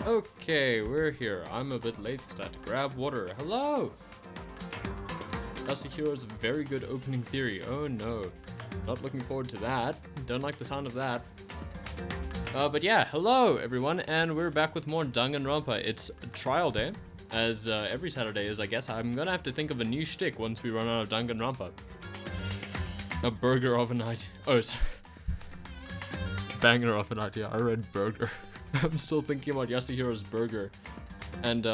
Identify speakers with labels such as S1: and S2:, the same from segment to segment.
S1: Okay, we're here. I'm a bit late because I had to grab water. Hello! That's the hero's very good opening theory. Oh no. Not looking forward to that. Don't like the sound of that. But yeah, hello everyone, and we're back with more Danganronpa. It's trial day, as every Saturday is, I guess. I'm gonna have to think of a new shtick once we run out of Danganronpa. A burger of an idea. Oh, sorry. Banger of an idea. I read burger. I'm still thinking about Yasuhiro's burger. And,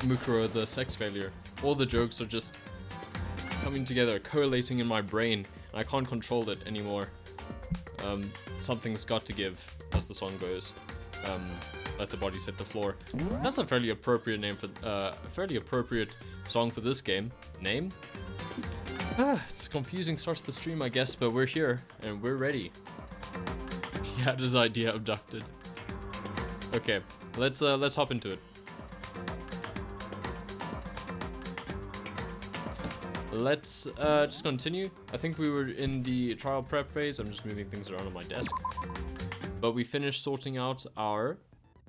S1: Mukuro, the sex failure. All the jokes are just coming together, collating in my brain, and I can't control it anymore. Something's got to give, as the song goes. Let the bodies hit the floor. That's a fairly appropriate name for, a fairly appropriate song for this game. Name? It's a confusing start to the stream, I guess, but we're here, and we're ready. He had his idea abducted. Okay, let's hop into it. Let's just continue. I think we were in the trial prep phase. I'm just moving things around on my desk. But we finished sorting out our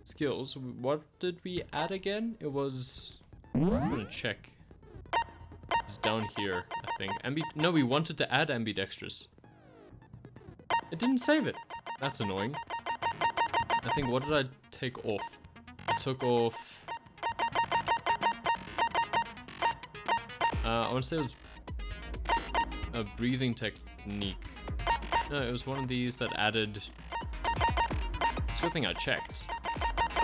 S1: skills. What did we add again? It was... I'm gonna check. It's down here, I think. No, we wanted to add ambidextrous. It didn't save it. That's annoying. I think, what did I take off? I took off... I want to say it was a breathing technique. No, it was one of these that added... It's a good thing I checked.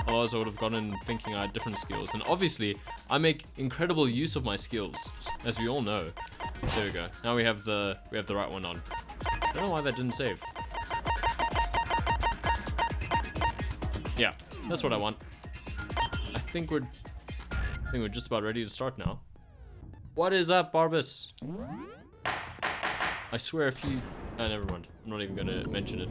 S1: Otherwise I would have gone in thinking I had different skills. And obviously, I make incredible use of my skills, as we all know. There we go. Now we have the right one on. I don't know why that didn't save. Yeah, that's what I want. I think we're just about ready to start now. What is up, Barbus? I swear if you... never mind. I'm not even gonna mention it.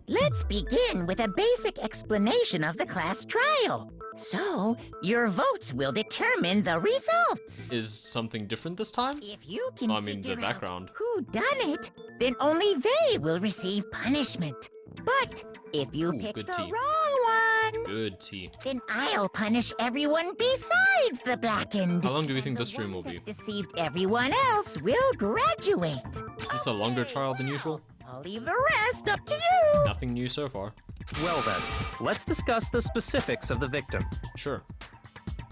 S2: Let's begin with a basic explanation of the class trial. So, your votes will determine the results.
S1: Is something different this time?
S2: If you can
S1: the background.
S2: out who done it, then only they will receive punishment. But if you pick the
S1: tea.
S2: wrong one,
S1: Good tea.
S2: then I'll punish everyone besides the blackened.
S1: How long do we think this stream will be?
S2: Deceived everyone else will graduate.
S1: Is this a longer trial than usual?
S2: I'll leave the rest up to you.
S1: Nothing new so far.
S3: Well then, let's discuss the specifics of the victim.
S1: Sure.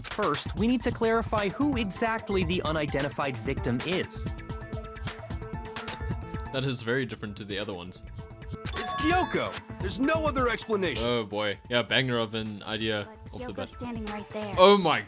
S3: First, we need to clarify who exactly the unidentified victim is.
S1: That is very different to the other ones.
S4: It's Kyoko. There's no other explanation.
S1: Oh boy. Yeah, banger of an idea off the bat.
S5: Standing right there.
S1: Oh my...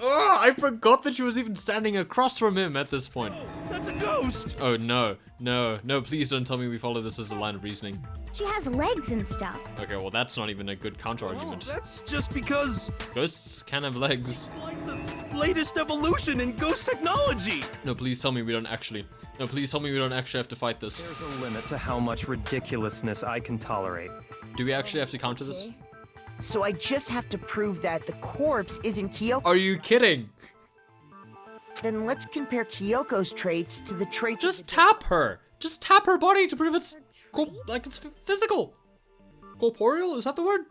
S1: Oh, I forgot that she was even standing across from him at this point.
S4: That's a ghost.
S1: Oh no, no, no, please don't tell me we follow this as a line of reasoning.
S5: She has legs and stuff.
S1: Okay, well that's not even a good counter-argument.
S4: Oh, that's just because
S1: Ghosts can have legs.
S4: it's like the latest evolution in ghost technology.
S1: No, please tell me we don't actually... No, please tell me we don't actually have to fight this.
S3: There's a limit to how much ridiculousness I can tolerate.
S1: Do we actually have to counter this?
S6: So I just have to prove that the corpse isn't Kyoko.
S1: Are you kidding?
S6: Then let's compare Kyoko's traits to the traits
S1: Just
S6: of the
S1: tap her. Just tap her body to prove it's like it's physical. Corporeal, is that the word?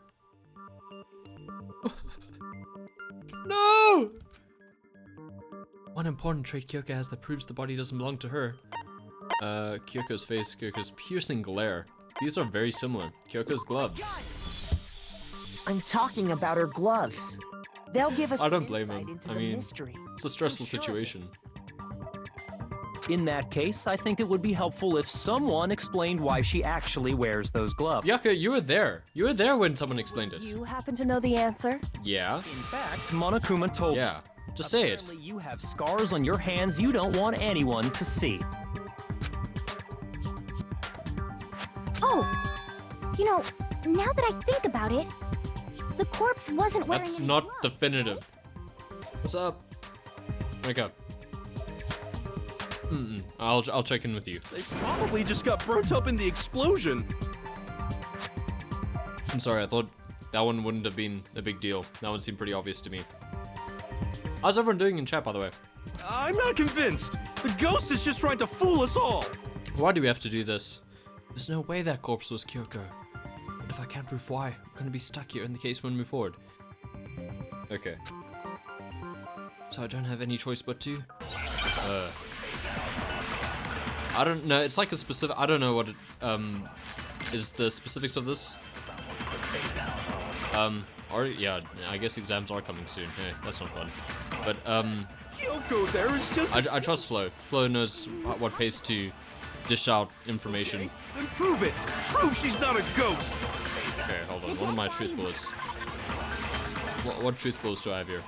S1: No. One important trait Kyoko has that proves the body doesn't belong to her. Kyoko's face, Kyoko's piercing glare. These are very similar. Kyoko's gloves.
S6: I'm talking about her gloves. They'll give us
S1: I don't
S6: some
S1: blame
S6: insight
S1: him.
S6: into
S1: I
S6: the
S1: mean,
S6: mystery.
S1: it's a stressful
S6: I'm sure.
S1: situation.
S3: In that case, I think it would be helpful if someone explained why she actually wears those gloves.
S1: Yaka, you were there. You were there when someone explained it.
S5: You happen to know the answer?
S1: Yeah.
S3: In fact, Monokuma told me.
S1: Yeah. Just say it.
S3: Apparently you have scars on your hands you don't want anyone to see.
S5: Oh, you know, now that I think about it, the corpse wasn't wearing
S1: That's
S5: any
S1: not
S5: gloves.
S1: definitive. What's up? Wake up. I'll check in with you.
S4: They probably just got burnt up in the explosion.
S1: I'm sorry, I thought that one wouldn't have been a big deal. That one seemed pretty obvious to me. How's everyone doing in chat, by the way?
S4: I'm not convinced. The ghost is just trying to fool us all.
S1: Why do we have to do this? There's no way that corpse was Kyoko. But if I can't prove why, I'm gonna be stuck here and the case won't move forward. Okay. So I don't have any choice but to... I don't know, it's like a specific... I don't know what it, is the specifics of this. Or, yeah, I guess exams are coming soon. Hey, that's not fun. But,
S4: Kyoko there is just...
S1: I trust Flo. Flo knows what pace to dish out information.
S4: Okay, then prove it. Prove she's not a ghost.
S1: Okay, hold on. What are my truth bullets? What truth bullets do I have here?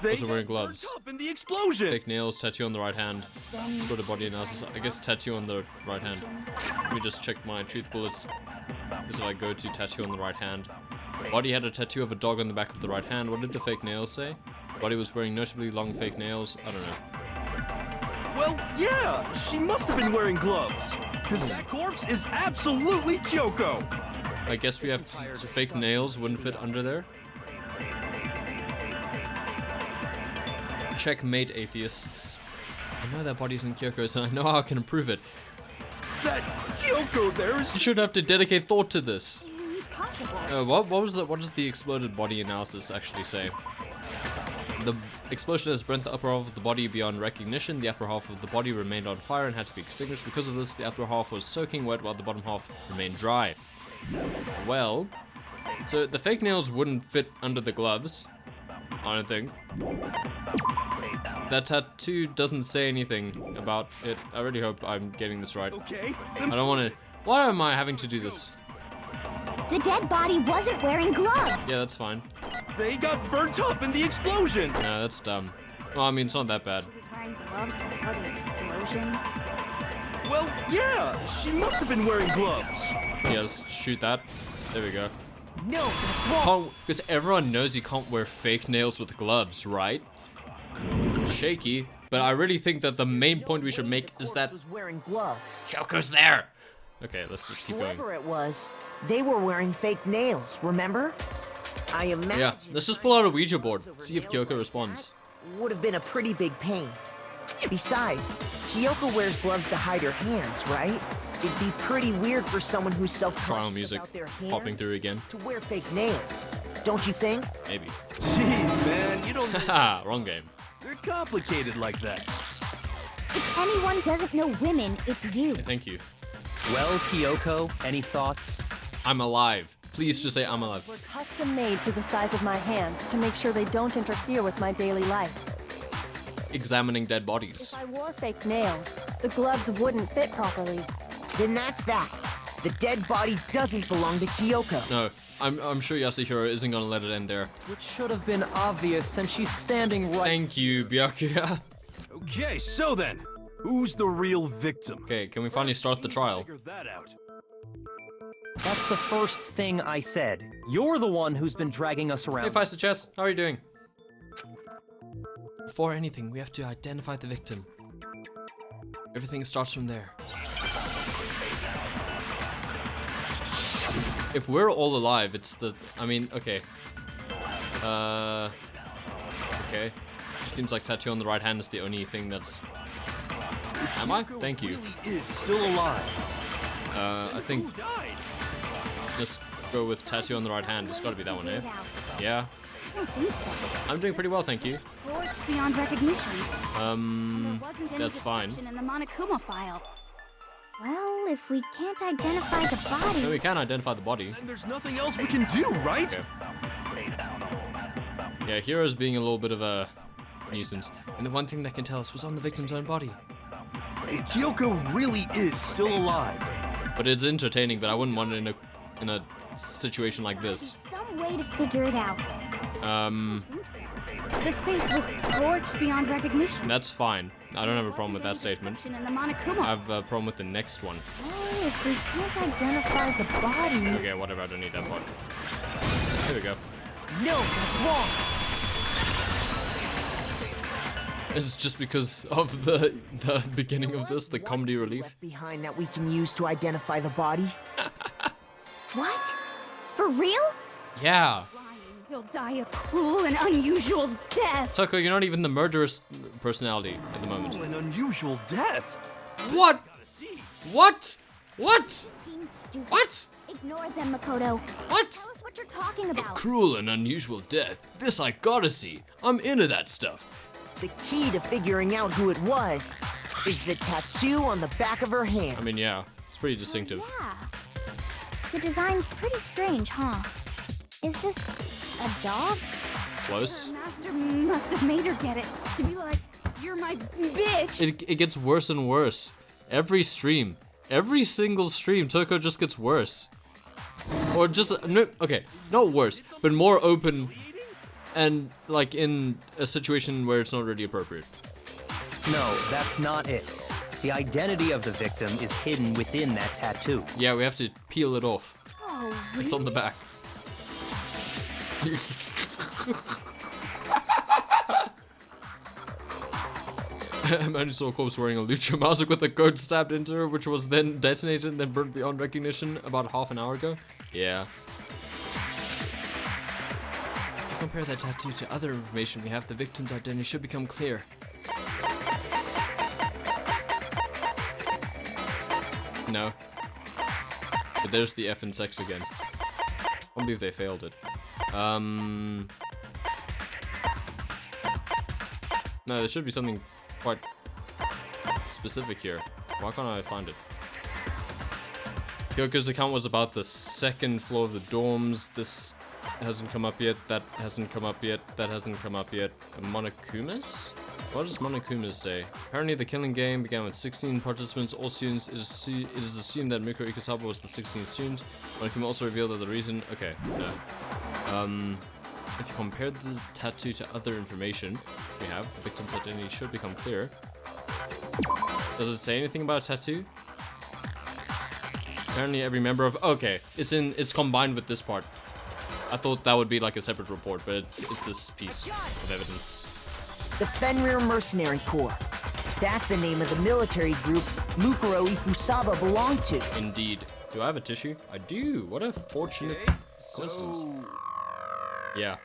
S4: They
S1: Also wearing
S4: got burnt
S1: gloves.
S4: up in the explosion.
S1: Fake nails, tattoo on the right hand. Go to body analysis. I guess tattoo on the right hand. Let me just check my truth bullets. Because if I go to tattoo on the right hand. Body had a tattoo of a dog on the back of the right hand. What did the fake nails say? Body was wearing notably long fake nails. I don't know.
S4: Well, yeah, she must have been wearing gloves. Because that corpse is absolutely Kyoko.
S1: I guess we have fake nails wouldn't fit under there. Checkmate, atheists. I know that body's in Kyoko's and I know how I can improve it.
S4: That Kyoko there is...
S1: You should have to dedicate thought to this.
S5: Impossible.
S1: What does the exploded body analysis actually say? The explosion has burnt the upper half of the body beyond recognition. The upper half of the body remained on fire and had to be extinguished. Because of this, the upper half was soaking wet while the bottom half remained dry. Well, so the fake nails wouldn't fit under the gloves, I don't think. That tattoo doesn't say anything about it. I really hope I'm getting this right.
S4: Okay,
S1: I
S4: then
S1: don't want to... Why am I having to do this?
S5: The dead body wasn't wearing gloves.
S1: Yeah, that's fine.
S4: they got burnt up in the explosion.
S1: No, that's dumb. Well, I mean, it's not that bad.
S5: She was wearing gloves before the explosion.
S4: Well, yeah, she must have been wearing gloves.
S1: Yeah, let's shoot that. There we go.
S6: No, that's wrong.
S1: Because everyone knows you can't wear fake nails with gloves, right? Shaky, but I really think that the main point we should make is that
S6: Was wearing gloves.
S1: Kyoko's there. Okay, let's just keep going.
S6: Whoever it was, they were wearing fake nails, remember? I imagine...
S1: Yeah, let's just pull out a Ouija board, see if Kyoko responds.
S6: Would have been a pretty big pain. Besides, Kyoko wears gloves to hide her hands, right? It'd be pretty weird for someone who's self-conscious
S1: Trial music
S6: about their hands
S1: popping through again.
S6: to wear fake nails. Don't you think?
S1: Maybe.
S4: Jeez, man, you don't...
S1: Haha, wrong game.
S4: They're complicated like that.
S5: If anyone doesn't know women, it's you.
S1: Thank you.
S3: Well, Kyoko, any thoughts?
S1: I'm alive. Please just say I'm alive.
S7: Were custom made to the size of my hands to make sure they don't interfere with my daily life.
S1: Examining dead bodies.
S7: If I wore fake nails, the gloves wouldn't fit properly.
S6: Then that's that. The dead body doesn't belong to Kyoko.
S1: No, I'm sure Yasuhiro isn't gonna let it end there.
S3: Which should have been obvious since she's standing right.
S1: Thank you, Byakuya.
S4: Okay, so then, who's the real victim?
S1: Okay, can we finally start the trial?
S4: Figure that out.
S3: That's the first thing I said. You're the one who's been dragging us around.
S1: Hey, Feisty Chess, how are you doing? Before anything, we have to identify the victim. Everything starts from there. If we're all alive, it's the... I mean, okay. Okay. It seems like tattoo on the right hand is the only thing that's... Am I? Thank you.
S4: Really is still alive.
S1: I think
S4: Who died?
S1: just go with tattoo on the right hand. It's gotta be that one, eh?
S5: Figured out.
S1: Yeah.
S5: I don't think so.
S1: I'm doing pretty well, thank you.
S5: Forged beyond recognition. There wasn't any
S1: That's fine.
S5: description in the Monokuma file. Well, if we can't identify the body,
S1: No, we can identify the body.
S4: And there's nothing else we can do, right?
S1: Okay. Yeah, Hero's being a little bit of a nuisance. And the one thing that can tell us was on the victim's own body.
S4: Hey, Kyoko really is still alive.
S1: But it's entertaining, but I wouldn't want it in a situation like this.
S5: some way to figure it out. The face was scorched beyond recognition.
S1: That's fine. I don't have a problem with that statement.
S5: In the Monokuma.
S1: I have a problem with the next one.
S5: Well, if we can't identify the body,
S1: Okay, whatever, I don't need that part. Here we go.
S6: No, that's wrong.
S1: It's just because of the beginning of this, the comedy relief.
S6: Left behind that we can use to identify the body.
S5: what? For real?
S1: Yeah.
S5: He'll die a cruel and unusual death.
S1: Tucker, you're not even the murderous personality at the moment.
S4: An unusual death.
S1: What? What? What?
S5: Being stupid.
S1: What?
S5: Ignore them, Makoto.
S1: What?
S5: Tell us what you're talking
S1: A
S5: about.
S1: cruel and unusual death. This I gotta see. I'm into that stuff.
S6: The key to figuring out who it was is the tattoo on the back of her hand.
S1: I mean, yeah, it's pretty distinctive.
S5: Yeah. The design's pretty strange, huh? Is this a dog?
S1: Close.
S5: Her master must have made her get it to be like, you're my bitch.
S1: It gets worse and worse. Every stream. Every single stream, Toko just gets worse. Or just, no, okay, not worse, but more open and like in a situation where it's not really appropriate.
S3: No, that's not it. The identity of the victim is hidden within that tattoo.
S1: Yeah, we have to peel it off.
S5: Oh,
S1: It's on the back. Mandy saw a corpse wearing a lucha mask with a goat stabbed into her, which was then detonated and then burnt beyond recognition about half an hour ago. Yeah. If you compare that tattoo to other information we have, the victim's identity should become clear. No. But there's the F in sex again. I can't believe they failed it. No, there should be something quite specific here. Why can't I find it? Kyoko's account was about the second floor of the dorms. This hasn't come up yet. That hasn't come up yet. That hasn't come up yet. Monokumas? What does Monokumas say? Apparently the killing game began with 16 participants, all students. It is assumed that Mikuro Ikusawa was the 16th student. Monokuma also revealed that the reason... Okay, no. If you compare the tattoo to other information we have, the victim's identity should become clear. Does it say anything about a tattoo? Apparently every member of... Okay, it's combined with this part. I thought that would be like a separate report, but it's this piece of evidence.
S6: The Fenrir Mercenary Corps. That's the name of the military group Mukuro Ikusaba belonged to.
S1: Indeed. Do I have a tissue? I do. What a fortunate coincidence. Yeah.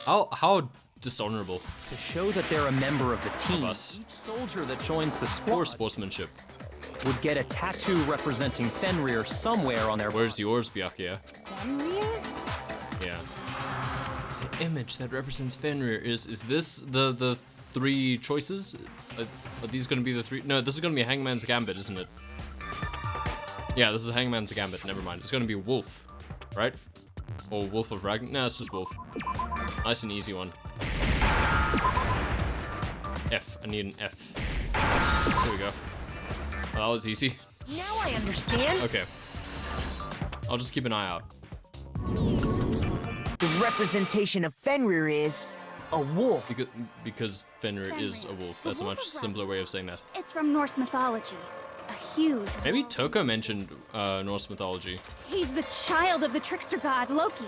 S1: How dishonorable.
S3: To show that they're a member of the team,
S1: us.
S3: each soldier that joins the
S1: Poor
S3: squad
S1: sportsmanship.
S3: would get a tattoo representing Fenrir somewhere on their
S1: Where's yours, Byakuya?
S5: Fenrir?
S1: Yeah. The image that represents Fenrir is this the three choices? Are these gonna be the three? No, this is gonna be Hangman's Gambit, isn't it? Yeah, this is Hangman's Gambit. Never mind. It's gonna be Wolf, right? Or Wolf of Ragnar? No, it's just Wolf. Nice and easy one. F. I need an F. Here we go. Oh, that was easy.
S6: Now I understand.
S1: Okay. I'll just keep an eye out.
S6: The representation of Fenrir is a wolf.
S1: Because Fenrir is a wolf. That's a much simpler way of saying that.
S5: It's from Norse mythology. A huge
S1: Maybe
S5: wolf.
S1: Toko mentioned Norse mythology.
S5: He's the child of the trickster god Loki.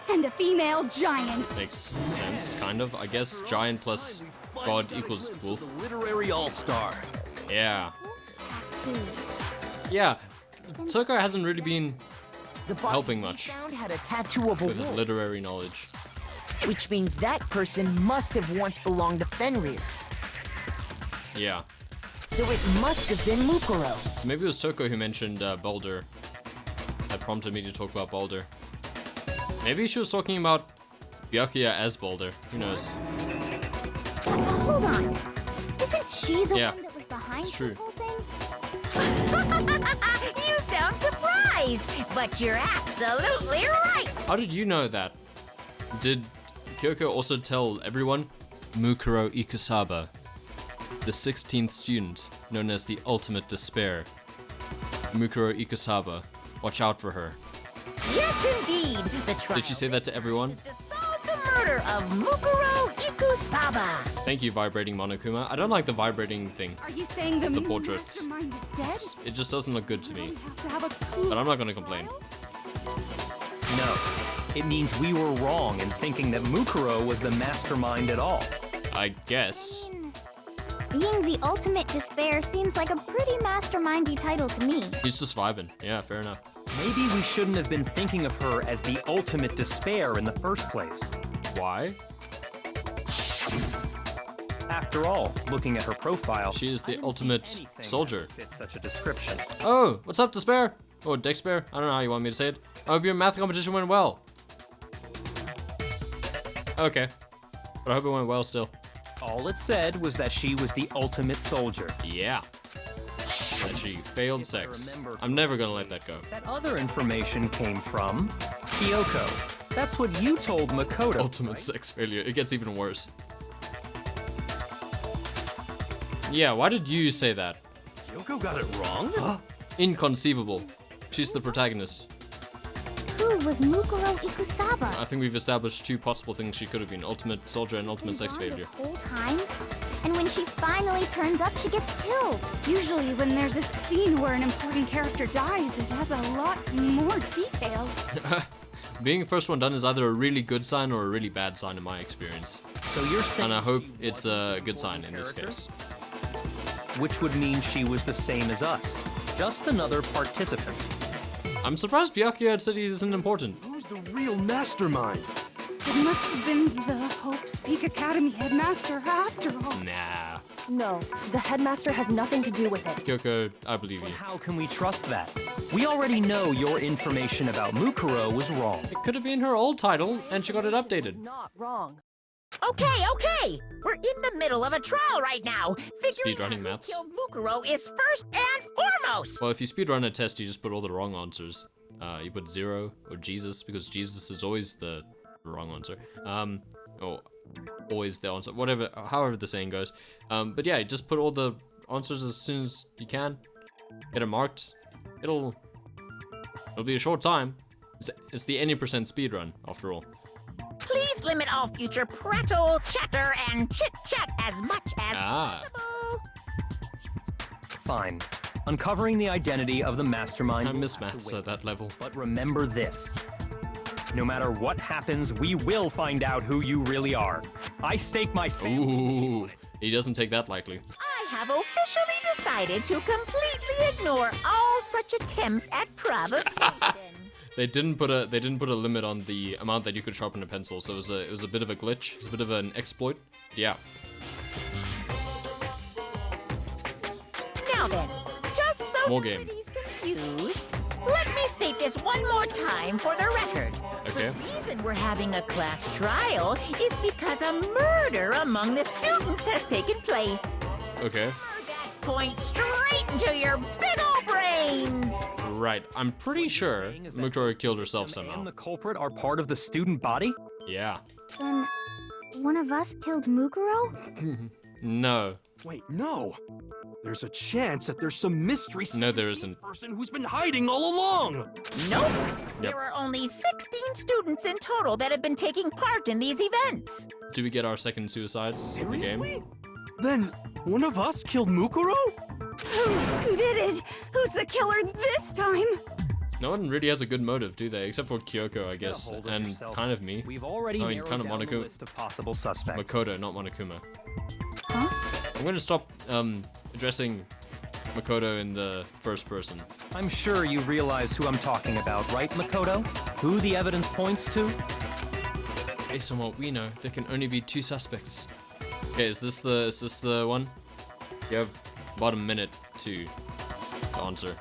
S5: And a female giant.
S1: Makes sense, kind of. I guess giant plus god equals wolf.
S4: The literary all-star.
S1: Yeah.
S5: Tattoo.
S1: Yeah. Toko hasn't really been
S6: The body
S1: helping
S6: we
S1: much
S6: found had a tattoo of a
S1: with his
S6: wolf,
S1: literary knowledge.
S6: which means that person must have once belonged to Fenrir.
S1: Yeah.
S6: So it must have been Mukuro.
S1: So maybe it was Toko who mentioned Baldur. That prompted me to talk about Baldur. Maybe she was talking about Byakuya as Baldur. Who knows?
S5: Hold on. Isn't she the
S1: Yeah,
S5: one that was behind
S1: it's true.
S5: this whole thing?
S2: You sound surprised, but you're absolutely right.
S1: How did you know that? Did Kyoko also tell everyone? Mukuro Ikusaba, the 16th student, known as the Ultimate Despair. Mukuro Ikusaba, watch out for her.
S2: Yes, indeed. The trial
S1: Did she say that to everyone?
S2: is to solve the murder of Mukuro Ikusaba.
S1: Thank you, vibrating Monokuma. I don't like the vibrating thing.
S5: Are you saying the
S1: portraits.
S5: mastermind is dead?
S1: It just doesn't look good to
S5: We
S1: me.
S5: have to have a cool
S1: But I'm not gonna complain.
S5: trial?
S3: No. It means we were wrong in thinking that Mukuro was the mastermind at all.
S1: I guess.
S5: Being the ultimate despair seems like a pretty mastermindy title to me.
S1: He's just vibing. Yeah, fair enough.
S3: Maybe we shouldn't have been thinking of her as the ultimate despair in the first place.
S1: Why?
S3: After all, looking at her profile,
S1: She is
S3: I
S1: the
S3: didn't see
S1: ultimate
S3: anything
S1: soldier.
S3: that fits such a description.
S1: Oh, what's up, Despair? Or Dexpair? I don't know how you want me to say it. I hope your math competition went well. Okay. But I hope it went well still.
S3: All it said was that she was the ultimate soldier.
S1: Yeah. That she failed
S3: If I
S1: sex.
S3: remember
S1: I'm never gonna let that go.
S3: That other information came from Kyoko. That's what you told Makoto.
S1: Ultimate
S3: right?
S1: sex failure. It gets even worse. Yeah, why did you say that?
S4: Yoko got it wrong?
S1: Inconceivable. She's the protagonist.
S5: Who was Mukuro Ikusaba?
S1: I think we've established two possible things she could have been. Ultimate soldier and ultimate sex
S5: Been gone
S1: failure.
S5: this whole time? And when she finally turns up, she gets killed.
S8: Usually when there's a scene where an important character dies, it has a lot more detail.
S1: Being the first one done is either a really good sign or a really bad sign in my experience.
S3: So you're saying
S1: And I hope
S3: she
S1: it's
S3: wasn't
S1: a
S3: the
S1: good sign in this
S3: important
S1: case.
S3: character? Which would mean she was the same as us. Just another participant.
S1: I'm surprised Byakuya had said he isn't important.
S4: Who's the real mastermind?
S8: It must have been the Hope's Peak Academy headmaster after all.
S1: Nah.
S7: No, the headmaster has nothing to do with it.
S1: Kyoko, I believe
S3: But
S1: you.
S3: how can we trust that? We already know your information about Mukuro was wrong.
S1: It could have been her old title, and she got it
S7: It's
S1: updated.
S7: not wrong.
S2: Okay. We're in the middle of a trial right now. Figuring out
S1: Speedrunning
S2: who
S1: maths.
S2: killed Mukuro is first and foremost.
S1: Well, if you speedrun a test, you just put all the wrong answers. You put 0 or Jesus, because Jesus is always the wrong answer. Or always the answer, whatever, however the saying goes. But yeah, just put all the answers as soon as you can. Get it marked. It'll be a short time. It's the any percent speedrun, after all.
S2: Please limit all future prattle, chatter, and chit-chat as much as possible.
S3: Fine. Uncovering the identity of the mastermind.
S1: I
S3: will
S1: miss
S3: have to
S1: maths
S3: wait.
S1: at that level.
S3: But remember this. No matter what happens, we will find out who you really are. I stake my family.
S1: Ooh, he doesn't take that lightly.
S2: I have officially decided to completely ignore all such attempts at provocation.
S1: They didn't put a limit on the amount that you could sharpen a pencil, so it was a bit of a glitch. It was a bit of an exploit. Yeah.
S2: Now then, just so
S1: More game.
S2: nobody's confused, let me state this one more time for the record.
S1: Okay.
S2: The reason we're having a class trial is because a murder among the students has taken place.
S1: Okay.
S2: Hammer that point straight into your big ol' brains.
S1: Right. I'm pretty sure
S3: Saying is that
S1: Mukuro killed herself
S3: And
S1: somehow.
S3: the culprit are part of the student body?
S1: Yeah.
S5: Then one of us killed Mukuro?
S1: No.
S4: Wait, no. There's a chance that there's some mystery
S1: No, there
S4: 17th
S1: isn't.
S4: person who's been hiding all along.
S2: Nope. There are only 16 students in total that have been taking part in these events.
S1: Do we get our second suicide of the game?
S4: Seriously? Then one of us killed Mukuro?
S8: Who did it? Who's the killer this time?
S1: No one really has a good motive, do they? Except for Kyoko, I
S3: Get a
S1: guess,
S3: hold of
S1: and
S3: yourself.
S1: kind of me.
S3: We've already
S1: I mean,
S3: narrowed
S1: kind of
S3: down the
S1: Monaco-
S3: list of possible suspects.
S1: Makoto, not Monokuma.
S5: Huh?
S1: I'm gonna stop addressing Makoto in the first person.
S3: I'm sure you realize who I'm talking about, right, Makoto? Who the evidence points to?
S1: Based on what we know, there can only be 2 suspects. Okay, is this the one? You have about a minute to answer.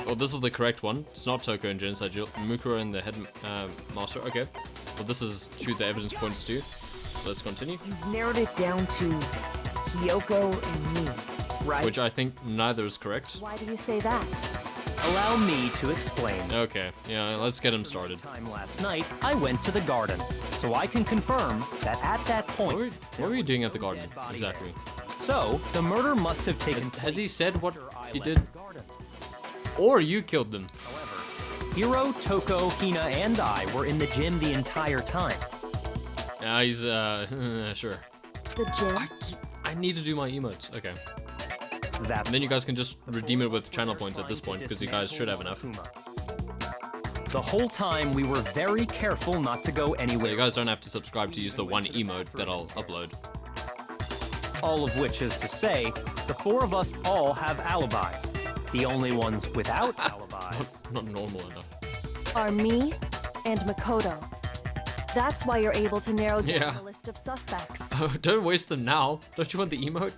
S1: Well, this is the correct one. It's not Toko and Genocide Jill. Mukuro and the head master. Okay. Well, this is who the evidence points to. So let's continue.
S6: You've narrowed it down to Kyoko and me, right?
S1: Which I think neither is correct.
S7: Why do you say that?
S3: Allow me to explain.
S1: Okay, yeah, let's get him started.
S3: Time last night, I went to the garden, so I can confirm that at that point.
S1: What were you doing at the garden,
S3: dead body
S1: exactly?
S3: So the murder must have taken
S1: Has he said what
S3: after I
S1: he
S3: left
S1: did?
S3: the garden.
S1: Or you killed them?
S3: However, Hiro, Toko, Hina, and I were in the gym the entire time.
S1: He's, sure.
S7: The gym?
S1: I need to do my emotes. Okay.
S3: That's
S1: And then you guys can just redeem it with channel points at this point, because you guys should have enough.
S3: The whole time we were very careful not to go
S1: So
S3: anywhere.
S1: you guys don't have to subscribe to use the one emote that I'll upload.
S3: All of which is to say, the 4 of us all have alibis. The only ones without alibis
S1: Not normal enough.
S7: Are me and Makoto. That's why you're able to narrow down
S1: Yeah.
S7: the list of suspects.
S1: Oh, don't waste them now. Don't you want the emote?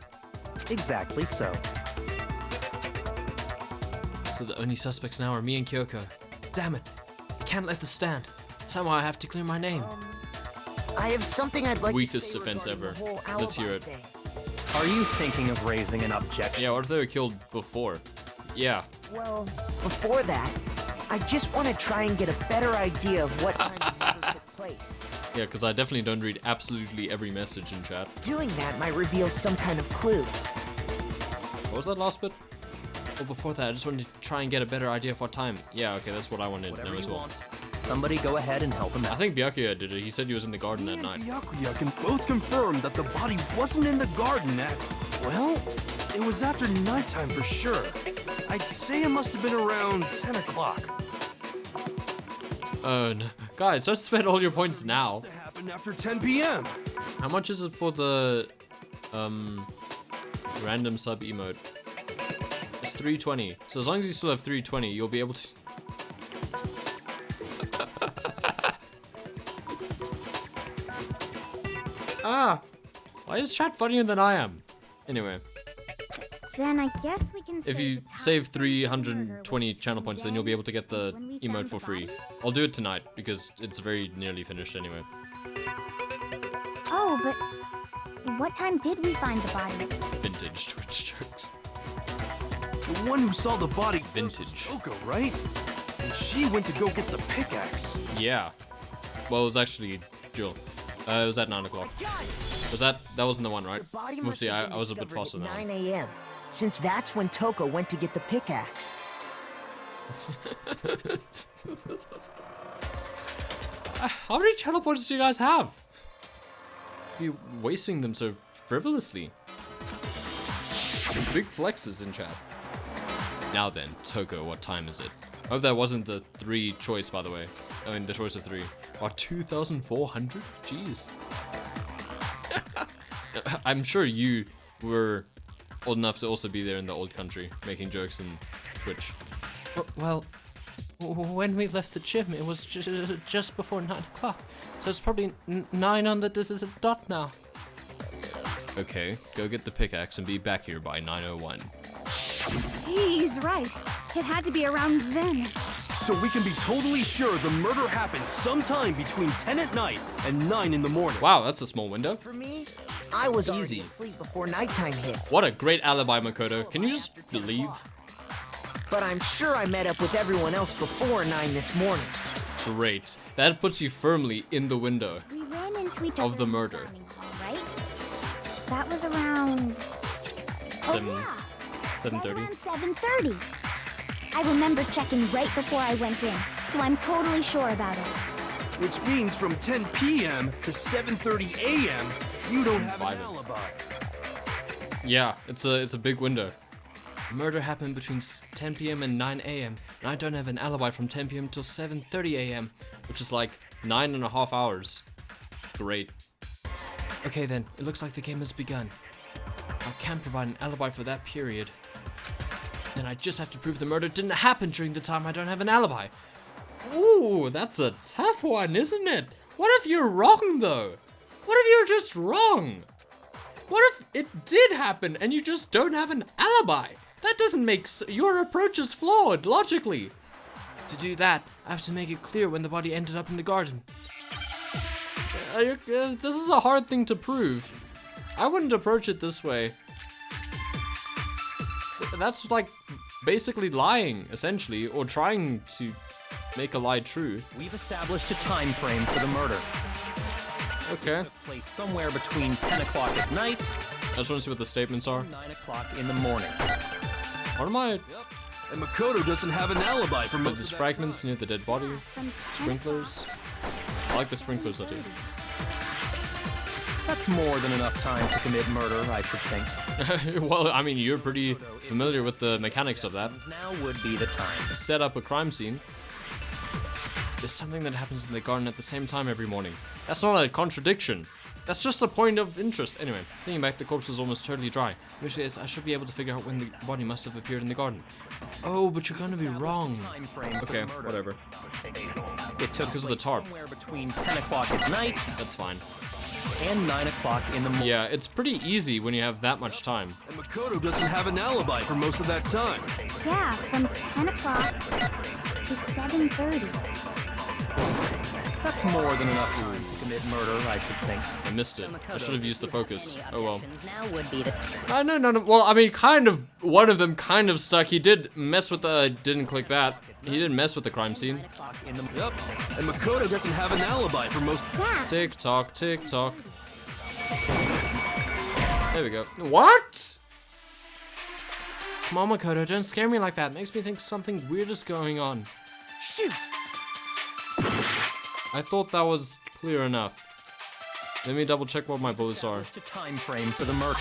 S3: Exactly so.
S1: So the only suspects now are me and Kyoko. Damn it. I can't let this stand. Somehow I have to clear my name.
S6: I have something I'd like
S1: Weakest
S6: to say
S1: defense
S6: regarding
S1: ever.
S6: the whole
S1: Let's hear
S6: alibi
S1: it.
S6: thing.
S3: Are you thinking of raising an objection?
S1: Yeah, what if they were killed before? Yeah.
S6: Well, before that, I just want to try and get a better idea of what time the murder took place.
S1: Yeah, because I definitely don't read absolutely every message in chat.
S6: Doing that might reveal some kind of clue.
S1: What was that last bit? Well, before that, I just wanted to try and get a better idea of what time. Yeah, okay, that's what I wanted to
S3: Whatever
S1: know
S3: you
S1: as well.
S3: want. Somebody go ahead and help him
S1: I
S3: out.
S1: think Byakuya did it. He said he was in the garden
S4: Me
S1: that
S4: and
S1: night.
S4: Byakuya can both confirm that the body wasn't in the garden at, well, it was after nighttime for sure. I'd say it must have been around 10 o'clock.
S1: Oh no. Guys, don't spend all your points now.
S4: It happened after 10 p.m.
S1: How much is it for the random sub emote? It's 320. So as long as you still have 320, you'll be able to. Why is chat funnier than I am? Anyway,
S5: Then I guess we can
S1: if you save 320 channel points, then you'll be able to get the emote for free. I'll do it tonight because it's very nearly finished anyway.
S5: Oh, but what time did we find the body?
S1: Vintage Twitch jokes.
S4: The one who saw the body
S1: It's vintage.
S4: first was Kyoko, right? And she went to go get the pickaxe.
S1: Yeah. Well, it was actually Jill. It was at 9 o'clock. Was that wasn't the one, right?
S6: The body must
S1: Whoopsie,
S6: have been
S1: I was a bit
S6: discovered
S1: faster
S6: at
S1: than
S6: 9
S1: that.
S6: a.m., since that's when Toko went to get the pickaxe.
S1: How many channel points do you guys have? You're wasting them so frivolously. Big flexes in chat. Now then, Toko, what time is it? I hope that wasn't the 3 choice, by the way. I mean, the choice of 3. Wow, 2,400? Jeez. I'm sure you were old enough to also be there in the old country, making jokes in Twitch. Well, when we left the gym, it was just before 9 o'clock. So it's probably 9 on the dot now. Okay, go get the pickaxe and be back here by 9:01.
S8: He's right. It had to be around then.
S4: So we can be totally sure the murder happened sometime between 10 at night and 9 in the morning.
S1: Wow, that's a small window.
S6: For me, I was
S1: Easy.
S6: already asleep before nighttime hit.
S1: What a great alibi, Makoto. Can you just leave?
S6: But I'm sure I met up with everyone else before 9 this morning.
S1: Great. That puts you firmly in the window.
S5: We ran into each
S1: Of
S5: other
S1: the
S5: in
S1: murder.
S5: dining hall, right? That was around...
S1: Seven-
S5: Oh, yeah.
S1: 7:30.
S5: Around 7:30. I remember checking right before I went in, so I'm totally sure about it.
S4: Which means from 10 p.m. to 7:30 a.m., you don't have an
S1: Vibing.
S4: alibi.
S1: Yeah, it's a big window. The murder happened between 10 p.m. and 9 a.m. and I don't have an alibi from 10 p.m. till 7:30 a.m., which is like 9.5 hours. Great. Okay then, it looks like the game has begun. I can't provide an alibi for that period. Then I just have to prove the murder didn't happen during the time I don't have an alibi. Ooh, that's a tough one, isn't it? What if you're wrong though? What if you're just wrong? What if it did happen and you just don't have an alibi? That doesn't make your approach is flawed, logically. To do that, I have to make it clear when the body ended up in the garden. This is a hard thing to prove. I wouldn't approach it this way. That's like basically lying, essentially, or trying to make a lie true.
S3: We've established a time frame for the murder.
S1: Okay.
S3: Took place somewhere between 10 o'clock at night
S1: I just want to see what the statements are.
S3: and 9 o'clock in the morning.
S1: What am I?
S4: And Makoto doesn't have an alibi for
S1: But
S4: most
S1: there's
S4: of that
S1: fragments near the dead body.
S5: From 10
S1: Sprinklers. I like the sprinklers I do.
S3: That's more than enough time to commit murder, I should think.
S1: Well, I mean, you're pretty familiar with the mechanics of that.
S3: Now would be the time.
S1: Set up a crime scene. There's something that happens in the garden at the same time every morning. That's not a contradiction. That's just a point of interest. Anyway, thinking back, the corpse was almost totally dry. Which is, I should be able to figure out when the body must have appeared in the garden. Oh, but you're gonna be wrong. Okay, whatever.
S3: It took
S1: Because of the tarp.
S3: somewhere between 10 o'clock at night
S1: That's fine.
S3: and 9 o'clock in the morning.
S1: Yeah, it's pretty easy when you have that much time.
S4: And Makoto doesn't have an alibi for most of that time.
S5: Yeah, from 10 o'clock to 7:30.
S3: That's more than enough time to commit murder, I should think.
S1: I missed it. I should have used the focus. Oh well.
S2: Now would be the
S1: No. Well, I mean, kind of. One of them kind of stuck. He did mess with the. Didn't click that. He didn't mess with the crime scene.
S4: Yep. And Makoto doesn't have an alibi for most.
S5: Yeah,
S1: Tick tock, tick tock. There we go. What? Come on, Makoto, don't scare me like that. Makes me think something weird is going on.
S6: Shoot!
S1: I thought that was clear enough. Let me double check what my bullets are.
S3: Just a time frame for the murder.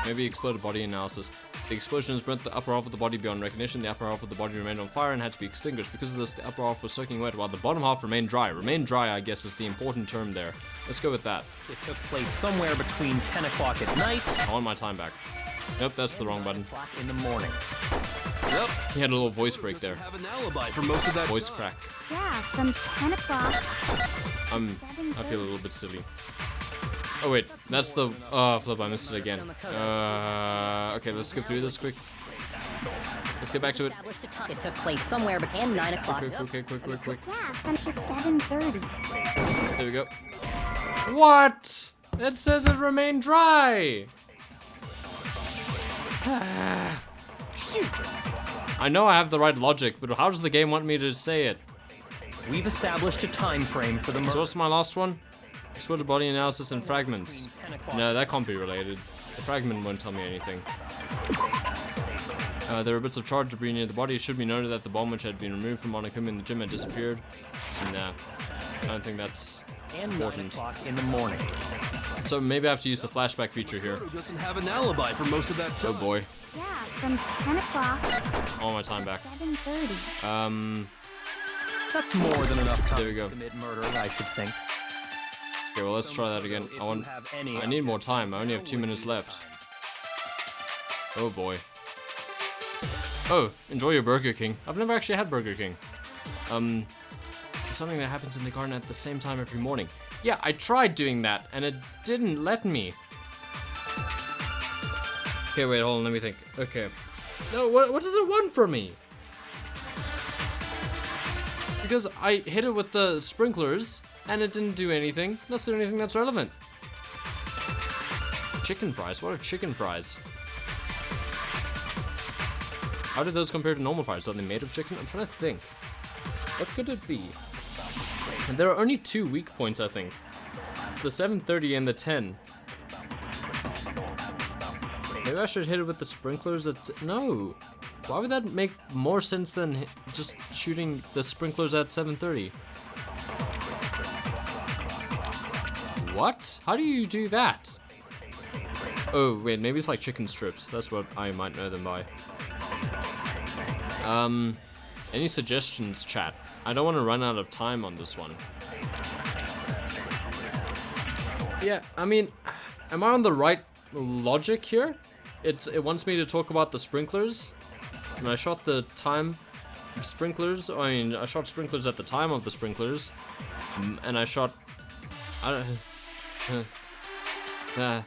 S1: Maybe exploded body analysis. The explosion has burnt the upper half of the body beyond recognition. The upper half of the body remained on fire and had to be extinguished. Because of this, the upper half was soaking wet, while the bottom half remained dry. Remain dry, I guess, is the important term there. Let's go with that.
S3: It took place somewhere between 10 o'clock at night
S1: I want my time back. Nope, that's the wrong button.
S3: o'clock in the morning.
S4: Yep.
S1: He had a little voice break there.
S4: Have an alibi for most of that
S1: Voice
S4: time.
S1: crack.
S5: yeah, from 10 o'clock.
S1: I feel a little bit silly. Oh wait, that's the flip. I missed it again. Okay, let's skip through this quick. Let's get back to it.
S2: It took place somewhere between 9 o'clock.
S1: Quick.
S5: Yeah, from to 7:30.
S1: There we go. What? It says it remained dry.
S6: Shoot!
S1: I know I have the right logic, but how does the game want me to say it?
S3: We've established a time frame for the
S1: So
S3: murder.
S1: what's my last one? Exploded body analysis and fragments. No, that can't be related. The fragment won't tell me anything. There were bits of charred debris near the body. It should be noted that the bomb which had been removed from Monokuma in the gym had disappeared. Nah, I don't think that's
S3: And 9
S1: important.
S3: o'clock in the morning.
S1: So maybe I have to use the flashback feature here.
S4: Makoto doesn't have an alibi for most of that
S1: Oh
S4: time.
S1: boy,
S5: Yeah, from 10 o'clock
S1: all my time back.
S5: to 7:30.
S3: That's more than enough time
S1: There we go.
S3: to commit murder, I should think.
S1: Okay, well let's try that again.
S3: If you have any
S1: I need more time. I only have 2 minutes left. Oh boy. Oh, enjoy your Burger King. I've never actually had Burger King. Something that happens in the garden at the same time every morning. Yeah, I tried doing that and it didn't let me. Okay, wait, hold on, let me think. Okay. No, what does it want from me? Because I hit it with the sprinklers and it didn't do anything. That's the only thing that's relevant. Chicken fries? What are chicken fries? How do those compare to normal fries? Are they made of chicken? I'm trying to think. What could it be? And there are only 2 weak points, I think. It's the 7:30 and the 10. Maybe I should hit it with the sprinklers at... No! Why would that make more sense than just shooting the sprinklers at 7:30? What? How do you do that? Oh, wait, maybe it's like chicken strips. That's what I might know them by. Any suggestions, chat? I don't want to run out of time on this one. Yeah, I mean, am I on the right logic here? It wants me to talk about the sprinklers. And I shot the time of sprinklers. I mean, I shot sprinklers at the time of the sprinklers. And I shot... An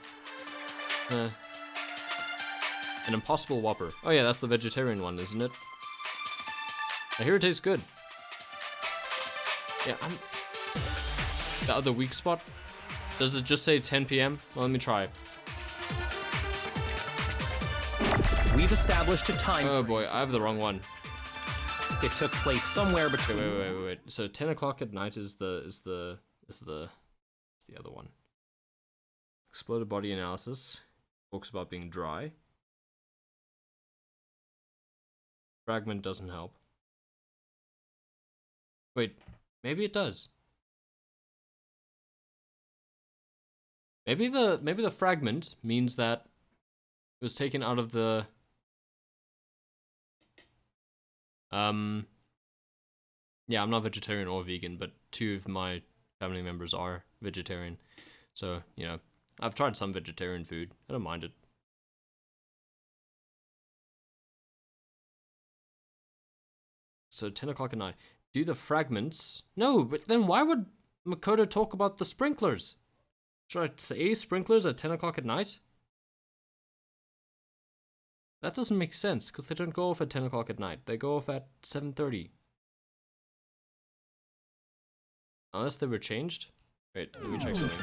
S1: Impossible Whopper. Oh yeah, that's the vegetarian one, isn't it? I hear it tastes good. Yeah, the other weak spot? Does it just say 10 p.m.? Well, let me try.
S3: We've established a time.
S1: Oh boy, I have the wrong one.
S3: It took place somewhere between.
S1: Wait. So 10 o'clock at night is the other one. Exploded body analysis. Talks about being dry. Fragment doesn't help. Wait, maybe it does. Maybe the fragment means that it was taken out of the yeah, I'm not vegetarian or vegan, but 2 of my family members are vegetarian. So, you know, I've tried some vegetarian food. I don't mind it. So 10 o'clock at night. Do the fragments? No, but then why would Makoto talk about the sprinklers? Should I say sprinklers at 10 o'clock at night? That doesn't make sense, because they don't go off at 10 o'clock at night. They go off at 7:30. Unless they were changed? Wait, let me check something.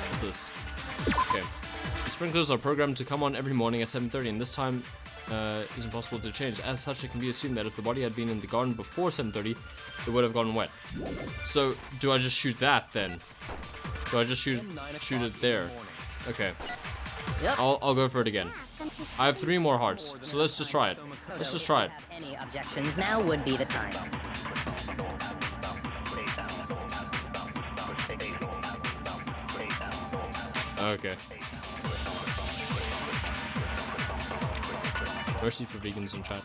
S1: What's this? Okay. The sprinklers are programmed to come on every morning at 7:30, and this time is impossible to change. As such, it can be assumed that if the body had been in the garden before 7:30, it would have gone wet. So, do I just shoot that then? Do I just shoot it there? Okay. I'll go for it again. I have 3 more hearts, so let's just try it. Let's just try it.
S2: Any objections, now would be the time.
S1: Okay. Mercy for vegans in chat.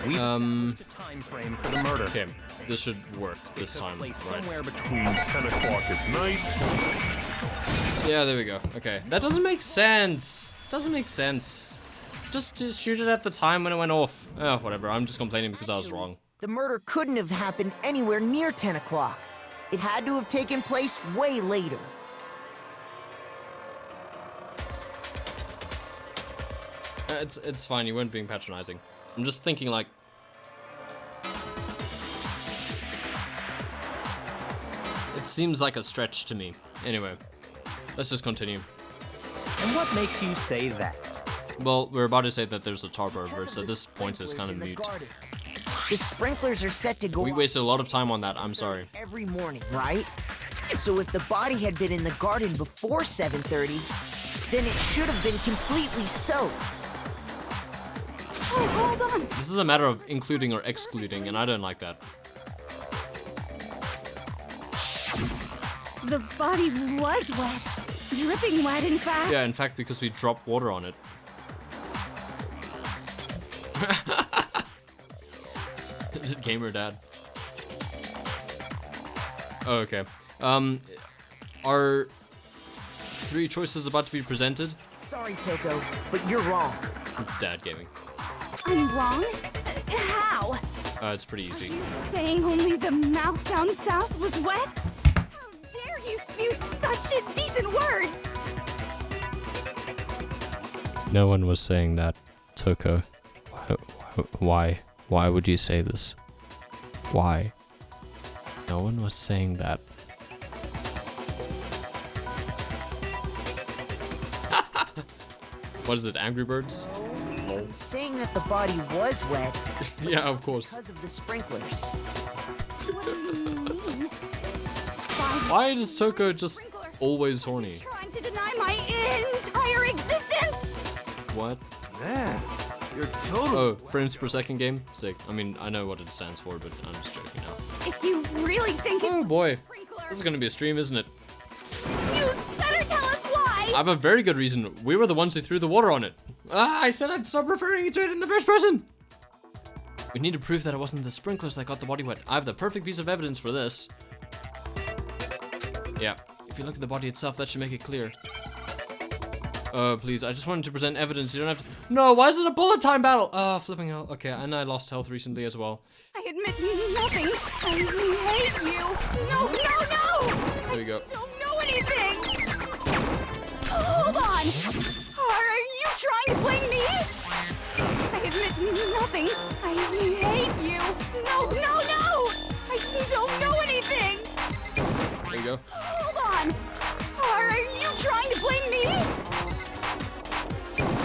S3: We the time frame for the murder.
S1: Okay, this should work this time, right?
S3: Somewhere between
S4: 10 o'clock at night.
S1: Yeah, there we go. Okay, that doesn't make sense. Doesn't make sense. Just to shoot it at the time when it went off. Oh, whatever. I'm just complaining because I was wrong.
S6: The murder couldn't have happened anywhere near 10 o'clock. It had to have taken place way later.
S1: It's fine. You weren't being patronizing. I'm just thinking like. It seems like a stretch to me. Anyway, let's just continue.
S3: And what makes you say that?
S1: Well, we're about to say that there's a Tarbarver, so this point is kind of moot.
S6: The sprinklers are set to go
S1: We
S6: off
S1: wasted a lot of time on that. I'm sorry.
S6: every morning, right? So if the body had been in the garden before 7:30, then it should have been completely soaked.
S8: Oh, hold on.
S1: This is a matter of including or excluding, and I don't like that.
S8: The body was wet. Dripping wet, in fact.
S1: Yeah, in fact, because we dropped water on it. Gamer dad. Oh, okay. Are 3 choices about to be presented?
S6: Sorry, Toko, but you're wrong.
S1: Dad gaming.
S8: I'm wrong? How?
S1: It's pretty easy.
S8: You're saying only the mouth down south was wet? How dare you spew such indecent words?
S1: No one was saying that, Toko. Why? Why would you say this? Why? No one was saying that. What is it, Angry Birds?
S6: I'm saying that the body was wet
S1: Yeah, of course.
S6: because of the sprinklers.
S8: What do you mean?
S1: Why is Toko just always horny?
S8: Trying to deny my entire existence?
S1: What?
S4: Man, you're totally.
S1: Oh, frames per second game? Sick. I mean, I know what it stands for, but I'm just joking now.
S8: If you really think
S1: Oh
S8: it's
S1: boy.
S8: a sprinkler,
S1: This is gonna be a stream, isn't it?
S8: you'd better tell us why.
S1: I have a very good reason. We were the ones who threw the water on it. I said I'd stop referring to it in the first person. We need to prove that it wasn't the sprinklers that got the body wet. I have the perfect piece of evidence for this. Yeah, if you look at the body itself, that should make it clear. Please, I just wanted to present evidence. You don't have to. No, why is it a bullet time battle? Flipping hell. Okay, and I lost health recently as well.
S8: I admit nothing. I hate you. No, no, no!
S1: There we go.
S8: I don't know anything. Hold on. Are you trying to blame me? I admit nothing. I hate you. No, no, no! I don't know anything.
S1: There you go.
S8: Hold on. Are you trying to blame me?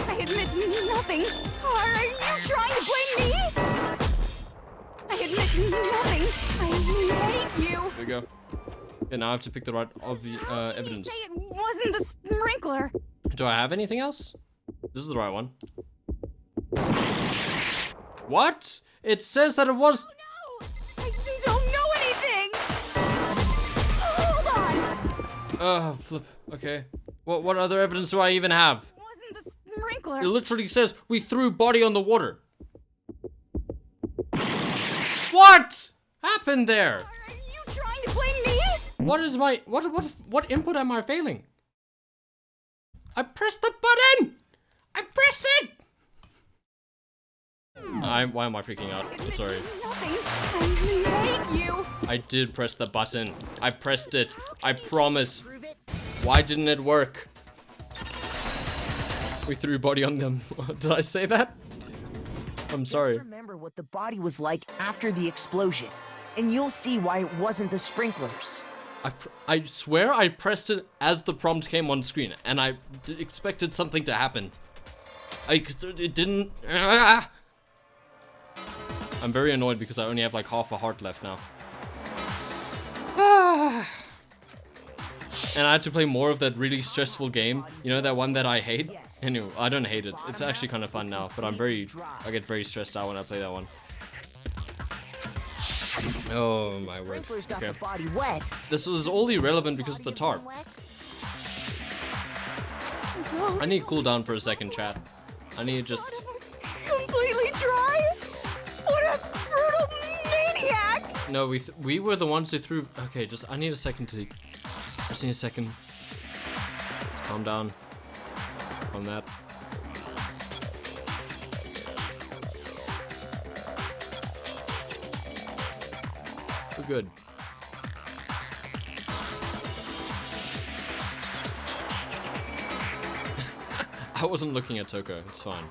S8: I admit nothing. Are you trying to blame me? I admit nothing. I hate you.
S1: There you go. Okay, now I have to pick the right evidence.
S8: You say it wasn't the sprinkler.
S1: Do I have anything else? This is the right one. What? It says that it was.
S8: No, I don't know anything. Hold on.
S1: Flip. Okay. What other evidence do I even have?
S8: It wasn't the sprinkler.
S1: It literally says we threw body on the water. What happened there?
S8: Are you trying to blame me?
S1: What is my what input am I failing? I pressed the button. I pressed it. Why am I freaking out? I'm sorry.
S8: Nothing. I hate you.
S1: I did press the button. I pressed it. I promise. Why didn't it work? We threw body on them. Did I say that? I'm sorry.
S6: Just remember what the body was like after the explosion, and you'll see why it wasn't the sprinklers.
S1: I swear I pressed it as the prompt came on screen, and I expected something to happen. It didn't. I'm very annoyed because I only have like half a heart left now. And I had to play more of that really stressful game. You know, that one that I hate? Anyway, I don't hate it. It's actually kind of fun now, but I get very stressed out when I play that one. Oh my word. Okay. This was all irrelevant because of the tarp. I need to cool down for a second, chat. I need to just...
S8: Completely dry? What a brutal maniac!
S1: No, we were the ones who threw... Okay, I need a second to... Just need a second. Let's calm down on that. We're good. I wasn't looking at Toko. It's fine.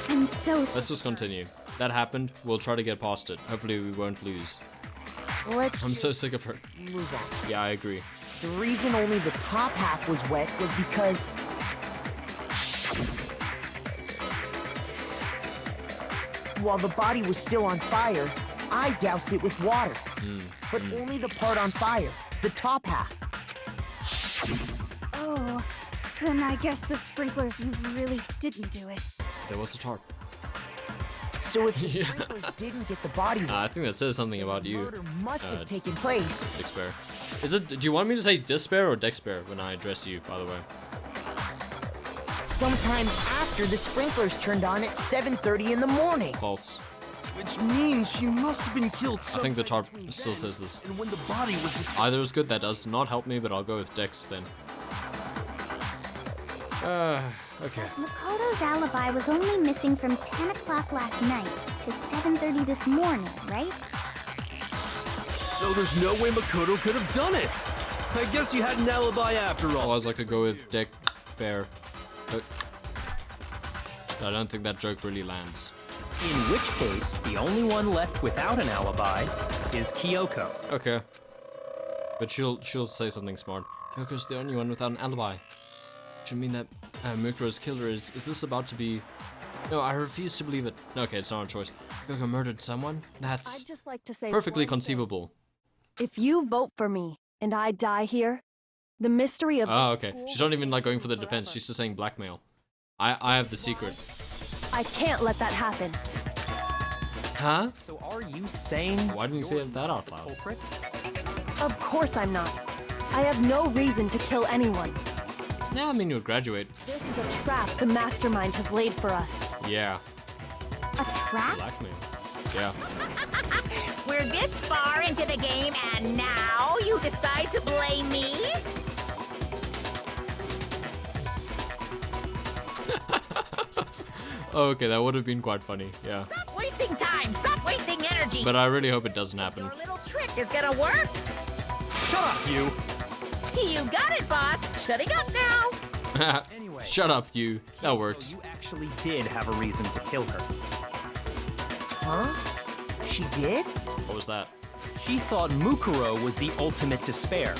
S5: I'm so
S1: Let's just continue. That happened. We'll try to get past it. Hopefully we won't lose. I'm so sick of her.
S6: Move on.
S1: Yeah, I agree.
S6: The reason only the top half was wet was because... while the body was still on fire, I doused it with water. But only the part on fire, the top half.
S5: Oh, then I guess the sprinklers really didn't do it.
S1: There was a tarp.
S6: So if the sprinklers didn't get the body wet,
S1: I think that says something about
S6: the
S1: you,
S6: murder must have taken place.
S1: Dexpair. Is it? Do you want me to say Despair or Dexpair when I address you? By the way.
S6: Sometime after the sprinklers turned on at 7:30 in the morning.
S1: False.
S4: Which means she must have been killed
S1: I think the tarp
S4: between
S1: still
S4: then
S1: says this.
S4: and when the body was discovered.
S1: Either is good. That does not help me, but I'll go with Dex then. Okay.
S5: Makoto's alibi was only missing from 10 o'clock last night to 7:30 this morning, right?
S4: So there's no way Makoto could have done it. I guess you had an alibi after all.
S1: Otherwise, I could go with Dexpair. But I don't think that joke really lands.
S3: In which case, the only one left without an alibi is Kyoko.
S1: Okay. But she'll say something smart. Kyoko's the only one without an alibi. Which would mean that Mukuro's killer is this about to be... No, I refuse to believe it. Okay, it's not a choice. Kyoko murdered someone? That's
S7: I'd just like to say
S1: perfectly
S7: one thing.
S1: conceivable.
S7: If you vote for me and I die here, the mystery of
S1: Oh,
S7: this
S1: okay.
S7: school
S1: She's not
S7: will
S1: even like going for the
S7: forever.
S1: defense. She's just saying blackmail. I have the secret.
S7: I can't let that happen.
S1: Huh?
S3: So are you saying
S1: Why didn't you say
S3: you're
S1: that out
S3: the
S1: loud?
S3: culprit?
S7: Of course I'm not. I have no reason to kill anyone.
S1: Yeah, I mean you'll graduate.
S7: This is a trap the mastermind has laid for us.
S1: Yeah.
S5: A trap?
S1: Blackmail. Yeah.
S2: We're this far into the game, and now you decide to blame me?
S1: Okay, that would have been quite funny. Yeah.
S2: Stop wasting time! Stop wasting energy!
S1: But I really hope it doesn't happen.
S2: Your little trick is gonna work!
S3: Shut up, you!
S2: You got it, boss! Shutting up now!
S3: Anyway,
S1: Shut up, you. That works.
S3: you actually did have a reason to kill her.
S6: Huh? She did?
S1: What was that?
S3: She thought Mukuro was the ultimate despair.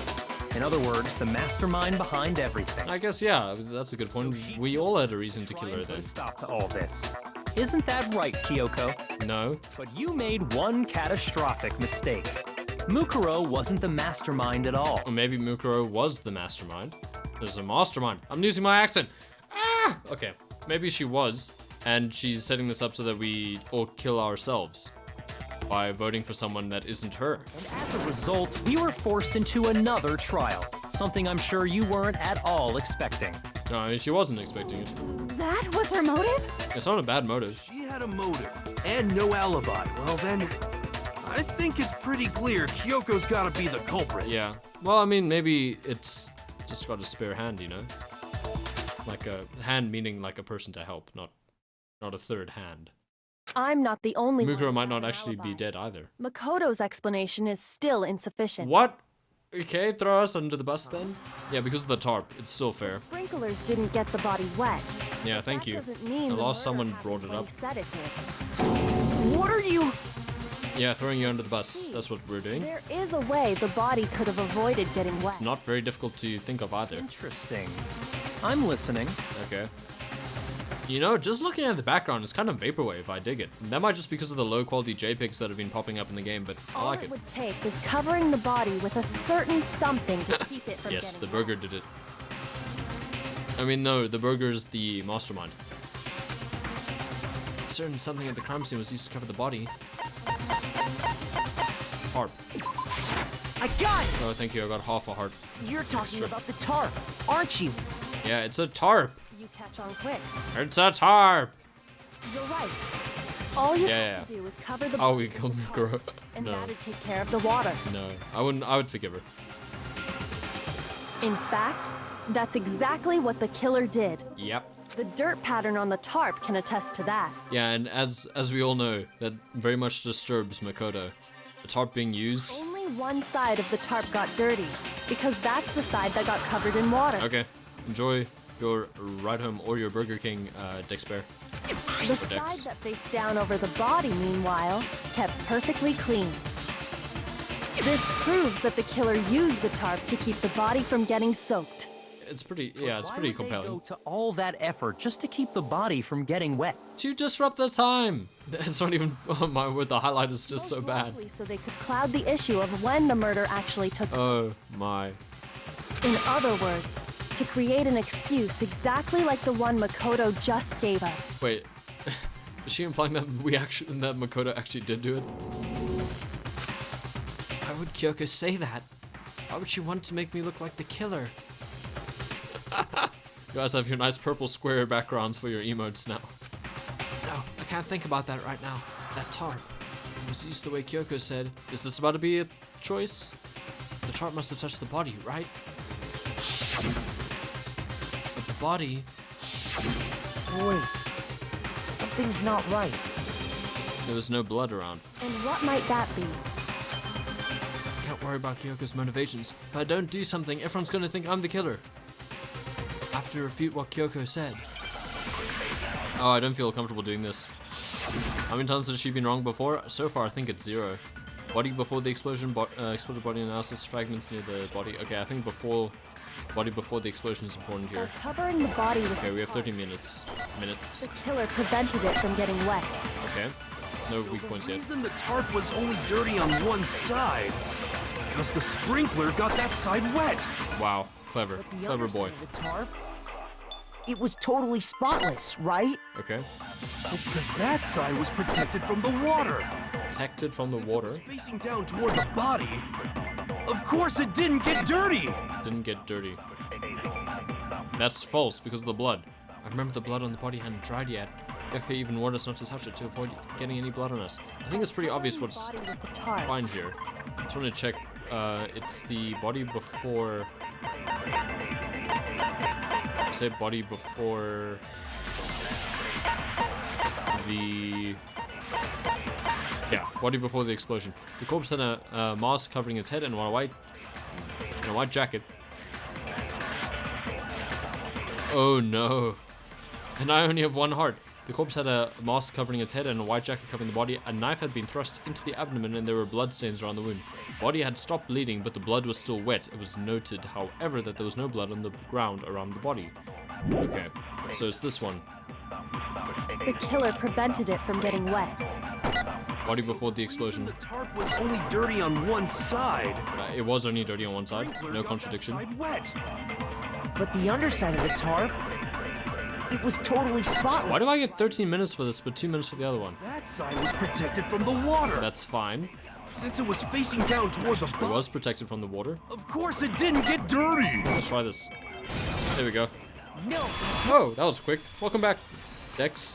S3: In other words, the mastermind behind everything.
S1: I guess, yeah, that's a good point. We all had a reason to kill her
S3: Trying to
S1: then.
S3: put a stop to all this. Isn't that right, Kyoko?
S1: No?
S3: But you made one catastrophic mistake. Mukuro wasn't the mastermind at all.
S1: Or maybe Mukuro was the mastermind. There's a mastermind. I'm losing my accent. Ah! Okay, maybe she was, and she's setting this up so that we all kill ourselves by voting for someone that isn't her.
S3: And as a result, we were forced into another trial. Something I'm sure you weren't at all expecting.
S1: No, I mean, she wasn't expecting it.
S8: That was her motive?
S1: It's not a bad motive.
S4: She had a motive and no alibi. Well then, I think it's pretty clear Kyoko's gotta be the culprit.
S1: Yeah. Well, I mean, maybe it's just got a spare hand, you know? Like a hand meaning like a person to help, not a third hand.
S7: I'm not the only one.
S1: Mukuro
S7: who
S1: might
S7: has
S1: not
S7: an
S1: actually be
S7: alibi.
S1: dead either.
S7: Makoto's explanation is still insufficient.
S1: What? Okay, throw us under the bus then? Yeah, because of the tarp, it's still
S7: The
S1: fair.
S7: sprinklers didn't get the body wet.
S1: Yeah,
S7: But
S1: thank
S7: that
S1: you.
S7: doesn't mean
S1: I
S7: the
S1: lost
S7: murder
S1: someone
S7: happened
S1: brought it
S7: when
S1: up.
S7: he said it did.
S6: What are you?
S1: Yeah, throwing you under the bus. That's what we're doing.
S7: There is a way the body could have avoided getting wet.
S1: It's not very difficult to think of either.
S3: Interesting. I'm listening.
S1: Okay. You know, just looking at the background, it's kind of vaporwave. I dig it. That might just because of the low quality JPEGs that have been popping up in the game, but I
S7: All
S1: like
S7: it
S1: it.
S7: would take is covering the body with a certain something to keep it from
S1: Yes, the
S7: getting
S1: burger did it. I mean, no, the burger's the mastermind. Certain something at the crime scene was used to cover the body. Harp.
S6: I got it!
S1: Oh, thank you. I got half a heart.
S6: You're talking
S1: Extra.
S6: about the tarp, aren't you?
S1: Yeah, it's a tarp.
S7: wet. You catch on quick.
S1: It's a tarp.
S7: You're right. All you
S1: Yeah,
S7: have to do is cover the
S1: Oh,
S7: body
S1: we
S7: with
S1: killed
S7: the
S1: Mukuro.
S7: tarp, and
S1: No.
S7: that'd take care of the water.
S1: No, I wouldn't. I would forgive her.
S7: In fact, that's exactly what the killer did.
S1: Yep.
S7: The dirt pattern on the tarp can attest to that.
S1: Yeah, and as we all know, that very much disturbs Makoto. The tarp being used.
S7: Only one side of the tarp got dirty, because that's the side that got covered in water.
S1: Okay, enjoy your ride home or your Burger King, Dexper.
S7: The side that faced down over the body, meanwhile, kept perfectly clean. This proves that the killer used the tarp to keep the body from getting soaked.
S1: It's pretty, yeah, it's
S3: Why
S1: pretty
S3: would they
S1: compelling.
S3: go to all that effort just to keep the body from getting wet?
S1: To disrupt the time. It's not even, oh my word, the highlight is just so
S7: Most
S1: bad.
S7: likely so they could cloud the issue of when the murder actually took place.
S1: Oh my.
S7: In other words, to create an excuse exactly like the one Makoto just gave us.
S1: Wait, is she implying that that Makoto actually did do it? Why would Kyoko say that? Why would she want to make me look like the killer? You guys have your nice purple square backgrounds for your emotes now. No, I can't think about that right now. That tarp. It was used the way Kyoko said. Is this about to be a choice? The tarp must have touched the body, right? But the body...
S6: Wait, something's not right.
S1: There was no blood around.
S7: And what might that be?
S1: Can't worry about Kyoko's motivations. If I don't do something, everyone's gonna think I'm the killer. I have to refute what Kyoko said. Oh, I don't feel comfortable doing this. How many times has she been wrong before? So far, I think it's 0. Body before the explosion, exploded body analysis, fragments near the body. Okay, I think body before the explosion is important
S7: By
S1: here.
S7: covering the body with
S1: Okay, we have
S7: the
S1: 30 minutes.
S7: The killer prevented it from getting wet.
S1: Okay. No weak points
S4: The
S1: yet.
S4: reason the tarp was only dirty on one side is because the sprinkler got that side wet.
S1: Wow, clever.
S6: But the
S1: Clever
S6: underside
S1: boy.
S6: of the tarp, it was totally spotless, right?
S1: Okay.
S4: It's because that side was protected from the water.
S1: Protected from the
S4: Since it
S1: water.
S4: was facing down toward the body, of course it didn't get dirty.
S1: Didn't get dirty. That's false because of the blood. I remember the blood on the body hadn't dried yet. Yoko even warned us not to touch it to avoid getting any blood on us. I think it's pretty obvious what's
S7: Body with the tarp.
S1: behind here. Just want to check. It's the body before. Say body before the. Yeah, body before the explosion. The corpse had a mask covering its head and a white jacket. Oh no. And I only have one heart. The corpse had a mask covering its head and a white jacket covering the body. A knife had been thrust into the abdomen and there were blood stains around the wound. Body had stopped bleeding, but the blood was still wet. It was noted, however, that there was no blood on the ground around the body. Okay, so it's this one.
S7: The killer prevented it from getting wet.
S1: Body before the explosion.
S4: The tarp was only dirty on one side.
S1: It was only dirty on one side.
S4: Sprinkler
S1: No
S4: got
S1: contradiction.
S4: that side wet.
S6: But the underside of the tarp, it was totally spotless.
S1: Why do I get 13 minutes for this, but 2 minutes for the other one?
S4: That side was protected from the water.
S1: That's fine.
S4: Since it was facing down toward the
S1: It
S4: body,
S1: was protected from the water.
S4: of course it didn't get dirty.
S1: Let's try this. There we go.
S6: No,
S1: Oh, that was quick. Welcome back, Dex.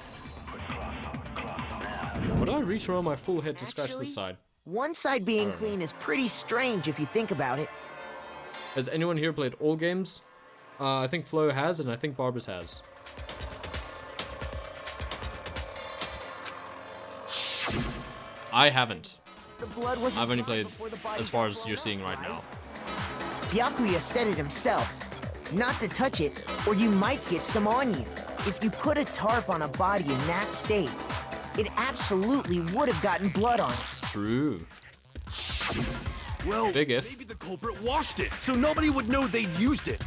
S1: Why did I reach around my full head to scratch
S6: Actually,
S1: this side?
S6: One side being clean is pretty strange if you think about it.
S1: Has anyone here played all games? I think Flo has, and I think Barbara's has. I haven't.
S6: The blood wasn't
S1: I've only
S6: dry
S1: played
S6: before the body
S1: as far
S6: got
S1: as you're
S6: blown
S1: seeing
S6: up,
S1: right now.
S6: Byakuya said it himself. Not to touch it, or you might get some on you. If you put a tarp on a body in that state, it absolutely would have gotten blood on it.
S1: True.
S4: Well,
S1: Big if.
S4: maybe the culprit washed it, so nobody would know they'd used it.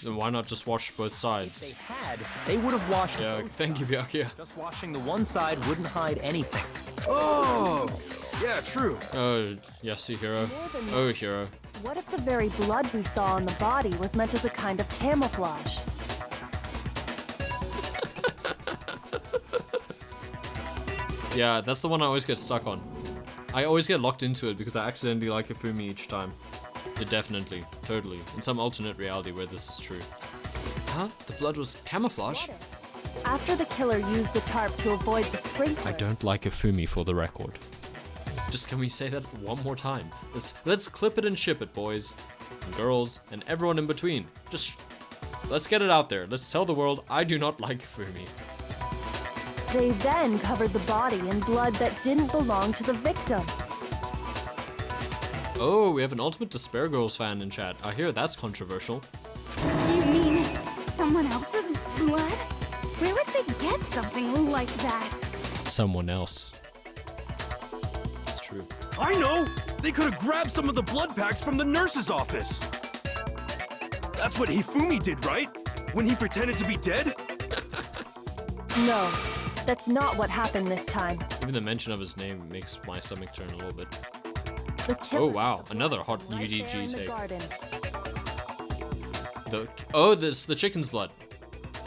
S1: Then why not just wash both
S3: They
S1: sides?
S3: had, they would have washed
S1: Yeah,
S3: both
S1: thank you,
S3: sides.
S1: Byakuya.
S3: Just washing the one side wouldn't hide anything.
S4: Oh, yeah, true.
S1: Oh, yes, Hero.
S7: More than
S1: Oh, Hero.
S7: What if the very blood we saw on the body was meant as a kind of camouflage?
S1: Yeah, that's the one I always get stuck on. I always get locked into it because I accidentally like Hifumi each time. Definitely, totally. In some alternate reality where this is true. Huh? The blood was camouflage?
S7: After the killer used the tarp to avoid the sprinklers.
S1: I don't like Hifumi for the record. Just can we say that one more time? Let's clip it and ship it, boys. And girls, and everyone in between. Just, let's get it out there. Let's tell the world I do not like Hifumi.
S7: They then covered the body in blood that didn't belong to the victim.
S1: Oh, we have an Ultimate Despair Girls fan in chat. I hear that's controversial.
S8: You mean someone else's blood? Where would they get something like that?
S1: Someone else. It's true.
S4: I know! They could have grabbed some of the blood packs from the nurse's office. That's what Hifumi did, right? When he pretended to be dead?
S7: No, that's not what happened this time.
S1: Even the mention of his name makes my stomach turn a little bit.
S7: The killer
S1: Oh wow, another hot
S7: right there in
S1: UDG
S7: the
S1: take.
S7: garden.
S1: This the chicken's blood.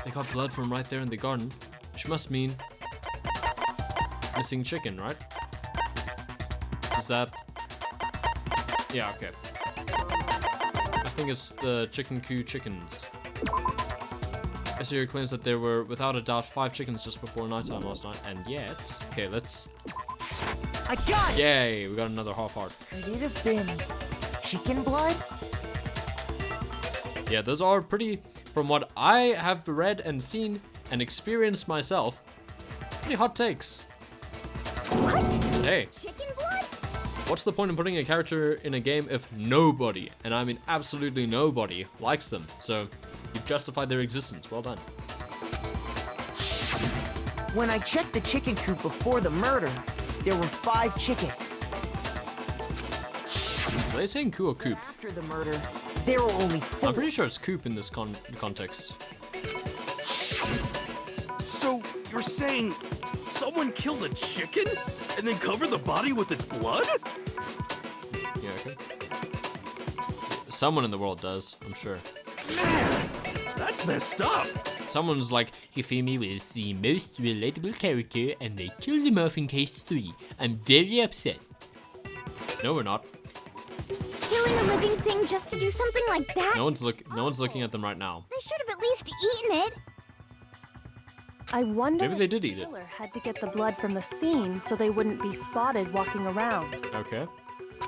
S1: They got blood from right there in the garden, which must mean missing chicken, right? Is that? Yeah, okay. I think it's the chicken coup chickens. SEO claims that there were, without a doubt, 5 chickens just before nighttime last night, and yet... Okay, let's...
S6: I got it!
S1: Yay, we got another half heart.
S6: Could it have been chicken blood?
S1: Yeah, those are pretty, from what I have read and seen and experienced myself, pretty hot takes.
S8: What?
S1: Hey,
S8: Chicken blood?
S1: what's the point in putting a character in a game if nobody, and I mean absolutely nobody, likes them? So, you've justified their existence. Well done.
S6: When I checked the chicken coop before the murder, there were 5 chickens.
S1: Are they saying coup or coop?
S6: After the murder, there were only 4.
S1: I'm pretty sure it's coop in this context.
S4: So, you're saying someone killed a chicken and then covered the body with its blood?
S1: Yeah, okay. Someone in the world does, I'm sure.
S4: Man, that's messed up.
S1: Someone's like, Hifumi was the most relatable character and they killed him off in case 3. I'm very upset. No, we're not.
S5: Killing a living thing just to do something like that?
S1: No one's looking at them right now.
S5: They should have at least eaten it.
S7: I wonder
S1: Maybe
S7: if
S1: they did
S7: the
S1: eat it.
S7: killer had to get the blood from the scene so they wouldn't be spotted walking around.
S1: Okay.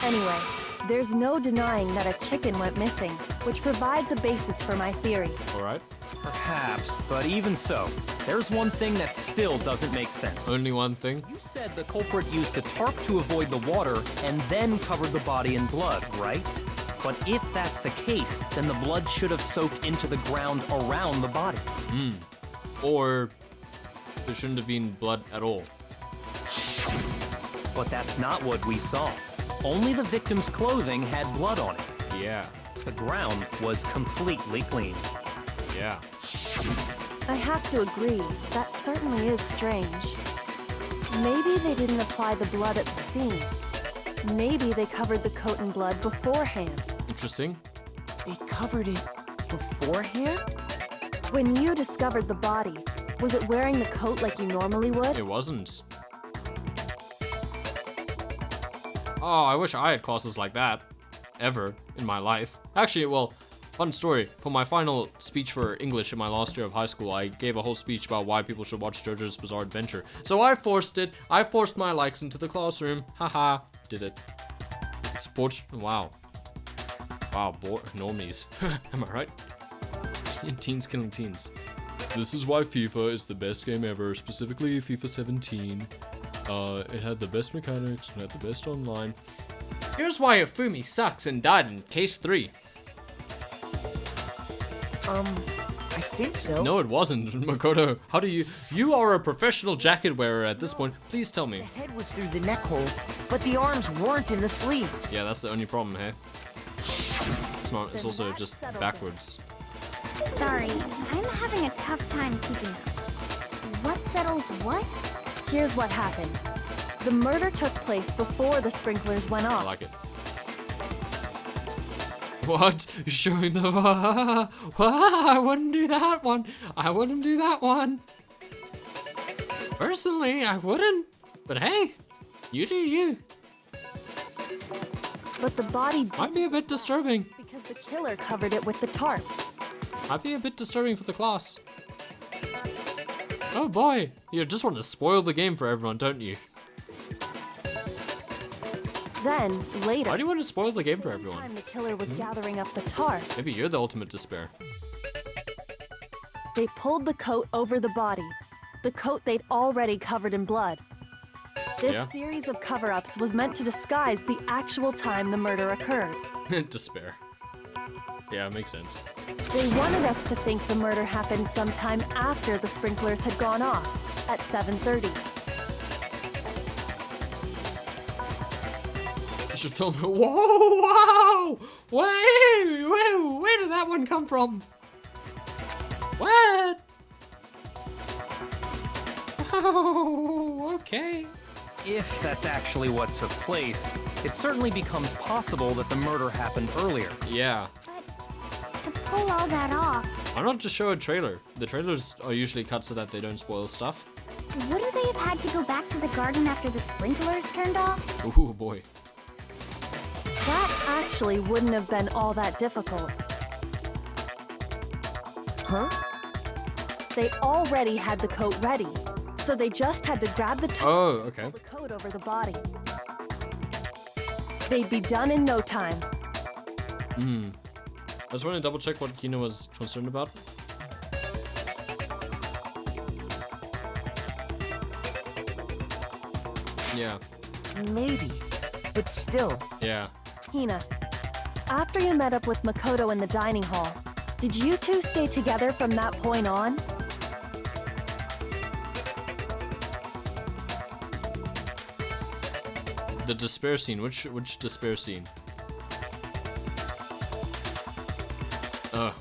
S7: Anyway, there's no denying that a chicken went missing, which provides a basis for my theory.
S1: Alright.
S3: Perhaps, but even so, there's one thing that still doesn't make sense.
S1: Only one thing.
S3: You said the culprit used the tarp to avoid the water and then covered the body in blood, right? But if that's the case, then the blood should have soaked into the ground around the body.
S1: Or there shouldn't have been blood at all.
S3: But that's not what we saw. Only the victim's clothing had blood on it.
S1: Yeah.
S3: The ground was completely clean.
S1: Yeah.
S7: I have to agree, that certainly is strange. Maybe they didn't apply the blood at the scene. Maybe they covered the coat in blood beforehand.
S1: Interesting.
S6: They covered it beforehand?
S7: When you discovered the body, was it wearing the coat like you normally would?
S1: It wasn't. Oh, I wish I had classes like that. Ever in my life. Actually, well, fun story. For my final speech for English in my last year of high school, I gave a whole speech about why people should watch JoJo's Bizarre Adventure. So I forced it. I forced my likes into the classroom. Haha. did it. Sports. Wow. Wow, normies. Am I right? Teens killing teens. This is why FIFA is the best game ever, specifically FIFA 17. It had the best mechanics and had the best online. Here's why Ifumi sucks and died in case 3.
S6: I think so.
S1: No, it wasn't. Makoto, how do you are a professional jacket wearer at this point. Please tell me.
S6: The head was through the neck hole, but the arms weren't in the sleeves.
S1: Yeah, that's the only problem, hey? It's not, it's also just backwards.
S5: Sorry, I'm having a tough time keeping up. What settles what?
S7: Here's what happened. The murder took place before the sprinklers went
S1: I
S7: off.
S1: like it. What? You're showing the... I wouldn't do that one. I wouldn't do that one. Personally, I wouldn't. But hey, you do you.
S7: But the body
S1: Might be a bit disturbing.
S7: because the killer covered it with the tarp.
S1: Might be a bit disturbing for the class. Oh boy, you just want to spoil the game for everyone, don't you?
S7: Then, later,
S1: Why do you want to spoil the game for
S7: the time
S1: everyone?
S7: the killer was gathering up the tarp,
S1: Maybe you're the ultimate despair.
S7: they pulled the coat over the body. The coat they'd already covered in blood. This
S1: Yeah.
S7: series of cover-ups was meant to disguise the actual time the murder occurred.
S1: Despair. Yeah, makes sense.
S7: They wanted us to think the murder happened sometime after the sprinklers had gone off, at 7:30.
S1: You should film it. Whoa, wow! Where did that one come from? What? Oh, okay.
S3: If that's actually what took place, it certainly becomes possible that the murder happened earlier.
S1: Yeah.
S5: But to pull all that off,
S1: Why not just show a trailer? The trailers are usually cut so that they don't spoil stuff.
S5: wouldn't they have had to go back to the garden after the sprinklers turned off?
S1: Ooh, boy.
S7: That actually wouldn't have been all that difficult.
S6: Huh?
S7: They already had the coat ready, so they just had to grab the top
S1: Oh,
S7: and
S1: okay.
S7: pull the coat over the body. They'd be done in no time.
S1: I just want to double check what Kino was concerned about. Yeah,
S6: Maybe, but still.
S1: yeah.
S7: Hina, after you met up with Makoto in the dining hall, did you two stay together from that point on?
S1: The despair scene. Which despair scene?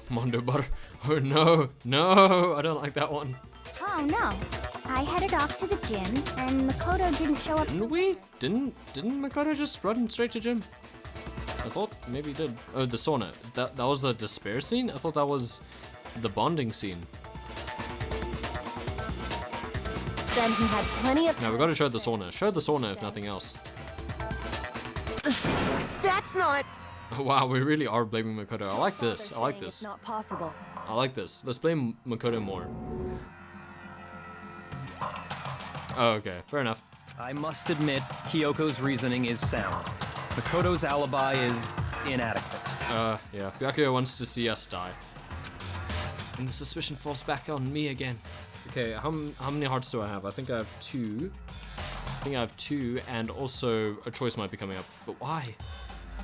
S1: Mondo butter. Oh no, no! I don't like that one.
S5: Oh no. I headed off to the gym, and Makoto didn't show up.
S1: Didn't we? Didn't Makoto just run straight to gym? I thought maybe he did. Oh, the sauna. That was a despair scene? I thought that was the bonding scene.
S7: Then he had plenty of
S1: Now
S7: time.
S1: we gotta show the sauna. Show the sauna if nothing else.
S6: That's not.
S1: Oh, wow, we really are blaming Makoto. I like this. I like
S7: saying It's
S1: this.
S7: not possible.
S1: I like this. Let's blame Makoto more. Oh, okay. Fair enough.
S3: I must admit, Kyoko's reasoning is sound. Makoto's alibi is inadequate.
S1: Yeah. Byakuya wants to see us die. And the suspicion falls back on me again. Okay, how many hearts do I have? I think I have 2. And also a choice might be coming up. But why?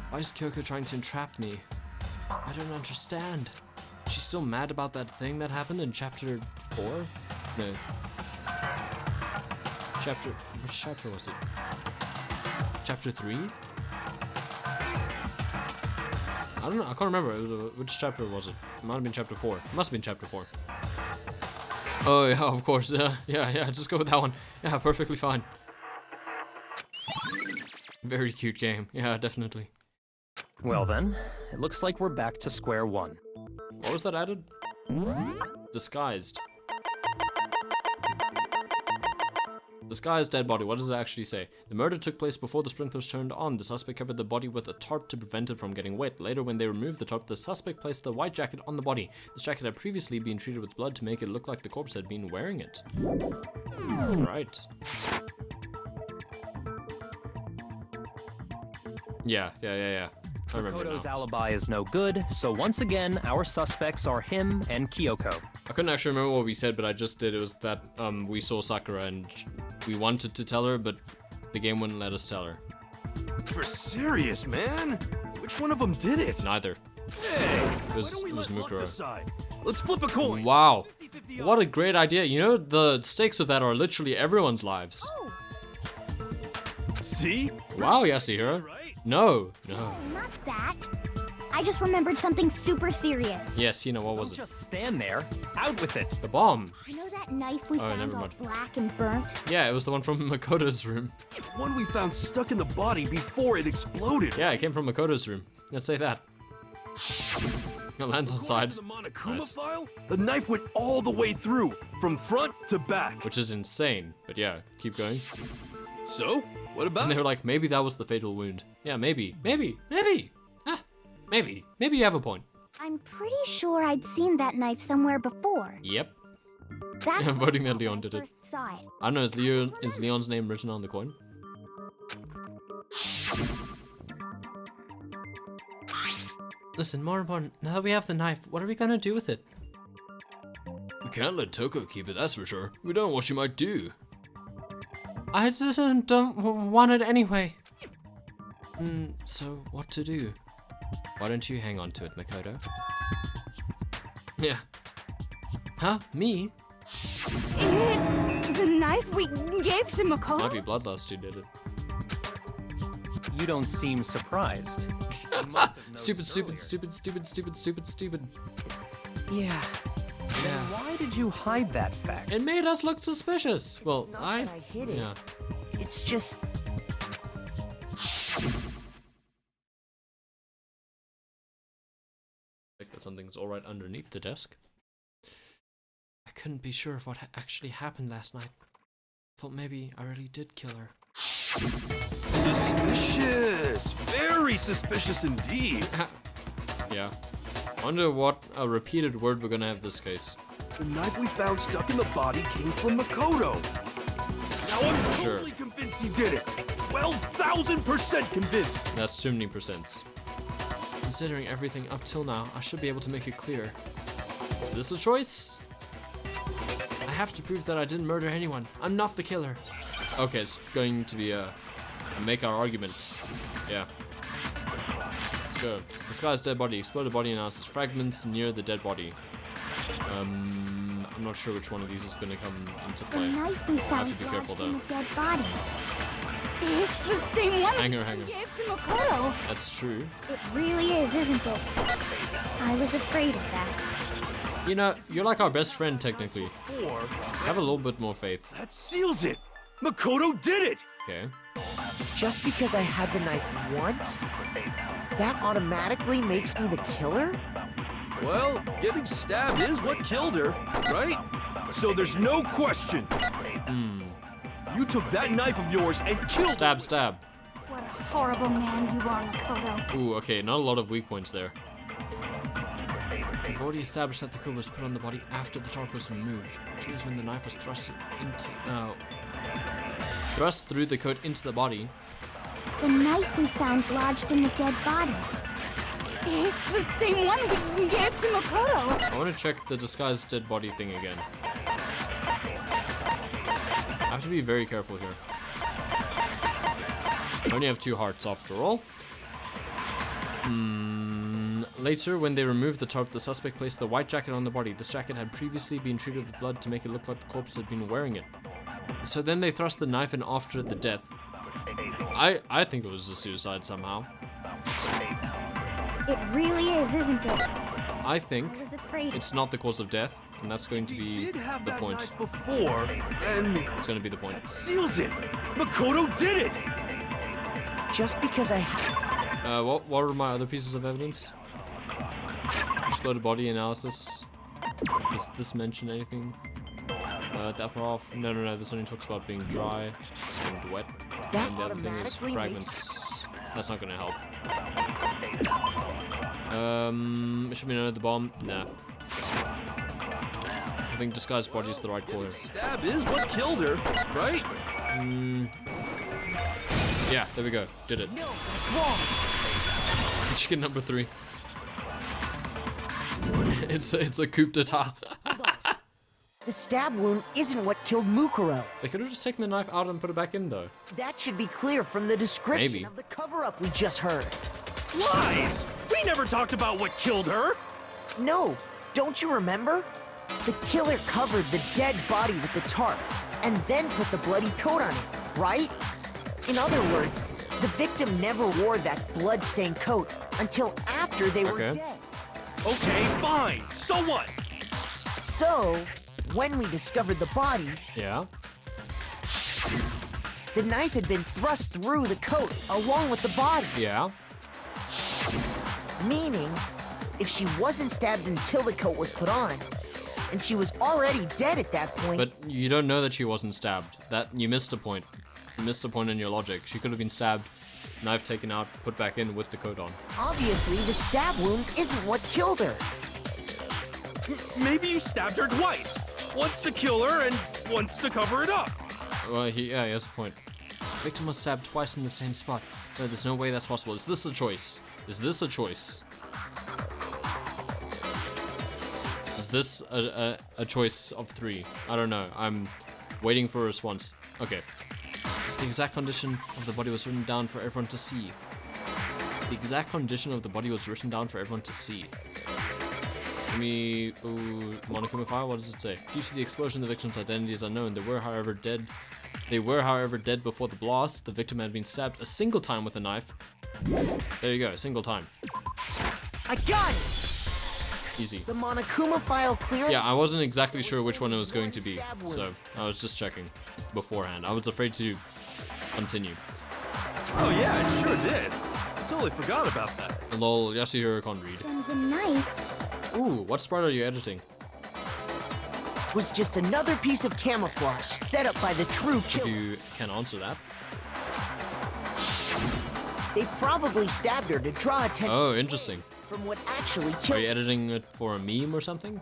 S1: Why is Kyoko trying to entrap me? I don't understand. She's still mad about that thing that happened in chapter 4? No. Which chapter was it? Chapter 3? I don't know, I can't remember. It was which chapter was it? It might have been chapter 4. It must have been chapter 4. Oh yeah, of course. Yeah, just go with that one. Yeah, perfectly fine. Very cute game. Yeah, definitely.
S3: Well then, it looks like we're back to square one.
S1: What was that added? Disguised. Disguised dead body. What does it actually say? The murder took place before the sprinklers turned on. The suspect covered the body with a tarp to prevent it from getting wet. Later, when they removed the tarp, the suspect placed the white jacket on the body. This jacket had previously been treated with blood to make it look like the corpse had been wearing it. Right. Yeah. I remember
S3: Makoto's
S1: now.
S3: alibi is no good, so once again, our suspects are him and Kyoko.
S1: I couldn't actually remember what we said, but I just did. It was that we saw Sakura and we wanted to tell her, but the game wouldn't let us tell her.
S4: For serious, man? Which one of them did it?
S1: Neither.
S4: Hey,
S1: It was
S4: why don't we let luck
S1: Mukuro.
S4: decide? Let's flip a coin.
S1: Wow.
S4: 50-50
S1: What a great idea. You know, the stakes of that are literally everyone's lives.
S5: Oh,
S4: See?
S1: Wow, Yasuhiro.
S4: Right?
S1: No.
S5: not that. I just remembered something super serious.
S1: Yes, what
S3: Don't
S1: was it?
S3: just stand there. Out with it.
S1: The bomb.
S5: You know that knife we
S1: Oh,
S5: found
S1: never
S5: all
S1: mind.
S5: black and burnt?
S1: Yeah, it was the one from Makoto's room.
S4: One we found stuck in the body before it exploded.
S1: Yeah, it came from Makoto's room. Let's say that. It lands on
S4: According
S1: side.
S4: to the Monokuma
S1: Nice.
S4: file, the knife went all the way through, from front to back.
S1: Which is insane. But yeah, keep going.
S4: So, what about
S1: And they
S4: it?
S1: were like, maybe that was the fatal wound. Yeah, maybe. Ah, maybe you have a point.
S5: I'm pretty sure I'd seen that knife somewhere before.
S1: Yep.
S5: That's
S1: I'm voting that
S5: when
S1: Leon
S5: I
S1: did it.
S5: first saw it.
S1: I don't know, is Leon's name written on the coin? Listen, more important, now that we have the knife, what are we gonna do with it? We can't let Toko keep it, that's for sure. We don't know what she might do. I just don't want it anyway. So what to do? Why don't you hang on to it, Makoto? Yeah. Huh? Me?
S8: It's the knife we gave to Makoto.
S1: Might be Bloodlust who did it.
S3: You don't seem surprised.
S1: Stupid.
S6: Yeah.
S1: Yeah.
S3: Why did you hide that fact?
S1: It made us look suspicious. Well,
S6: not that I hid it.
S1: Yeah.
S6: It's just.
S1: Like that something's all right underneath the desk. I couldn't be sure of what actually happened last night. Thought maybe I really did kill her.
S4: Suspicious. Very suspicious indeed.
S1: Yeah. Wonder what a repeated word we're gonna have this case.
S4: The knife we found stuck in the body came from Makoto. Now I'm
S1: Sure.
S4: totally convinced he did it. 12,000% convinced.
S1: That's too many percents. Considering everything up till now, I should be able to make it clear. Is this a choice? I have to prove that I didn't murder anyone. I'm not the killer. Okay, it's going to be a make our argument. Yeah. Let's go. Disguised dead body. Exploded body analysis. Fragments near the dead body. I'm not sure which one of these is going to come into
S5: The
S1: play.
S5: knife we
S1: have
S5: found
S1: to be careful,
S5: lodged in
S1: though.
S5: the dead body.
S8: It's the same one
S1: Hanger.
S8: we gave to Makoto.
S1: That's true.
S5: It really is, isn't it? I was afraid of that.
S1: You know, you're like our best friend, technically.
S4: Or
S1: Have a little bit more faith.
S4: that seals it. Makoto did it.
S1: Okay.
S6: Just because I had the knife once, that automatically makes me the killer?
S4: Well, getting stabbed is what killed her, right? So there's no question. You took that knife of yours and killed
S1: Stab, stab.
S8: What a horrible man you are, Makoto.
S1: Ooh, okay, not a lot of weak points there. We've already established that the coat was put on the body after the tarp was removed, which means when the knife was thrust through the coat into the body.
S5: The knife we found lodged in the dead body.
S8: It's the same one we gave to Makoto.
S1: I want to check the disguised dead body thing again. I have to be very careful here. I only have 2 hearts after all. Later, when they removed the tarp, the suspect placed the white jacket on the body. This jacket had previously been treated with blood to make it look like the corpse had been wearing it. So then they thrust the knife in after the death. I think it was a suicide somehow.
S5: It really is, isn't it?
S1: I think
S5: I was afraid.
S1: it's not the cause of death, and that's going to
S4: He
S1: be
S4: did have
S1: the
S4: that
S1: point.
S4: knife before, and
S1: It's going to be the point.
S4: that seals it. Makoto did it.
S6: Just because I had.
S1: What are my other pieces of evidence? Exploded body analysis. Does this mention anything? The upper half. No. This only talks about being dry and wet.
S6: That
S1: And the other thing is
S6: automatically
S1: fragments. That's not gonna help. Should we know the bomb? Nah. I think disguised body is the right call here.
S4: Stab is what killed her, right?
S1: Yeah, there we go. Did it.
S6: No, that's wrong.
S1: Chicken number 3. It's a coup d'etat.
S6: The stab wound isn't what killed Mukuro.
S1: They could have just taken the knife out and put it back in, though.
S6: That should be clear from the description
S1: Maybe.
S6: of the cover-up we just heard.
S4: Lies! We never talked about what killed her!
S6: No, don't you remember? The killer covered the dead body with the tarp and then put the bloody coat on it, right? In other words, the victim never wore that blood-stained coat until after they were dead.
S4: Okay, fine. So what?
S6: So, when we discovered the body,
S1: Yeah.
S6: the knife had been thrust through the coat along with the body.
S1: Yeah.
S6: Meaning, if she wasn't stabbed until the coat was put on, and she was already dead at that point.
S1: But you don't know that she wasn't stabbed. You missed a point. You missed a point in your logic. She could have been stabbed, knife taken out, put back in with the coat on.
S6: Obviously, the stab wound isn't what killed her.
S4: Maybe you stabbed her twice. Once to kill her and once to cover it up.
S1: Well, he has a point. The victim was stabbed twice in the same spot. No, there's no way that's possible. Is this a choice? Is this a choice? Is this a choice of 3? I don't know. I'm waiting for a response. Okay. The exact condition of the body was written down for everyone to see. The exact condition of the body was written down for everyone to see. Let me... Monokuma file? What does it say? Due to the explosion, the victim's identity is unknown. They were, however, dead before the blast. The victim had been stabbed a single time with a knife. There you go, single time.
S6: I got it!
S1: Easy.
S6: The Monokuma file clearly...
S1: Yeah, I wasn't exactly sure which one it was going to be, so I was just checking beforehand. I was afraid to continue.
S4: Oh yeah, it sure did. I totally forgot about that.
S1: Lol, Yasuhiro can't read.
S5: And the knife.
S1: Ooh, what sprite are you editing?
S6: was just another piece of camouflage set up by the true
S1: If
S6: killer.
S1: you can answer that.
S6: They probably stabbed her to draw attention
S1: Oh, interesting.
S6: from what actually
S1: Are
S6: killed
S1: you
S6: her.
S1: editing it for a meme or something?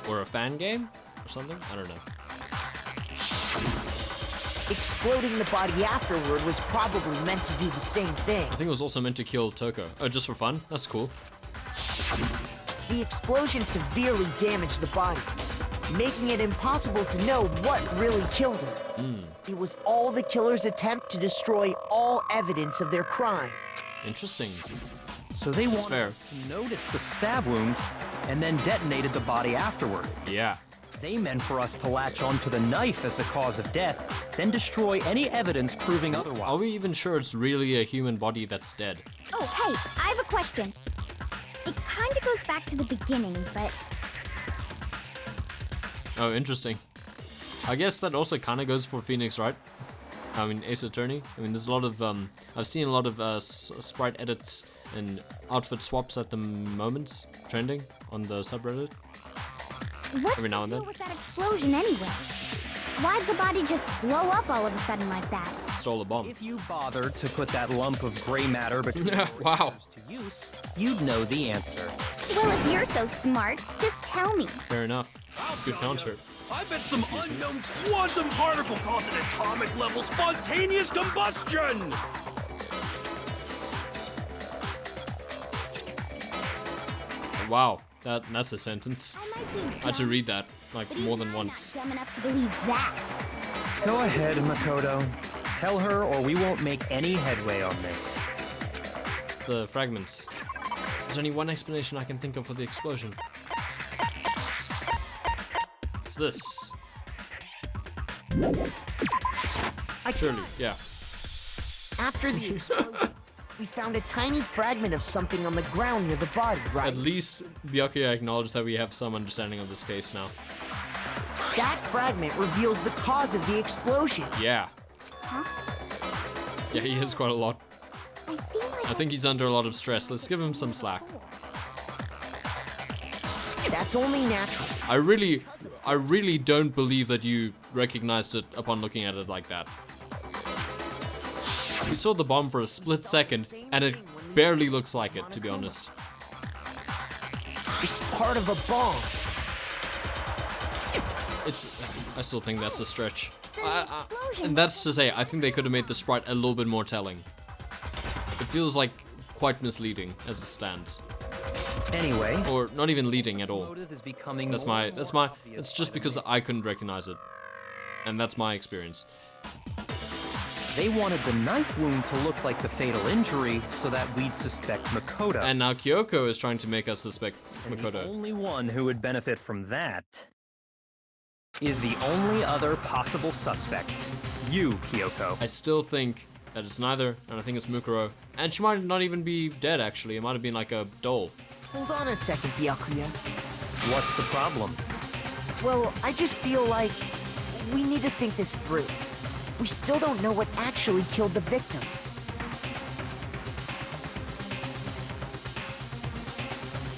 S1: Or a fan game? Or something? I don't know.
S6: Exploding the body afterward was probably meant to do the same thing.
S1: I think it was also meant to kill Toko. Oh, just for fun? That's cool.
S6: The explosion severely damaged the body, making it impossible to know what really killed her. It was all the killer's attempt to destroy all evidence of their crime.
S1: Interesting.
S3: So they wanted
S1: fair.
S3: us to notice the stab wound and then detonated the body afterward.
S1: Yeah.
S3: They meant for us to latch onto the knife as the cause of death, then destroy any evidence proving otherwise.
S1: Are we even sure it's really a human body that's dead?
S5: Oh, hey, I have a question. It kind of goes back to the beginning, but
S1: Oh, interesting. I guess that also kind of goes for Phoenix, right? I mean, Ace Attorney. I mean, there's a lot of, I've seen a lot of sprite edits and outfit swaps at the moment trending on the subreddit.
S5: what's
S1: Every now
S5: the
S1: and
S5: deal
S1: then.
S5: with that explosion anyway? Why'd the body just blow up all of a sudden like that?
S1: Stole a bomb.
S3: If you bothered to put that lump of gray matter between
S1: Yeah, wow.
S3: to use, you'd know the answer.
S5: Well, if you're so smart, just tell me.
S1: Fair enough. It's a good counter.
S4: I bet some unknown quantum particle caused an atomic level spontaneous combustion!
S1: Wow, that's a sentence.
S5: I might be
S1: I had to
S5: dumb,
S1: read that like
S5: but
S1: more
S5: even
S1: than
S5: I'm
S1: once.
S5: not dumb enough to believe that.
S3: Go ahead, Makoto. Tell her or we won't make any headway on this.
S1: It's the fragments. There's only one explanation I can think of for the explosion. It's this. Surely, yeah.
S6: After the explosion, we found a tiny fragment of something on the ground near the body, right?
S1: At least Byakuya acknowledged that we have some understanding of this case now.
S6: That fragment reveals the cause of the explosion.
S1: Yeah. Yeah, he has quite a lot.
S5: I feel like
S1: I think he's under a lot of stress. Let's give him some slack.
S6: That's only natural.
S1: I really don't believe that you recognized it upon looking at it like that. We saw the bomb for a split second, and it barely looks like it, to be honest.
S6: It's part of a bomb.
S1: I still think that's a stretch. And that's to say, I think they could have made the sprite a little bit more telling. It feels like quite misleading as it stands.
S3: Anyway,
S1: Or not even leading at all.
S3: motive is becoming
S1: That's
S3: more
S1: my,
S3: obvious
S1: it's just because I couldn't recognize it. And that's my experience.
S3: They wanted the knife wound to look like the fatal injury so that we'd suspect Makoto.
S1: And now Kyoko is trying to make us suspect
S3: And the
S1: Makoto.
S3: only one who would benefit from that is the only other possible suspect. You, Kyoko.
S1: I still think that it's neither, and I think it's Mukuro. And she might not even be dead, actually. It might have been like a doll.
S6: Hold on a second, Byakuya.
S3: What's the problem?
S6: Well, I just feel like we need to think this through. We still don't know what actually killed the victim.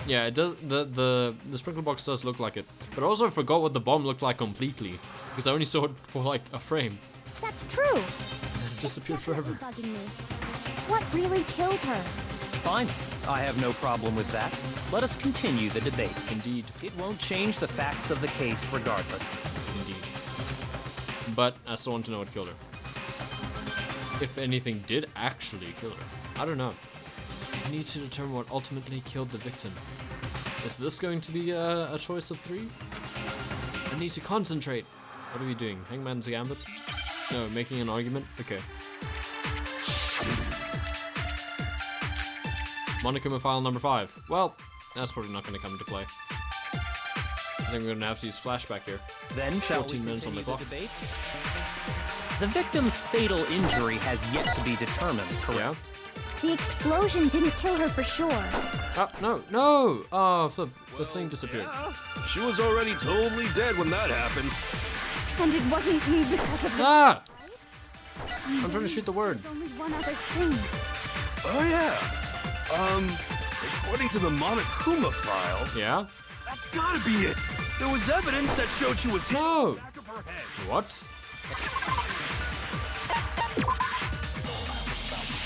S1: Yeah, it does. The sprinkler box does look like it, but I also forgot what the bomb looked like completely because I only saw it for like a frame.
S5: That's true.
S1: And it disappeared forever.
S5: Bugging me. What really killed her?
S3: Fine. I have no problem with that. Let us continue the debate.
S1: Indeed,
S3: It won't change the facts of the case regardless.
S1: indeed. But I still want to know what killed her. If anything did actually kill her, I don't know. I need to determine what ultimately killed the victim. Is this going to be a choice of 3? I need to concentrate. What are we doing? Hangman's Gambit? No, making an argument? Okay. Monokuma file number 5. Well, that's probably not going to come into play. I think we're going to have to use flashback here.
S3: Then shall
S1: 14
S3: we
S1: minutes on the
S3: continue
S1: clock.
S3: debate? The victim's fatal injury has yet to be determined, correct?
S1: Yeah?
S5: The explosion didn't kill her for sure.
S1: Oh, no, no! Oh, flip. The thing disappeared.
S4: She was already totally dead when that happened.
S8: And it wasn't me because of the...
S1: Ah! I'm trying to shoot the word.
S8: There's only one other thing.
S4: Oh yeah. According to the Monokuma file,
S1: Yeah?
S4: that's gotta be it. There was evidence that showed she was hit
S1: No!
S4: on the back of her head.
S1: What?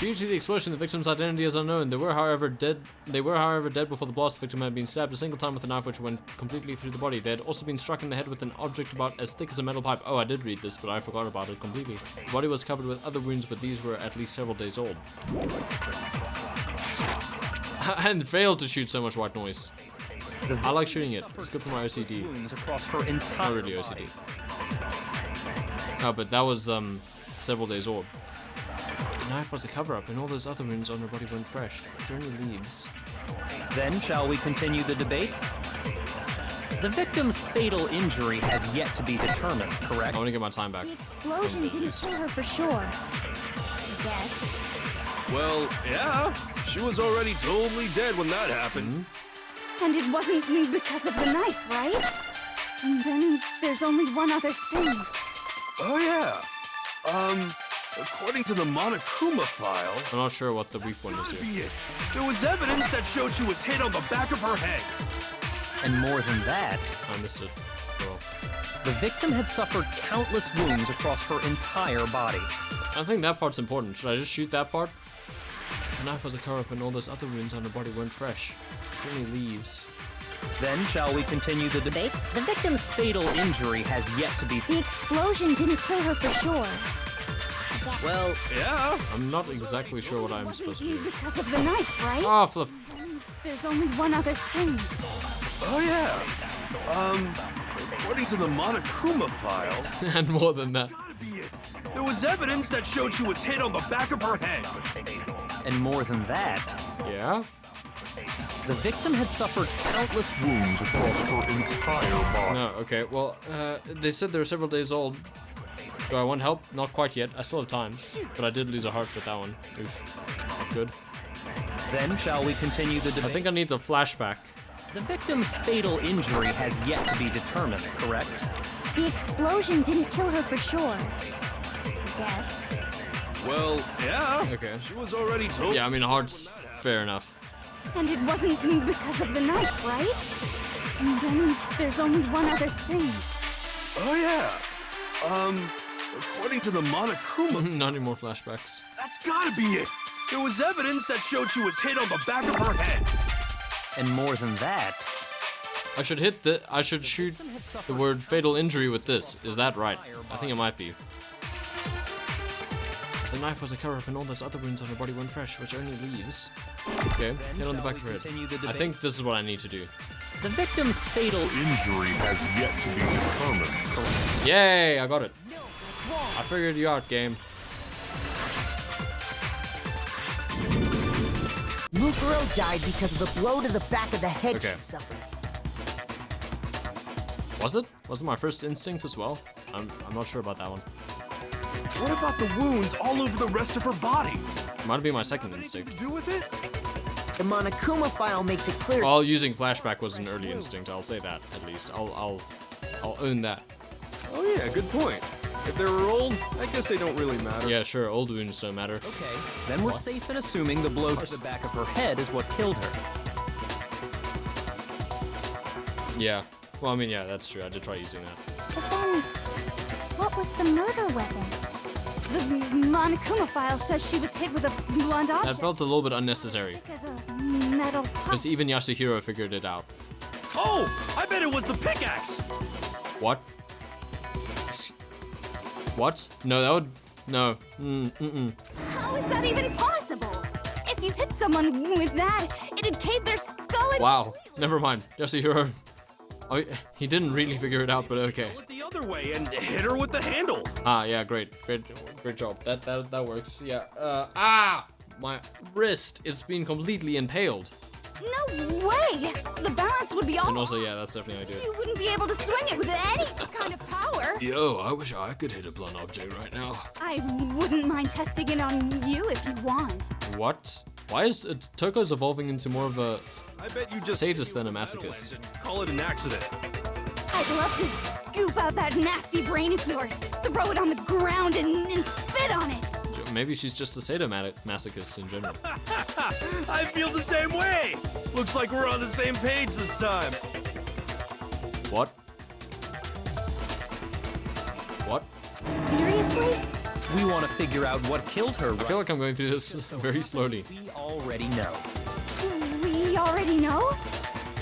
S1: Due to the explosion, the victim's identity is unknown. They were, however, dead before the blast. The victim had been stabbed a single time with a knife which went completely through the body. They had also been struck in the head with an object about as thick as a metal pipe. Oh, I did read this, but I forgot about it completely. The body was covered with other wounds, but these were at least several days old. And failed to shoot so much white noise. I like shooting it. It's good for my OCD.
S3: Wounds across her entire
S1: Not really
S3: body.
S1: OCD. Oh, but that was several days old. The knife was a cover-up, and all those other wounds on her body weren't fresh. Journey leaves.
S3: Then shall we continue the debate? The victim's fatal injury has yet to be determined, correct?
S1: I want to get my time back.
S5: The explosion didn't kill her for sure. I guess.
S4: Well, yeah. She was already totally dead when that happened.
S8: And it wasn't me because of the knife, right? And then there's only one other thing.
S4: Oh yeah. According to the Monokuma file,
S1: I'm not sure what the brief one is
S4: gotta
S1: here.
S4: be it. There was evidence that showed she was hit on the back of her head.
S3: And more than that,
S1: I missed it. Well,
S3: the victim had suffered countless wounds across her entire body.
S1: I think that part's important. Should I just shoot that part? The knife was a cover-up, and all those other wounds on her body weren't fresh. Journey leaves.
S3: Then shall we continue the debate? The victim's fatal injury has yet to be...
S5: The explosion didn't kill her for sure.
S3: Well,
S4: Yeah.
S1: I'm not exactly sure what I'm supposed to
S8: Me
S1: do.
S8: because of the knife, right?
S1: Ah, flip.
S8: There's only one other thing.
S4: Oh yeah. According to the Monokuma file,
S1: And more than that.
S4: gotta be it. There was evidence that showed she was hit on the back of her head.
S3: and more than that,
S1: Yeah?
S3: the victim had suffered countless wounds across her entire body.
S1: No, okay. Well, they said they were several days old. Do I want help? Not quite yet. I still have time. But I did lose a heart with that one. Oof. Not good.
S3: Then shall we continue the debate?
S1: I think I need the flashback.
S3: The victim's fatal injury has yet to be determined, correct?
S5: The explosion didn't kill her for sure. I guess.
S4: Well, yeah.
S1: Okay.
S4: She was already told.
S1: Yeah, I mean, heart's fair enough.
S8: And it wasn't me because of the knife, right? And then there's only one other thing.
S4: Oh yeah. According to the Monokuma,
S1: Not any more flashbacks.
S4: that's gotta be it. There was evidence that showed she was hit on the back of her head.
S3: And more than that,
S1: I should hit the. I should shoot the word fatal injury with this. Is that right? I think it might be. The knife was a cover-up and all those other wounds on her body weren't fresh, which only leaves. Okay, hit on the back of her head. I think this is what I need to do.
S3: The victim's fatal
S9: Injury has yet to be determined.
S1: Yay, I got it. I figured you out, game.
S6: Mukuro died because of the blow to the back of the head
S1: Okay.
S6: she suffered.
S1: Was it? Was it my first instinct as well? I'm not sure about that one.
S4: What about the wounds all over the rest of her body?
S1: Might be my second instinct.
S4: To do with it?
S6: The Monokuma file makes it clear.
S1: Well, using flashback was an early instinct. I'll say that at least. I'll own that.
S4: Oh yeah, good point. If they were old, I guess they don't really matter.
S1: Yeah, sure. Old wounds don't matter.
S3: Okay, then we're safe in assuming the blow to the back of her head is what killed her.
S1: Yeah. Well, I mean, yeah, that's true. I did try using that.
S5: But then, what was the murder weapon?
S8: The Monokuma file says she was hit with a blunt object.
S1: That felt a little bit unnecessary.
S8: As a metal pipe.
S1: Because even Yasuhiro figured it out.
S4: Oh, I bet it was the pickaxe.
S1: What? What? No, that would... No.
S8: How is that even possible? If you hit someone with that, it'd cave their skull in.
S1: Wow. Never mind. Yasuhiro... Oh, he didn't really figure it out, but okay.
S4: Pull it the other way and hit her with the handle.
S1: Ah, yeah, great job. That works. Yeah. My wrist. It's been completely impaled.
S8: No way! The balance would be off.
S1: And also, yeah, that's definitely an idea.
S8: You wouldn't be able to swing it with any kind of power.
S1: Yo, I wish I could hit a blunt object right now.
S8: I wouldn't mind testing it on you if you want.
S1: What? Why is Toko's evolving into more of a
S4: I bet you just
S1: sadist than a masochist?
S4: Call it an accident.
S8: I'd love to scoop out that nasty brain of yours, throw it on the ground and spit on it.
S1: Maybe she's just a sadomasochist in general.
S4: I feel the same way. Looks like we're on the same page this time.
S1: What? What?
S5: Seriously?
S3: We want to figure out what killed her, right?
S1: I feel like I'm going through this very slowly.
S3: We already know.
S8: We already know?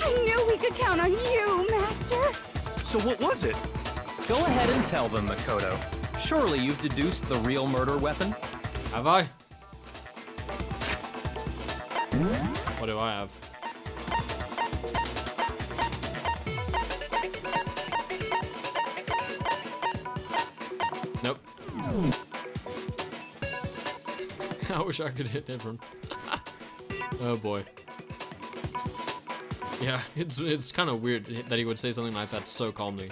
S8: I knew we could count on you, Master.
S4: So what was it?
S3: Go ahead and tell them, Makoto. Surely you've deduced the real murder weapon?
S1: Have I? What do I have? Nope. I wish I could hit everyone. Oh boy. Yeah, it's kind of weird that he would say something like that so calmly.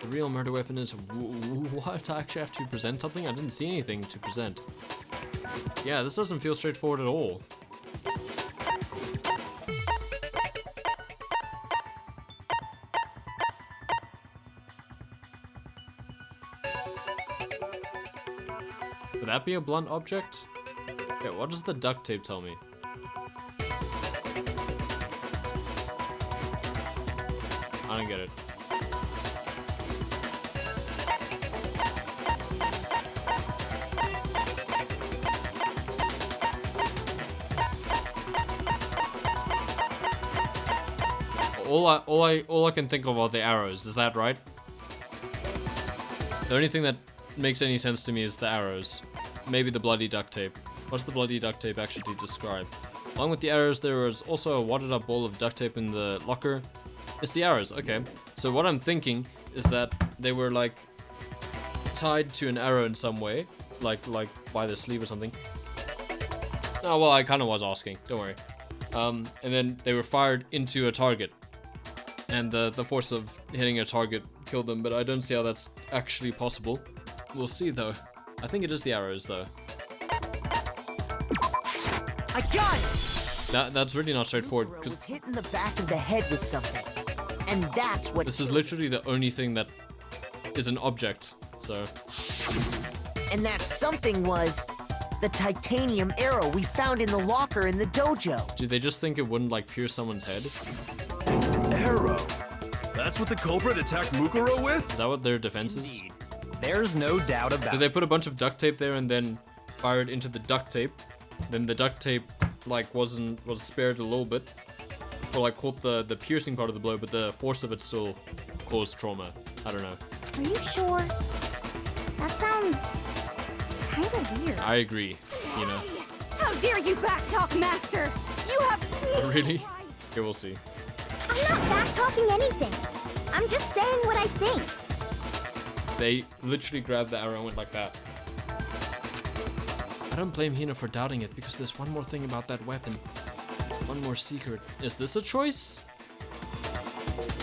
S1: The real murder weapon is what? I actually have to present something? I didn't see anything to present. Yeah, this doesn't feel straightforward at all. Would that be a blunt object? Okay, what does the duct tape tell me? I don't get it. All I can think of are the arrows. Is that right? The only thing that makes any sense to me is the arrows. Maybe the bloody duct tape. What's the bloody duct tape actually describe? Along with the arrows, there was also a wadded up ball of duct tape in the locker. It's the arrows, okay. So what I'm thinking is that they were like tied to an arrow in some way, like by the sleeve or something. Oh, well, I kind of was asking, don't worry. And then they were fired into a target. And the force of hitting a target killed them, but I don't see how that's actually possible. We'll see though. I think it is the arrows though.
S6: I got it!
S1: That's really not straightforward.
S6: Mukuro was hit in the back of the head with something. And that's what
S1: This is literally the only thing that is an object, so.
S6: And that something was the titanium arrow we found in the locker in the dojo.
S1: Did they just think it wouldn't like pierce someone's head?
S4: Arrow. That's what the culprit attacked Mukuro with?
S1: Is that what their defense is?
S3: Indeed. There's no doubt about
S1: Did they put a bunch of duct tape there and then fire it into the duct tape? Then the duct tape like was spared a little bit. Or like caught the piercing part of the blow, but the force of it still caused trauma. I don't know.
S5: Are you sure? That sounds kind of weird.
S1: I agree, you know.
S8: How dare you backtalk, Master? You have no
S1: Really?
S8: right.
S1: Okay, we'll see.
S5: I'm not back-talking anything. I'm just saying what I think.
S1: They literally grabbed the arrow and went like that. I don't blame Hina for doubting it, because there's one more thing about that weapon. One more secret. Is this a choice?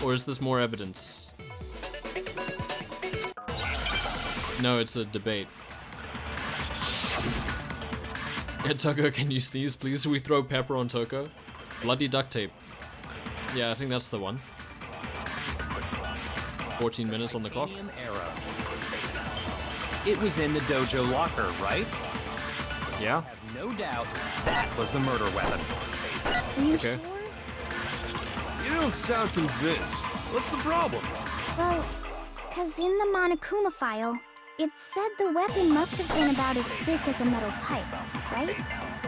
S1: Or is this more evidence? No, it's a debate. Yeah, Toko, can you sneeze, please? We throw pepper on Toko. Bloody duct tape. Yeah, I think that's the one. 14 minutes on the clock.
S3: Arrow. It was in the dojo locker, right?
S1: Yeah.
S3: I have no doubt that was the murder weapon.
S5: Are you
S1: Okay.
S5: sure?
S4: You don't sound convinced. What's the problem?
S5: Well, because in the Monokuma file, it said the weapon must have been about as thick as a metal pipe, right?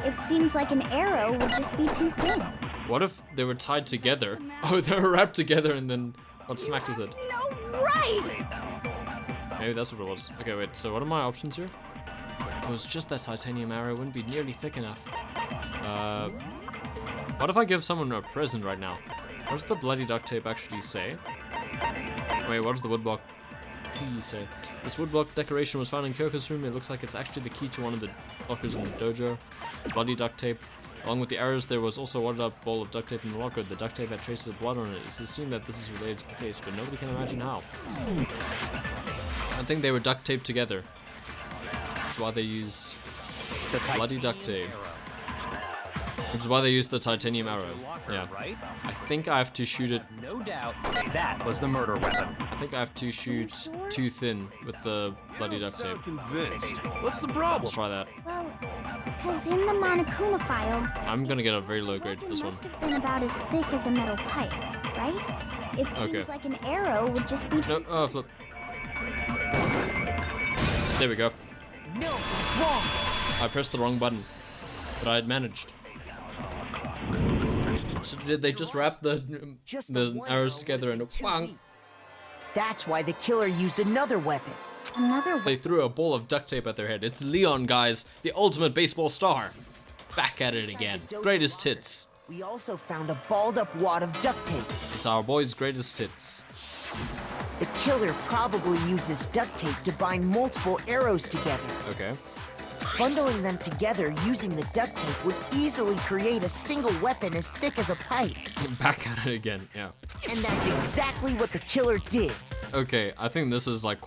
S5: It seems like an arrow would just be too thin.
S1: What if they were tied together? Oh, they were wrapped together and then got smacked with it.
S8: No right!
S1: Maybe that's what it was. Okay, wait, so what are my options here? If it was just that titanium arrow, it wouldn't be nearly thick enough. What if I give someone a present right now? What does the bloody duct tape actually say? Wait, what does the woodblock key say? This woodblock decoration was found in Kyoko's room. It looks like it's actually the key to one of the lockers in the dojo. Bloody duct tape. Along with the arrows, there was also a wadded up ball of duct tape in the locker. The duct tape had traces of blood on it. It's assumed that this is related to the case, but nobody can imagine how. I think they were duct taped together. That's why they used
S3: The
S1: bloody duct tape. Which is why they used the titanium arrow. Yeah.
S3: Right?
S1: I think I have to shoot it.
S3: No doubt that was the murder weapon.
S1: I think I have to shoot too thin with the bloody duct tape.
S4: Sound convinced. What's the problem?
S1: Let's try that.
S5: Well, because in the Monokuma file,
S1: I'm gonna get a very low grade for
S5: it
S1: this one.
S5: must have been about as thick as a metal pipe, right? It seems
S1: Okay.
S5: like an arrow would just be
S1: No,
S5: too...
S1: oh, flip. There we go.
S6: No, what's wrong?
S1: I pressed the wrong button, but I had managed. So did they just wrap the
S6: one
S1: arrows
S6: arrow
S1: together and
S6: too
S1: whang?
S6: weak. That's why the killer used another weapon.
S5: Another
S1: They threw a ball of duct tape at their head. It's Leon, guys, the ultimate baseball star. Back at it again. Greatest hits.
S6: We also found a balled up wad of duct tape.
S1: It's our boy's greatest hits.
S6: The killer probably used this duct tape to bind multiple arrows together.
S1: Okay.
S6: Bundling them together using the duct tape would easily create a single weapon as thick as a pipe.
S1: Back at it again. Yeah.
S6: And that's exactly what the killer did.
S1: Okay, I think this is like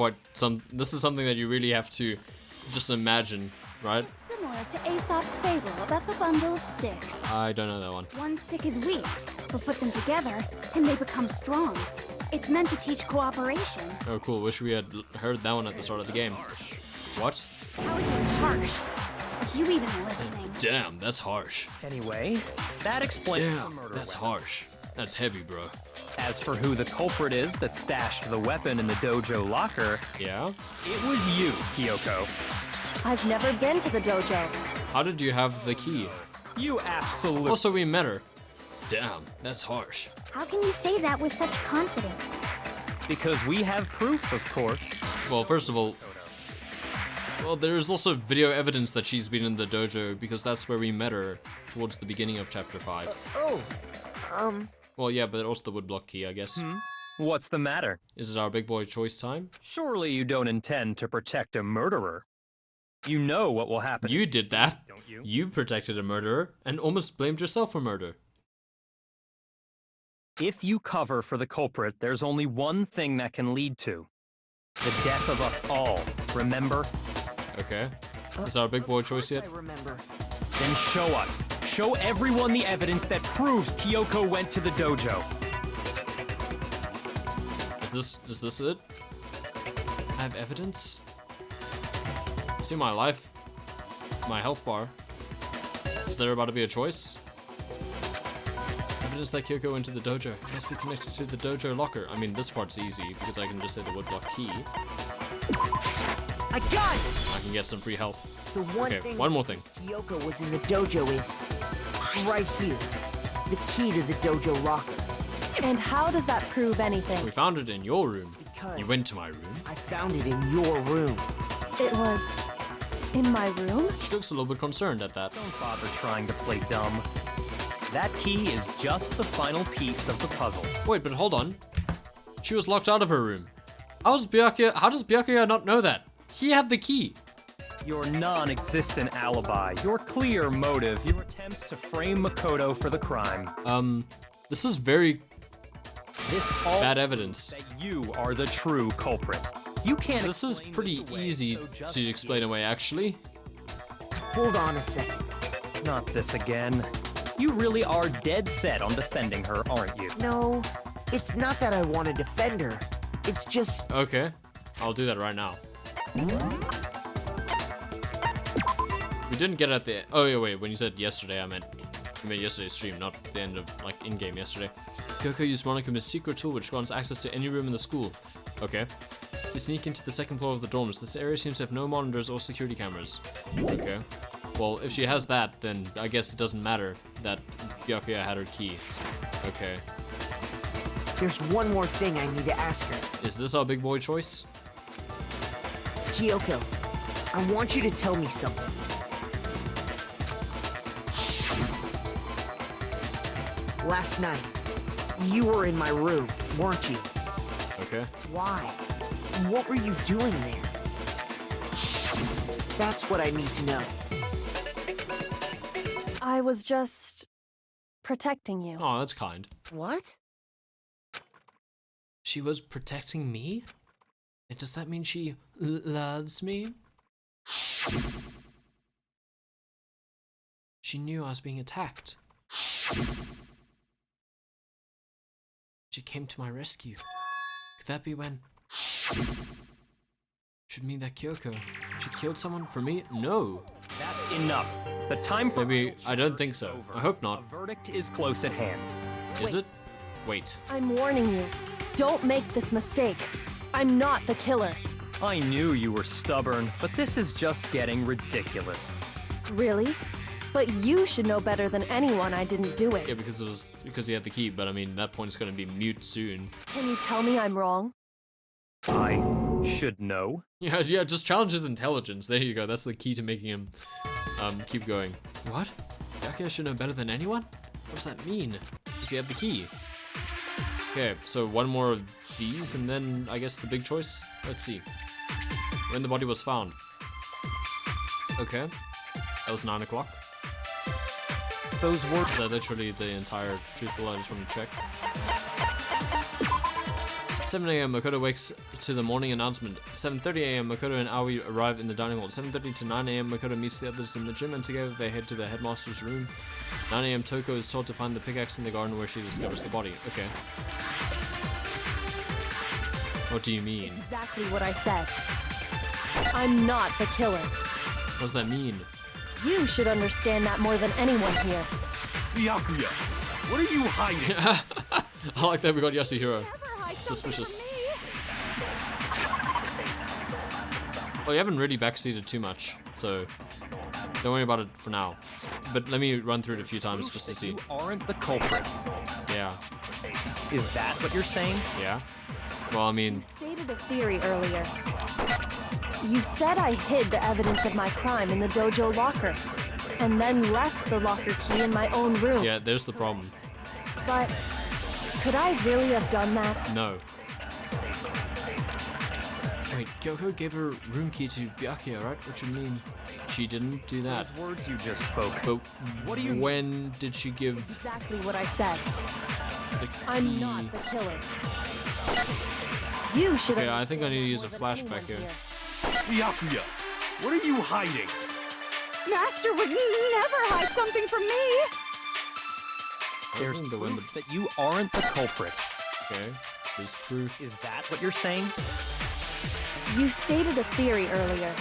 S1: this is something that you really have to just imagine, right?
S8: Similar to Aesop's fable about the bundle of sticks.
S1: I don't know that one.
S8: One stick is weak, but put them together and they become strong. It's meant to teach cooperation.
S1: Oh, cool. Wish we had heard that one at the start of the game. What?
S8: How is it harsh? Are you even listening?
S1: Damn, that's harsh.
S3: Anyway, that explains the
S1: Damn,
S3: murder
S1: that's
S3: weapon.
S1: harsh. That's heavy, bro.
S3: As for who the culprit is that stashed the weapon in the dojo locker,
S1: Yeah?
S3: it was you, Kyoko.
S7: I've never been to the dojo.
S1: How did you have the key?
S3: You absolutely.
S1: Also, we met her. Damn, that's harsh.
S5: How can you say that with such confidence?
S3: Because we have proof, of course.
S1: Well, first of all, well, there's also video evidence that she's been in the dojo because that's where we met her towards the beginning of chapter 5. Well, yeah, but also the woodblock key, I guess.
S3: What's the matter?
S1: Is it our big boy choice time?
S3: Surely you don't intend to protect a murderer. You know what will happen.
S1: You did that.
S3: Don't you?
S1: You protected a murderer and almost blamed yourself for murder.
S3: If you cover for the culprit, there's only one thing that can lead to the death of us all. Remember?
S1: Okay. Is our big boy choice yet?
S6: I remember.
S3: Then show us. Show everyone the evidence that proves Kyoko went to the dojo.
S1: Is this it? I have evidence? See my life? My health bar. Is there about to be a choice? Evidence that Kyoko went to the dojo. It must be connected to the dojo locker. I mean, this part's easy because I can just say the woodblock key.
S6: I got it!
S1: I can get some free health.
S6: The one
S1: Okay,
S6: thing
S1: one more thing.
S6: Kyoko was in the dojo is right here. the key to the dojo locker.
S7: And how does that prove anything?
S1: We found it in your room.
S6: Because
S1: You went to my room.
S6: I found it in your room.
S7: It was in my room?
S1: She looks a little bit concerned at that.
S3: Don't bother trying to play dumb. That key is just the final piece of the puzzle.
S1: Wait, but hold on. She was locked out of her room. How does Byakuya not know that? He had the key.
S3: Your non-existent alibi, your clear motive, your attempts to frame Makoto for the crime.
S1: This is very
S3: This all
S1: bad evidence.
S3: that you are the true culprit. You can't
S1: This is
S3: explain
S1: pretty
S3: this away,
S1: easy
S3: so just
S1: to explain away, actually.
S6: Hold on a second.
S3: Not this again. You really are dead set on defending her, aren't you?
S6: No, it's not that I want to defend her. It's just
S1: Okay, I'll do that right now. We didn't get it at the. Oh yeah, wait. When you said yesterday, I meant yesterday's stream, not the end of like in-game yesterday. Kyoko used Monikuma's secret tool, which grants access to any room in the school. Okay. To sneak into the second floor of the dorms. This area seems to have no monitors or security cameras. Okay. Well, if she has that, then I guess it doesn't matter that Byakuya had her key. Okay.
S6: there's one more thing I need to ask her.
S1: Is this our big boy choice?
S6: Kyoko, I want you to tell me something. Last night, you were in my room, weren't you?
S1: Okay.
S6: Why? What were you doing there? That's what I need to know.
S7: I was just protecting you.
S1: Oh, that's kind.
S6: What?
S1: She was protecting me? And does that mean she loves me? She knew I was being attacked. She came to my rescue. Could that be when... Should mean that Kyoko, she killed someone for me? No.
S3: That's enough. The time for
S1: Maybe, I don't think so.
S3: over.
S1: I hope not.
S3: A verdict is close at hand.
S1: Is it? Wait.
S7: I'm warning you. Don't make this mistake. I'm not the killer.
S3: I knew you were stubborn, but this is just getting ridiculous.
S7: Really? But you should know better than anyone I didn't do
S1: Yeah,
S7: it.
S1: because he had the key, but I mean, that point is gonna be mute soon.
S7: Can you tell me I'm wrong?
S3: I should know.
S1: Yeah, just challenge his intelligence. There you go. That's the key to making him keep going. What? Byakuya should know better than anyone? What does that mean? Does he have the key? Okay, so one more of these, and then I guess the big choice. Let's see. When the body was found. Okay, that was 9 o'clock.
S3: Those were
S1: Is that literally the entire truth below? I just want to check. 7 a.m. Makoto wakes to the morning announcement. 7:30 a.m. Makoto and Aoi arrive in the dining hall. 7:30 to 9 a.m. Makoto meets the others in the gym, and together they head to the headmaster's room. 9 a.m. Toko is told to find the pickaxe in the garden where she discovers the body. Okay. What do you mean?
S7: Exactly what I said. I'm not the killer.
S1: What does that mean?
S7: You should understand that more than anyone here.
S4: Byakuya, what are you hiding?
S1: I like that we got Yasuhiro.
S8: Never hide
S1: Suspicious.
S8: something from me.
S1: Well, you haven't really backseated too much, so don't worry about it for now. But let me run through it a few times just to see.
S3: You aren't the culprit.
S1: Yeah.
S3: Is that what you're saying?
S1: Yeah. Well, I mean,
S7: You stated a theory earlier. You said I hid the evidence of my crime in the dojo locker, and then left the locker key in my own room.
S1: yeah, there's the problem.
S7: But could I really have done that?
S1: No. Wait, Kyoko gave her room key to Byakuya, right? What you mean? She didn't do that.
S3: Those words you just spoke.
S1: But
S3: What do you mean?
S1: when did she give
S7: Exactly what I said.
S1: the key?
S7: I'm not the killer. You should.
S1: Okay, I think I need to use a
S7: understand more than
S1: flashback
S7: anyone
S1: here.
S4: Byakuya, what are you hiding?
S8: Master would never hide something from me.
S3: There's
S1: Open the window.
S3: proof that you aren't the culprit.
S1: Okay, there's proof.
S3: Is that what you're saying?
S7: You stated a theory earlier.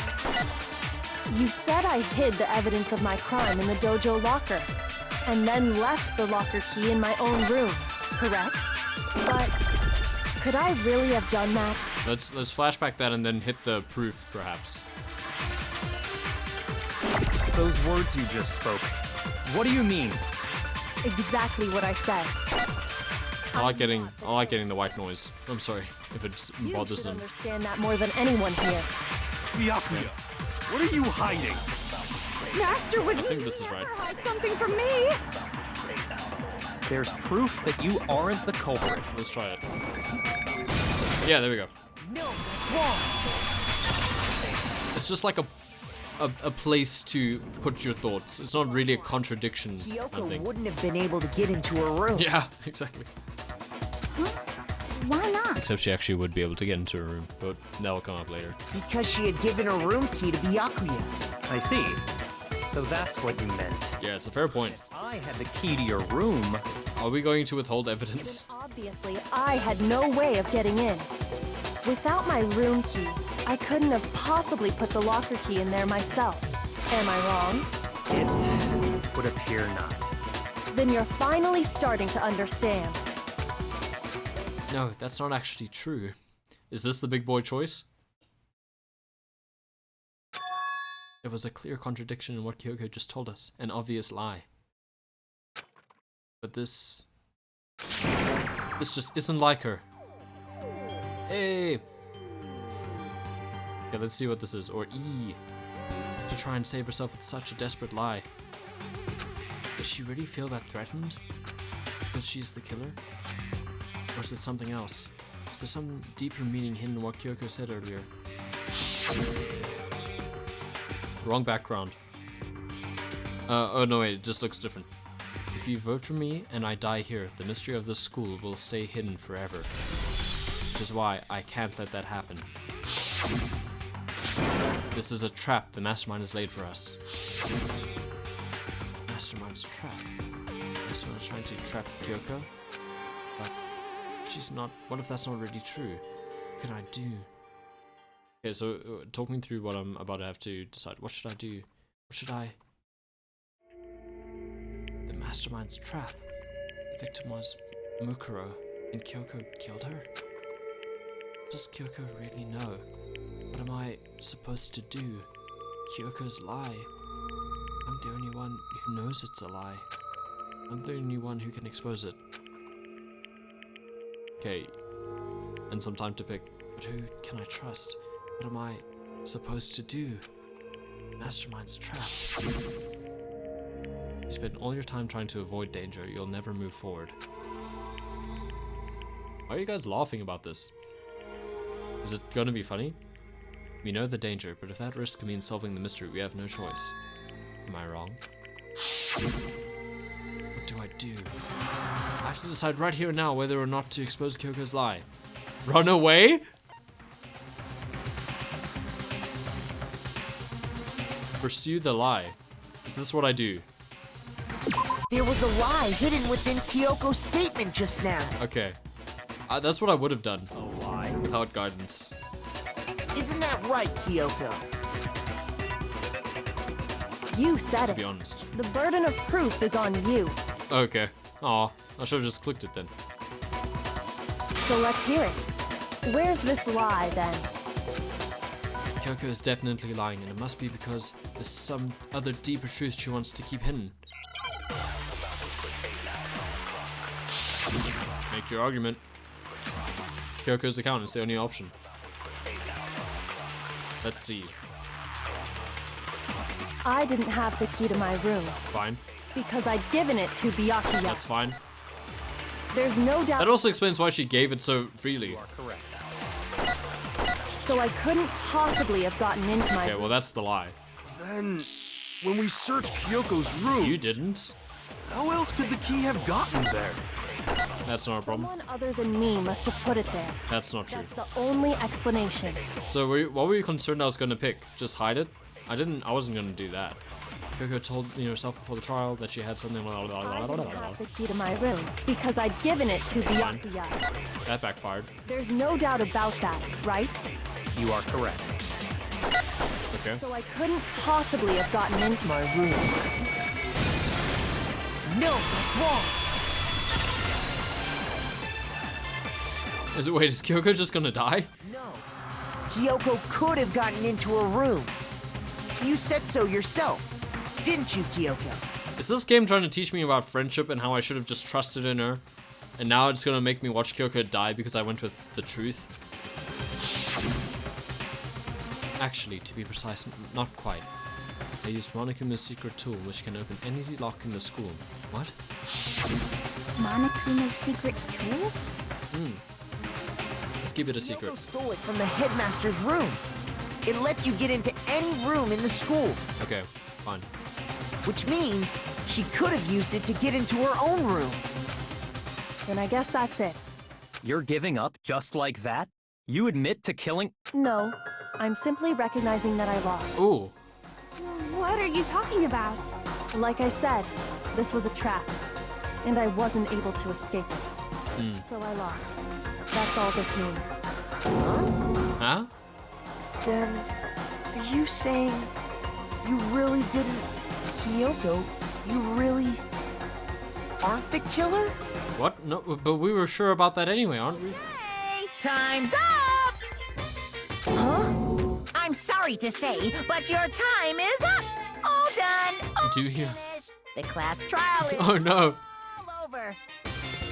S7: You said I hid the evidence of my crime in the dojo locker, and then left the locker key in my own room, correct? But could I really have done that?
S1: Let's flashback that and then hit the proof, perhaps.
S3: Those words you just spoke. What do you mean?
S7: exactly what I said.
S1: I like getting the white noise. I'm sorry if it
S7: You
S1: bothers
S7: should
S1: him.
S7: understand that more than anyone here.
S4: Byakuya, what are you hiding?
S8: Master would
S1: think this is
S8: never
S1: right.
S8: hide something from me.
S3: There's proof that you aren't the culprit.
S1: Let's try it. Yeah, there we go.
S6: No, that's wrong.
S1: It's just like a place to put your thoughts. It's not really a contradiction, I
S6: Kyoko
S1: think.
S6: wouldn't have been able to get into her room.
S1: Yeah, exactly.
S5: Why not?
S1: Except she actually would be able to get into her room, but that'll come up later.
S6: Because she had given her room key to Byakuya.
S3: I see. So that's what you meant.
S1: Yeah, it's a fair point.
S3: I had the key to your room.
S1: Are we going to withhold evidence?
S7: Obviously, I had no way of getting in. Without my room key, I couldn't have possibly put the locker key in there myself. Am I wrong?
S3: It would appear not.
S7: Then you're finally starting to understand.
S1: No, that's not actually true. Is this the big boy choice? There was a clear contradiction in what Kyoko just told us. An obvious lie. But this just isn't like her. Hey! Okay, let's see what this is. Or E. To try and save herself with such a desperate lie. Does she really feel that threatened? Because she's the killer? Or is it something else? Is there some deeper meaning hidden in what Kyoko said earlier? Wrong background. Oh no wait, it just looks different. If you vote for me and I die here, the mystery of this school will stay hidden forever. Which is why I can't let that happen. This is a trap the mastermind has laid for us. Mastermind's trap? Mastermind's trying to trap Kyoko? But if she's not, what if that's not really true? What can I do? Okay, so talk me through what I'm about to have to decide. What should I do? What should I... The mastermind's trap. The victim was Mukuro, and Kyoko killed her? Does Kyoko really know? What am I supposed to do? Kyoko's lie. I'm the only one who knows it's a lie. I'm the only one who can expose it. Okay, and some time to pick. But who can I trust? What am I supposed to do? Mastermind's trap. You spend all your time trying to avoid danger, you'll never move forward. Why are you guys laughing about this? Is it gonna be funny? We know the danger, but if that risk means solving the mystery, we have no choice. Am I wrong? What do I do? I have to decide right here and now whether or not to expose Kyoko's lie. Run away? Pursue the lie. Is this what I do?
S6: There was a lie hidden within Kyoko's statement just now.
S1: Okay. That's what I would have done.
S3: A lie?
S1: Without guidance.
S6: Isn't that right, Kyoko?
S7: You said
S1: To
S7: it.
S1: be honest.
S7: The burden of proof is on you.
S1: Okay. Aw, I should have just clicked it then.
S7: So let's hear it. Where's this lie then?
S1: Kyoko is definitely lying, and it must be because there's some other deeper truth she wants to keep hidden. Make your argument. Kyoko's account is the only option. Let's see.
S7: I didn't have the key to my room
S1: Fine.
S7: because I'd given it to Byakuya.
S1: That's fine.
S7: There's no doubt.
S1: That also explains why she gave it so freely.
S3: You are correct.
S7: So I couldn't possibly have gotten into my
S1: Okay, well that's the lie.
S4: Then, when we searched Kyoko's room,
S1: You didn't?
S4: how else could the key have gotten there?
S1: That's not a problem.
S7: Someone other than me must have put it there.
S1: That's not true.
S7: That's the only explanation.
S1: So what were you concerned I was gonna pick? Just hide it? I wasn't gonna do that. Kyoko told me herself before the trial that she had something.
S7: I didn't have the key to my room because I'd given it to Byakuya.
S1: That backfired.
S7: There's no doubt about that, right?
S3: You are correct.
S1: Okay.
S7: So I couldn't possibly have gotten into my room.
S6: No, that's wrong.
S1: Wait, is Kyoko just gonna die?
S6: No. Kyoko could have gotten into her room. You said so yourself, didn't you, Kyoko?
S1: Is this game trying to teach me about friendship and how I should have just trusted in her? And now it's gonna make me watch Kyoko die because I went with the truth? Actually, to be precise, not quite. I used Monokuma's secret tool, which can open any lock in the school. What?
S5: Monokuma's secret tool?
S1: Let's keep it a secret.
S6: Kyoko stole it from the headmaster's room. It lets you get into any room in the school,
S1: Okay, fine.
S6: which means she could have used it to get into her own room.
S7: Then I guess that's it.
S3: You're giving up just like that? You admit to killing?
S7: No, I'm simply recognizing that I lost.
S1: Ooh.
S5: What are you talking about?
S7: Like I said, this was a trap, and I wasn't able to escape it. So I lost. That's all this means.
S1: Huh?
S6: Then, are you saying you really didn't... Kyoko, you really aren't the killer?
S1: What? No, but we were sure about that anyway, aren't we?
S2: Hey, time's up! Huh? I'm sorry to say, but your time is up! All done! All
S1: Do you?
S2: finished. The class trial is
S1: Oh no.
S2: all over.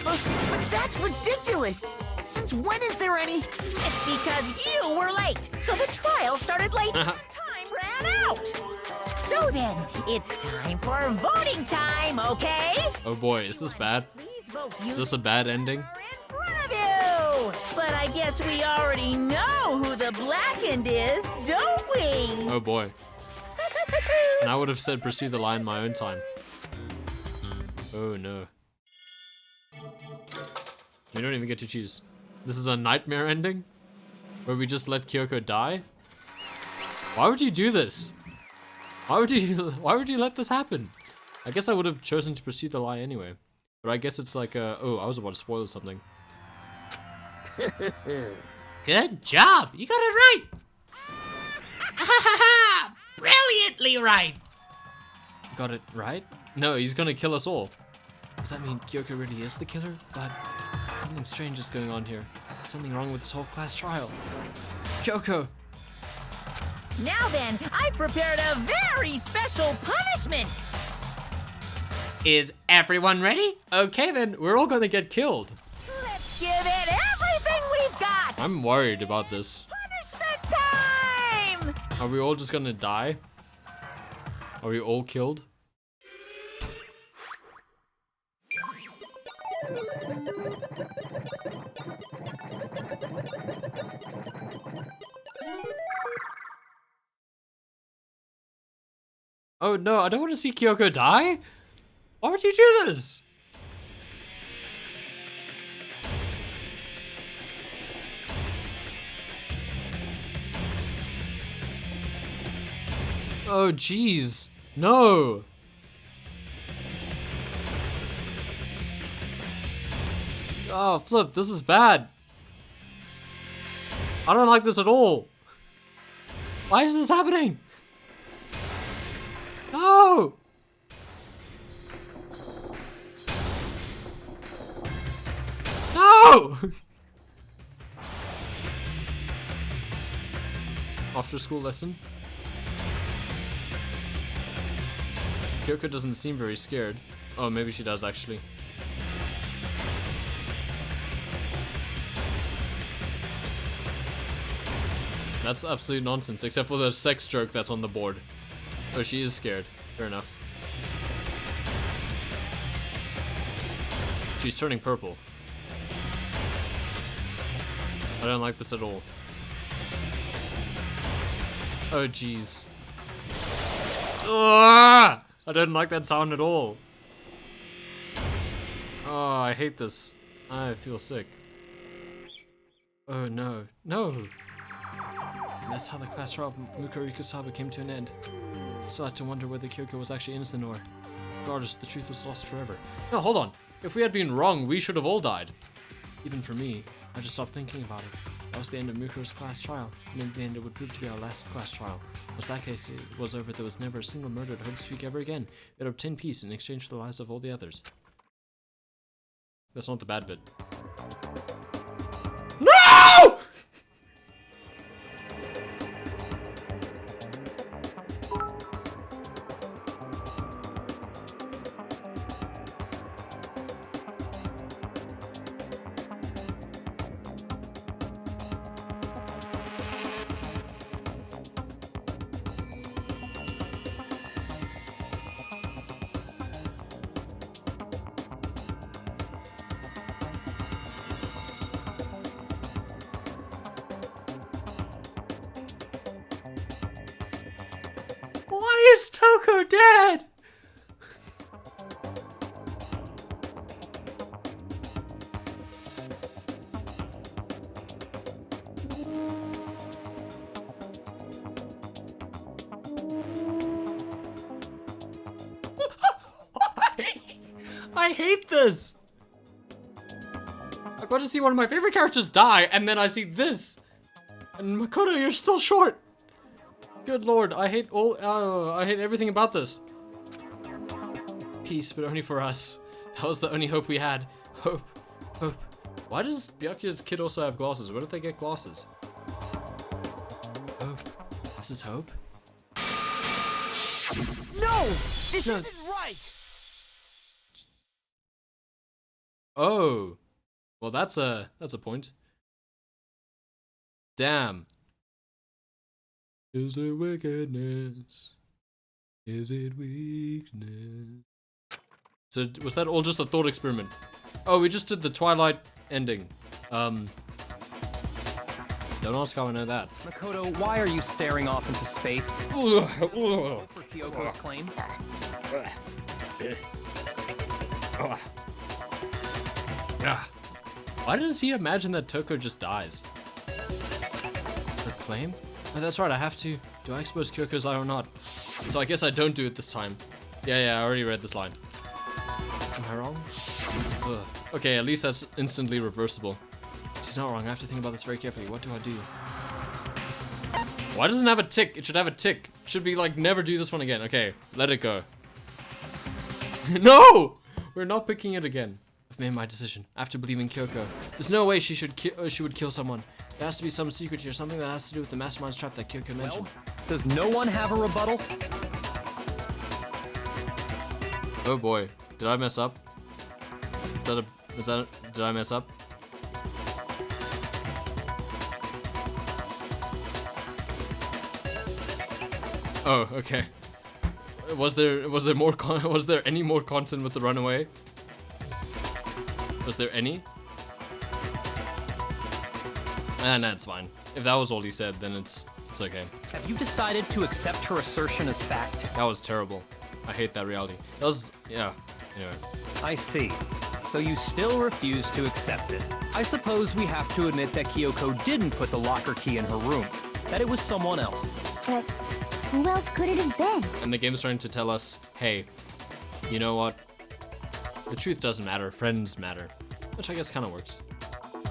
S6: But that's ridiculous! Since when is there any...
S2: It's because you were late, so the trial started late and time ran out. So then, it's time for voting time, okay?
S1: Oh boy, is this bad?
S2: Please vote
S1: Is this a bad ending?
S2: in front of you. But I guess we already know who the blackened is, don't we?
S1: Oh boy. And I would have said pursue the line my own time. Oh no. We don't even get to choose. This is a nightmare ending? Where we just let Kyoko die? Why would you do this? Why would you let this happen? I guess I would have chosen to pursue the lie anyway. But I guess it's like oh, I was about to spoil something. Good job! You got it right! Brilliantly right! Got it right? No, he's gonna kill us all. Does that mean Kyoko really is the killer? But something strange is going on here. There's something wrong with this whole class trial. Kyoko!
S2: Now then, I prepared a very special punishment.
S1: Is everyone ready? Okay then, we're all gonna get killed.
S2: Let's give it everything we've got.
S1: I'm worried about this.
S2: Punishment time!
S1: Are we all just gonna die? Are we all killed? Oh no, I don't want to see Kyoko die. Why would you do this? Oh jeez, no. Oh flip, this is bad. I don't like this at all. Why is this happening? No! No! After school lesson? Kyoko doesn't seem very scared. Oh, maybe she does actually. That's absolute nonsense, except for the sex joke that's on the board. Oh, she is scared. Fair enough. She's turning purple. I don't like this at all. Oh, jeez. I don't like that sound at all. Oh, I hate this. I feel sick. Oh, no. No! And that's how the class trial of Mukuro Ikusawa came to an end. I still have to wonder whether Kyoko was actually innocent or... Regardless, the truth was lost forever. No, hold on. If we had been wrong, we should have all died. Even for me, I just stopped thinking about it. That was the end of Mukuro's class trial, and in the end it would prove to be our last class trial. Once that case was over, there was never a single murder at Hope Speak ever again. We had obtained peace in exchange for the lives of all the others. That's not the bad bit. No! is Toko dead? I hate this. I got to see one of my favorite characters die, and then I see this. And Makoto, you're still short. Good lord, I hate I hate everything about this. Peace, but only for us. That was the only hope we had. Hope. Why does Byakuya's kid also have glasses? Where did they get glasses? Hope. This is hope?
S6: No! This isn't right!
S1: Oh. Well, that's a point. Damn. Is it wickedness? Is it weakness? So was that all just a thought experiment? Oh, we just did the Twilight ending. Don't ask how I know that.
S3: Makoto, why are you staring off into space? For Kyoko's claim?
S1: Why does he imagine that Toko just dies? Her claim? Oh, that's right, I have to. Do I expose Kyoko's lie or not? So I guess I don't do it this time. Yeah, I already read this line. Am I wrong? Ugh. Okay, at least that's instantly reversible. She's not wrong, I have to think about this very carefully. What do I do? Why doesn't it have a tick? It should have a tick. It should be like, never do this one again. Okay, let it go. No! We're not picking it again. I've made my decision. I have to believe in Kyoko. There's no way she would kill someone. There has to be some secret here, something that has to do with the mastermind's trap that Kyoko mentioned.
S3: Well, does no one have a rebuttal?
S1: Oh boy, did I mess up? Did I mess up? Oh, okay. Was there any more content with the runaway? Was there any? Nah, it's fine. If that was all he said, then it's okay.
S3: Have you decided to accept her assertion as fact?
S1: That was terrible. I hate that reality. That was, yeah. Anyway.
S3: I see. So you still refuse to accept it. I suppose we have to admit that Kyoko didn't put the locker key in her room. That it was someone else.
S5: But who else could it have been?
S1: And the game's trying to tell us, hey, you know what? The truth doesn't matter, friends matter. Which I guess kind of works.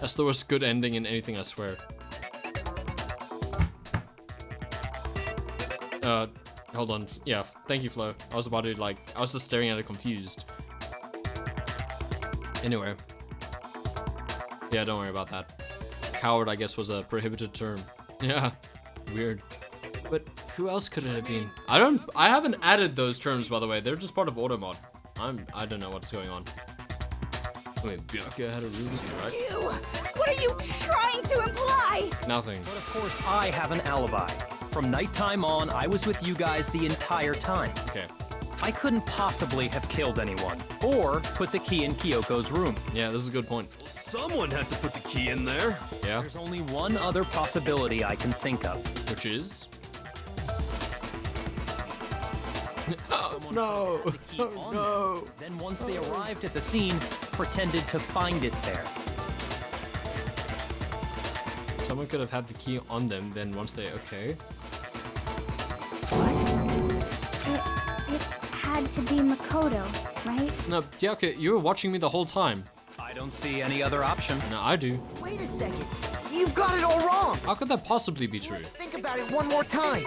S1: That's the worst good ending in anything, I swear. Hold on. Yeah, thank you, Flo. I was about to, I was just staring at it confused. Anyway. Yeah, don't worry about that. Coward, I guess, was a prohibited term. Yeah, weird. But who else could it have been? I haven't added those terms, by the way. They're just part of Automod. I don't know what's going on. Wait, Byakuya had a room, right?
S8: Ew! What are you trying to imply?
S1: Nothing.
S3: But of course, I have an alibi. From nighttime on, I was with you guys the entire time.
S1: Okay.
S3: I couldn't possibly have killed anyone, or put the key in Kyoko's room.
S1: Yeah, this is a good point.
S4: Someone had to put the key in there.
S1: Yeah.
S3: There's only one other possibility I can think of.
S1: Which is?
S3: No! No! Then once they arrived at the scene, pretended to find it there.
S1: Someone could have had the key on them, then once they, okay.
S5: It had to be Makoto, right?
S1: No, Byakuya, you were watching me the whole time.
S3: I don't see any other option.
S1: No, I do.
S6: Wait a second. You've got it all wrong.
S1: How could that possibly be true?
S6: Let's think about it one more time.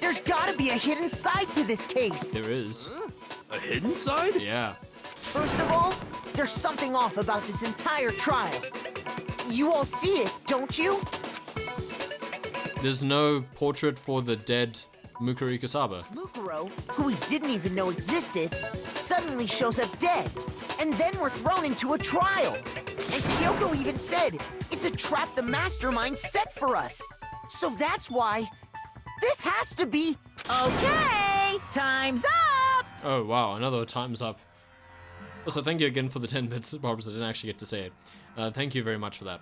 S6: There's gotta be a hidden side to this case.
S1: There is.
S4: A hidden side?
S1: Yeah.
S6: First of all, there's something off about this entire trial. You all see it, don't you?
S1: There's no portrait for the dead Mukuro Ikasaba.
S6: Mukuro, who we didn't even know existed, suddenly shows up dead. And then we're thrown into a trial. And Kyoko even said, it's a trap the mastermind set for us. So that's why this has to be...
S2: Okay, time's up!
S1: Oh wow, another time's up. Also, thank you again for the 10 bits, Barbara. I didn't actually get to say it. Thank you very much for that.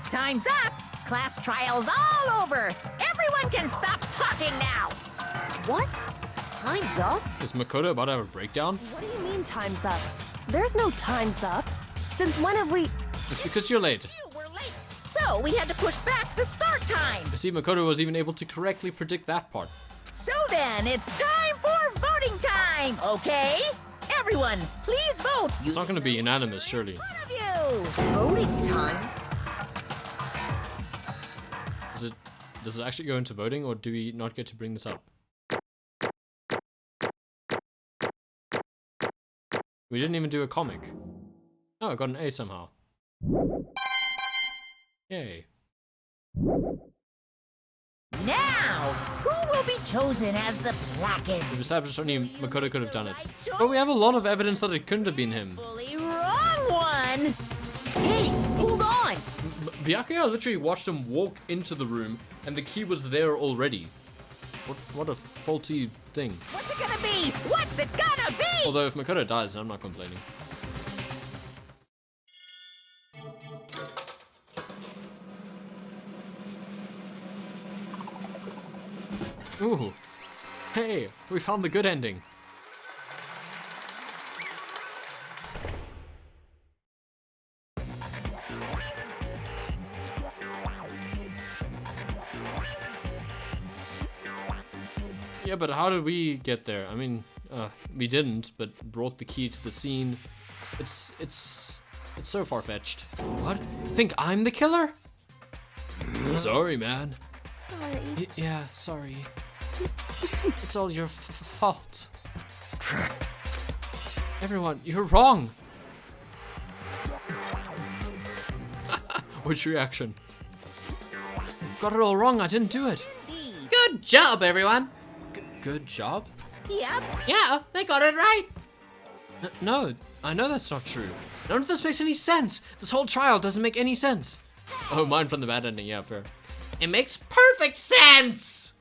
S2: Time's up! Class trial's all over! Everyone can stop talking now!
S6: What? Time's up?
S1: Is Makoto about to have a breakdown?
S7: What do you mean time's up? There's no time's up. Since when have we...
S1: It's because you're late.
S2: You were late, so we had to push back the start time.
S1: You see, Makoto was even able to correctly predict that part.
S2: So then, it's time for voting time, okay? Everyone, please vote.
S1: It's not going to be unanimous, surely.
S2: One of you.
S6: Voting time?
S1: Does it actually go into voting, or do we not get to bring this up? We didn't even do a comic. Oh, I got an A somehow. Yay.
S2: Now, who will be chosen as the Blackened?
S1: We've established only Makoto could have done it. But we have a lot of evidence that it couldn't have been him.
S2: Fully wrong one.
S6: Hey, hold on!
S1: Byakuya literally watched him walk into the room, and the key was there already. What a faulty thing.
S2: What's it gonna be? What's it gonna be?
S1: Although if Makoto dies, I'm not complaining. Ooh. Hey, we found the good ending. Yeah, but how did we get there? I mean, we didn't, but brought the key to the scene. It's so far-fetched. What? Think I'm the killer? Sorry, man.
S5: Sorry.
S1: Yeah, sorry. It's all your fault. Everyone, you're wrong. Which reaction? Got it all wrong, I didn't do it. Good job, everyone. Good job?
S2: Yep.
S1: Yeah, they got it right. No, I know that's not true. None of this makes any sense. This whole trial doesn't make any sense. Oh, mine from the bad ending, yeah, fair. It makes perfect sense!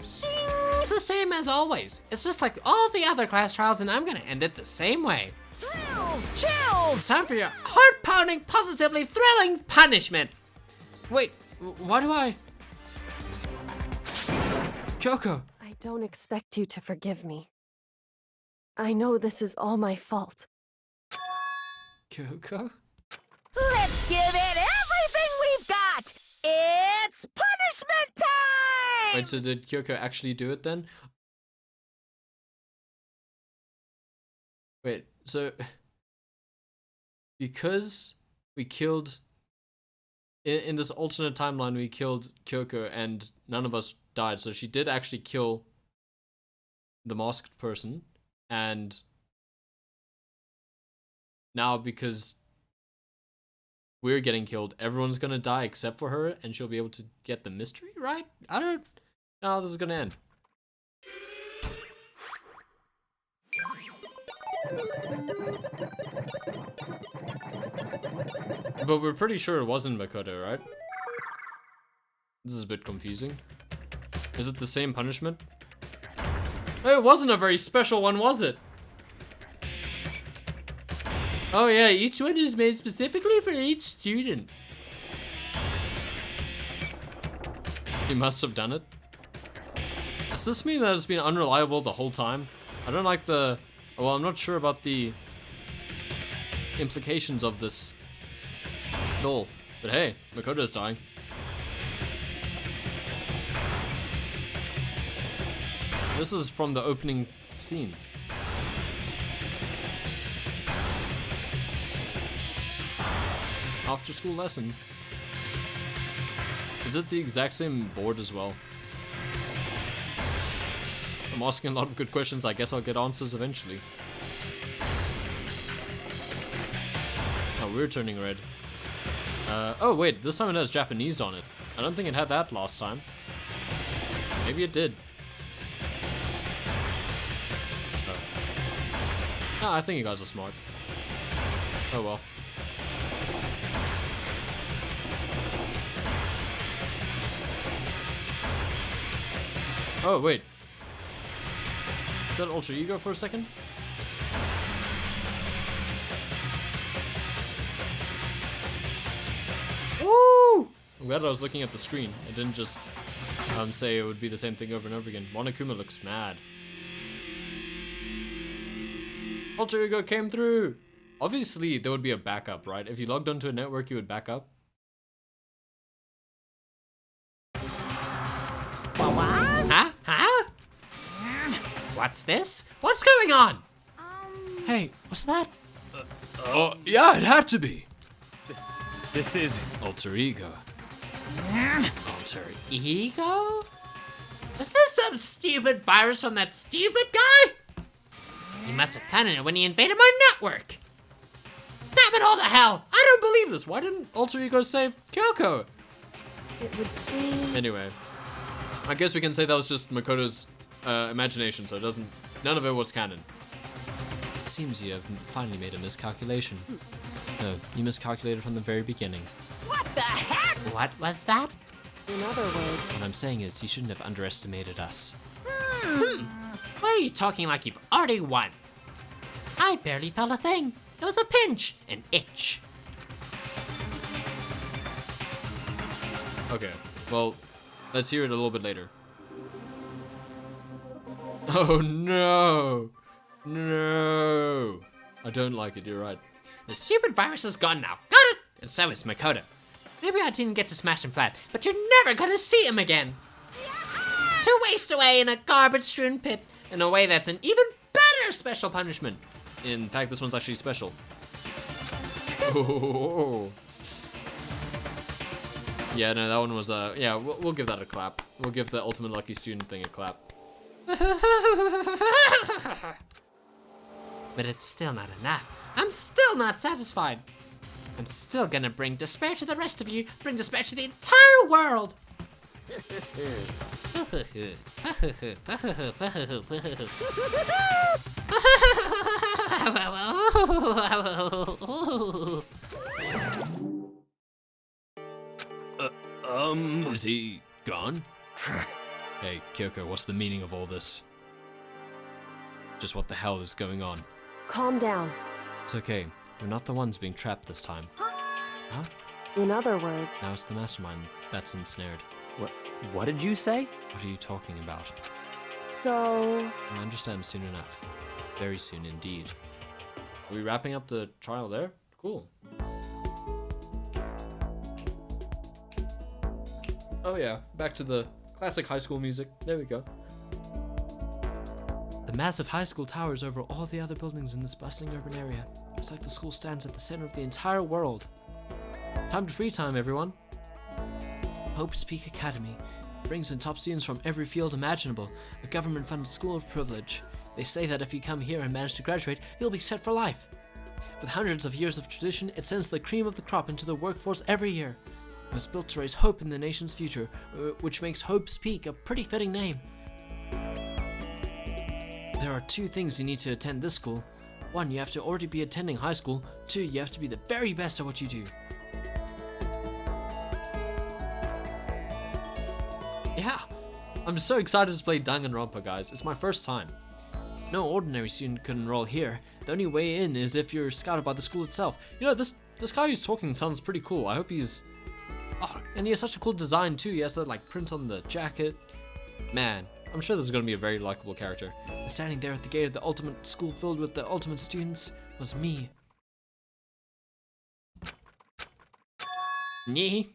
S1: It's the same as always. It's just like all the other class trials, and I'm gonna end it the same way.
S2: Thrills, chills.
S1: It's time for your heart-pounding, positively thrilling punishment. Wait, why do I... Kyoko.
S7: I don't expect you to forgive me. I know this is all my fault.
S1: Kyoko?
S2: Let's give it everything we've got. It's punishment time.
S1: Wait, so did Kyoko actually do it then? Wait, so... Because we killed... In this alternate timeline, we killed Kyoko and none of us died, so she did actually kill the masked person, and now because we're getting killed, everyone's gonna die except for her, and she'll be able to get the mystery, right? I don't know how this is gonna end. But we're pretty sure it wasn't Makoto, right? This is a bit confusing. Is it the same punishment? It wasn't a very special one, was it? Oh yeah, each one is made specifically for each student. He must have done it. Does this mean that it's been unreliable the whole time? I don't like the... Well, I'm not sure about the implications of this goal. But hey, Makoto's dying. This is from the opening scene. After school lesson. Is it the exact same board as well? I'm asking a lot of good questions. I guess I'll get answers eventually. Oh, we're turning red. Oh wait, this time it has Japanese on it. I don't think it had that last time. Maybe it did. Oh, I think you guys are smart. Oh well. Oh wait. Is that alter ego for a second? Woo! I'm glad I was looking at the screen. I didn't just say it would be the same thing over and over again. Monokuma looks mad. Alter Ego came through! Obviously, there would be a backup, right? If you logged onto a network, you would back up.
S10: Huh? Huh? What's this? What's going on? Hey, what's that?
S4: Oh, yeah, it had to be.
S3: This is
S1: Alter Ego.
S10: Alter Ego? Is this some stupid virus from that stupid guy? He must have planted it when he invaded my network. Damn it all to hell!
S1: I don't believe this! Why didn't Alter Ego save Kyoko?
S7: It would seem...
S1: Anyway, I guess we can say that was just Makoto's imagination, so none of it was canon. It seems you have finally made a miscalculation. No, you miscalculated from the very beginning.
S2: What the heck?
S10: What was that?
S7: In other words...
S1: What I'm saying is, you shouldn't have underestimated us.
S10: Why are you talking like you've already won? I barely felt a thing. It was a pinch, an itch.
S1: Okay, well, let's hear it a little bit later. Oh no! No! I don't like it, you're right.
S10: The stupid virus is gone now. Got it? And so is Makoto. Maybe I didn't get to smash him flat, but you're never gonna see him again. To waste away in a garbage-strewn pit in a way that's an even better special punishment.
S1: In fact, this one's actually special. Oh. Yeah, no, that one was, yeah, we'll give that a clap. We'll give the Ultimate Lucky Student thing a clap.
S10: But it's still not enough. I'm still not satisfied. I'm still gonna bring despair to the rest of you, bring despair to the entire world.
S1: Is he gone? Hey, Kyoko, what's the meaning of all this? Just what the hell is going on?
S7: Calm down.
S1: It's okay. We're not the ones being trapped this time. Huh?
S7: In other words...
S1: Now it's the mastermind that's ensnared.
S3: what did you say?
S1: What are you talking about?
S7: So...
S1: I'll understand soon enough. Very soon indeed. Are we wrapping up the trial there? Cool. Oh yeah, back to the classic high school music. There we go. The massive high school towers over all the other buildings in this bustling urban area. It's like the school stands at the center of the entire world. Time to free time, everyone. Hope's Peak Academy brings in top students from every field imaginable, a government-funded school of privilege. They say that if you come here and manage to graduate, you'll be set for life. With hundreds of years of tradition, it sends the cream of the crop into the workforce every year. It was built to raise hope in the nation's future, which makes Hope's Peak a pretty fitting name. There are two things you need to attend this school. One, you have to already be attending high school. Two, you have to be the very best at what you do. Yeah, I'm so excited to play Danganronpa, guys. It's my first time. No ordinary student could enroll here. The only way in is if you're scouted by the school itself. You know, this guy who's talking sounds pretty cool. I hope he's... Oh, and he has such a cool design too. He has that like print on the jacket. Man, I'm sure this is going to be a very likable character. And standing there at the gate of the ultimate school filled with the ultimate students was me. Nee.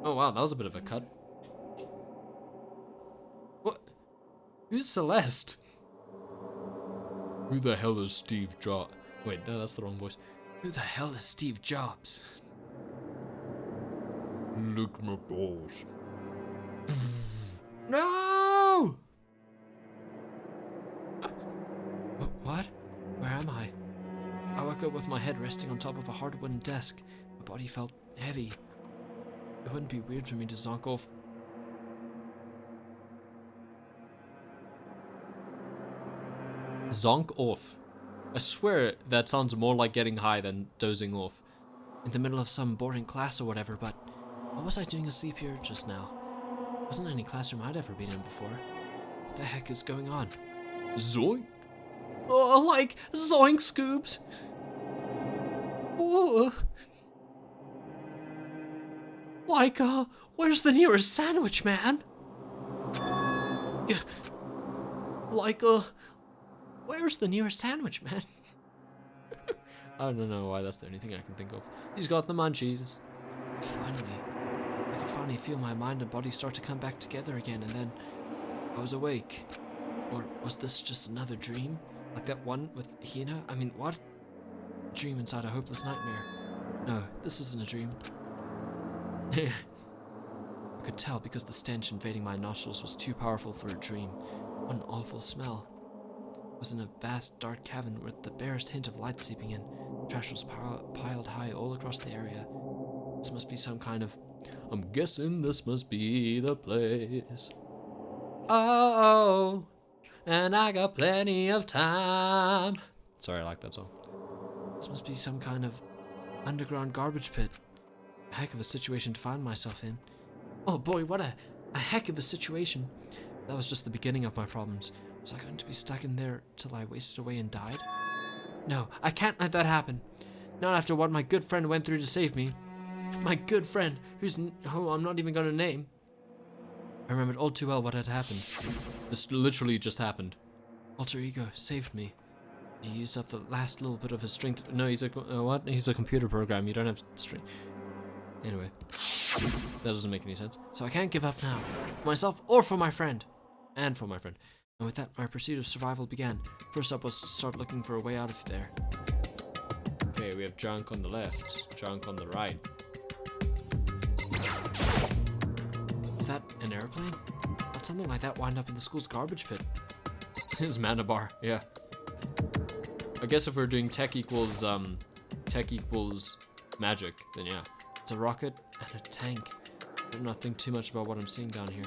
S1: Oh wow, that was a bit of a cut. What? Who's Celeste? Who the hell is Steve Jobs? Wait, no, that's the wrong voice. Who the hell is Steve Jobs? Look my balls. No! What? Where am I? I woke up with my head resting on top of a hard wooden desk. My body felt heavy. It wouldn't be weird for me to zonk off. Zonk off. I swear that sounds more like getting high than dozing off. In the middle of some boring class or whatever, but what was I doing asleep here just now? Wasn't any classroom I'd ever been in before. What the heck is going on? Zoink? Oh, like Zoink Scoobs? Oh. Like, where's the nearest sandwich, man? Like, where's the nearest sandwich, man? I don't know why that's the only thing I can think of. He's got the munchies. Finally. I could finally feel my mind and body start to come back together again, and then I was awake. Or was this just another dream? Like that one with Hina? I mean, what? A dream inside a hopeless nightmare. No, this isn't a dream. I could tell because the stench invading my nostrils was too powerful for a dream. What an awful smell. I was in a vast dark cavern with the barest hint of light seeping in. Trash was piled high all across the area. This must be some kind of... I'm guessing this must be the place. Oh, and I got plenty of time. Sorry, I like that song. This must be some kind of underground garbage pit. A heck of a situation to find myself in. Oh boy, what a heck of a situation. That was just the beginning of my problems. Was I going to be stuck in there till I wasted away and died? No, I can't let that happen. Not after what my good friend went through to save me. My good friend, who I'm not even going to name. I remembered all too well what had happened. This literally just happened. Alter Ego saved me. He used up the last little bit of his strength. No, he's a what? He's a computer program. You don't have strength. Anyway, that doesn't make any sense. So I can't give up now, for myself or for my friend, and for my friend. And with that, my pursuit of survival began. First up was to start looking for a way out of there. Okay, we have junk on the left, junk on the right. Is that an airplane? How'd something like that wind up in the school's garbage pit? It's Mana Bar, yeah. I guess if we're doing tech equals magic, then yeah. It's a rocket and a tank. I do not think too much about what I'm seeing down here.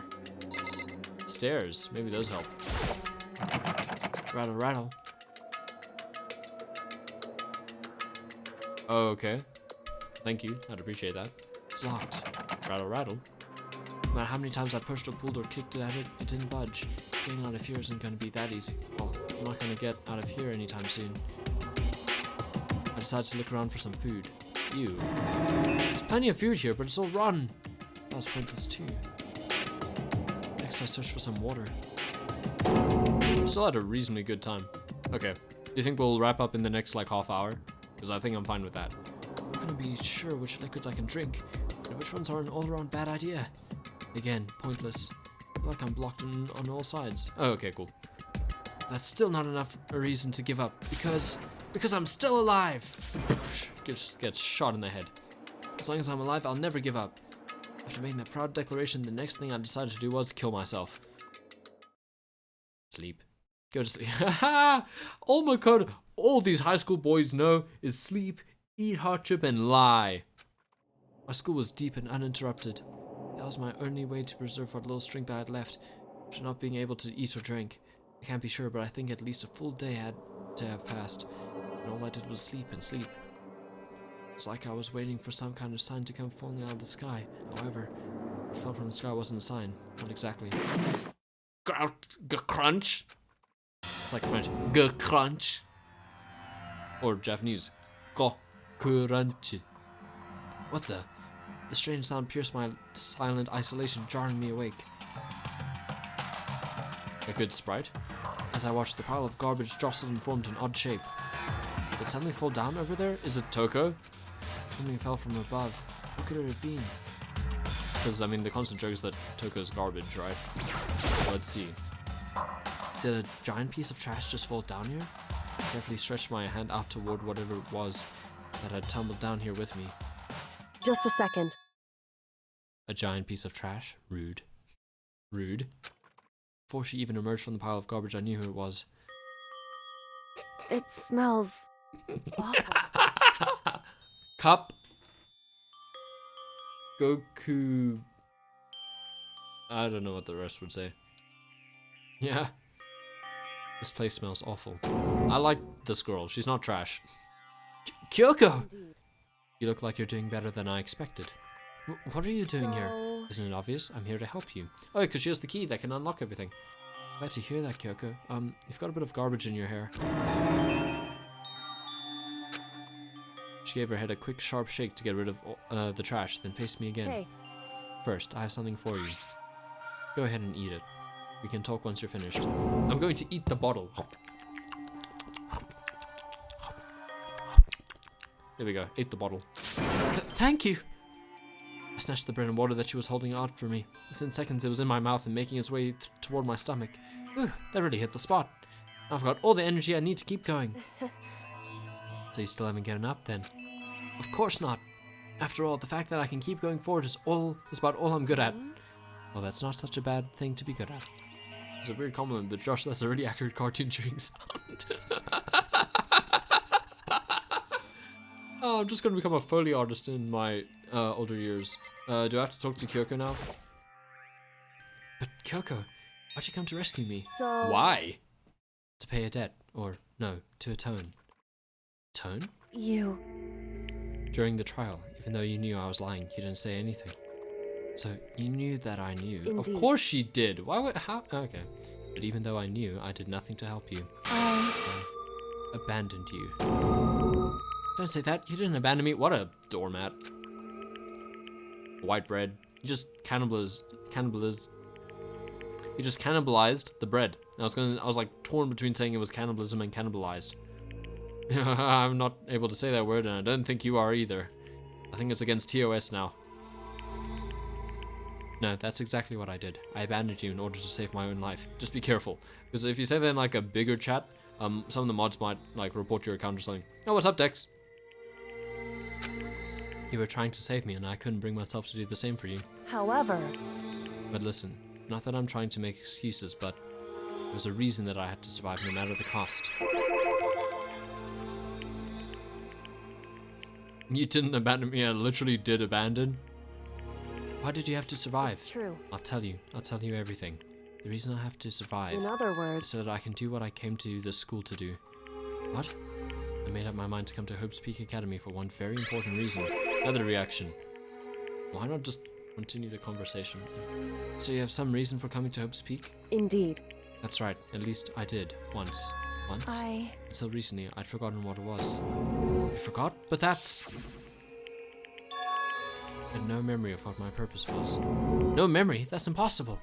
S1: Stairs, maybe those help. Rattle, rattle. Oh, okay. Thank you, I'd appreciate that. It's locked. Rattle, rattle. No matter how many times I pushed or pulled or kicked it at it, it didn't budge. Getting out of here isn't going to be that easy. Well, I'm not going to get out of here anytime soon. I decided to look around for some food. Ew. There's plenty of food here, but it's all rotten. That was pointless too. Next I searched for some water. Still had a reasonably good time. Okay. Do you think we'll wrap up in the next like half hour? Because I think I'm fine with that. I'm gonna be sure which liquids I can drink, and which ones are an all-around bad idea. Again, pointless. I feel like I'm blocked on all sides. Oh, okay, cool. That's still not enough a reason to give up, because I'm still alive. Just gets shot in the head. As long as I'm alive, I'll never give up. After making that proud declaration, the next thing I decided to do was kill myself. Sleep. Go to sleep. Haha! All Makoto, all these high school boys know is sleep, eat hot chip, and lie. My school was deep and uninterrupted. That was my only way to preserve what little strength I had left, after not being able to eat or drink. I can't be sure, but I think at least a full day had to have passed, and all I did was sleep and sleep. It's like I was waiting for some kind of sign to come falling out of the sky. However, what fell from the sky wasn't a sign. Not exactly. Crunch. It's like French. Crunch. Or Japanese. Crunch. What the? The strange sound pierced my silent isolation, jarring me awake. A good sprite? As I watched, the pile of garbage jostled and formed an odd shape. Did something fall down over there? Is it Toko? Something fell from above. What could it have been? Because, I mean, the constant joke is that Toko's garbage, right? Let's see. Did a giant piece of trash just fall down here? I carefully stretched my hand out toward whatever it was that had tumbled down here with me.
S7: Just a second.
S1: A giant piece of trash? Rude. Rude. Before she even emerged from the pile of garbage, I knew who it was.
S7: It smells awful.
S1: Cup. Goku. I don't know what the rest would say. Yeah. This place smells awful. I like this girl. She's not trash. Kyoko!
S7: Indeed.
S1: You look like you're doing better than I expected. What are you doing here? Isn't it obvious? I'm here to help you. Oh, because she has the key that can unlock everything. Glad to hear that, Kyoko. You've got a bit of garbage in your hair. She gave her head a quick, sharp shake to get rid of the trash, then faced me again.
S7: Hey,
S1: First, I have something for you. Go ahead and eat it. We can talk once you're finished. I'm going to eat the bottle. There we go. Ate the bottle. Thank you! I snatched the bread and water that she was holding out for me. Within seconds, it was in my mouth and making its way toward my stomach. Ooh, that really hit the spot. I've got all the energy I need to keep going. So you still haven't given up, then? Of course not. After all, the fact that I can keep going forward is about all I'm good at. Well, that's not such a bad thing to be good at. It's a weird compliment, but Josh, that's a really accurate cartoon chewing sound. Oh, I'm just gonna become a Foley artist in my older years. Do I have to talk to Kyoko now? But Kyoko, why'd you come to rescue me?
S7: So...
S1: Why? To pay a debt. Or, no, to atone. Atone?
S7: You...
S1: During the trial, even though you knew I was lying, you didn't say anything. So, you knew that I knew.
S7: Indeed.
S1: Of course she did! Why would- how- okay. But even though I knew, I did nothing to help you. I abandoned you. Don't say that, you didn't abandon me. What a doormat. White bread. You just cannibalized the bread. I was like torn between saying it was cannibalism and cannibalized. I'm not able to say that word, and I don't think you are either. I think it's against TOS now. No, that's exactly what I did. I abandoned you in order to save my own life. Just be careful, because if you say that in like a bigger chat, some of the mods might like report your account or something. Oh, what's up, Dex? You were trying to save me, and I couldn't bring myself to do the same for you.
S7: However...
S1: But listen, not that I'm trying to make excuses, but there was a reason that I had to survive no matter the cost. You didn't abandon me, I literally did abandon. Why did you have to survive?
S7: It's true.
S1: I'll tell you everything. The reason I have to survive
S7: In other
S1: is
S7: words...
S1: so that I can do what I came to this school to do. What? I made up my mind to come to Hope's Peak Academy for one very important reason. Another reaction. Why not just continue the conversation? So you have some reason for coming to Hope's Peak?
S7: Indeed.
S1: That's right, at least I did, once. Once? Until recently, I'd forgotten what it was. You forgot? But that's... I had no memory of what my purpose was. No memory? That's impossible.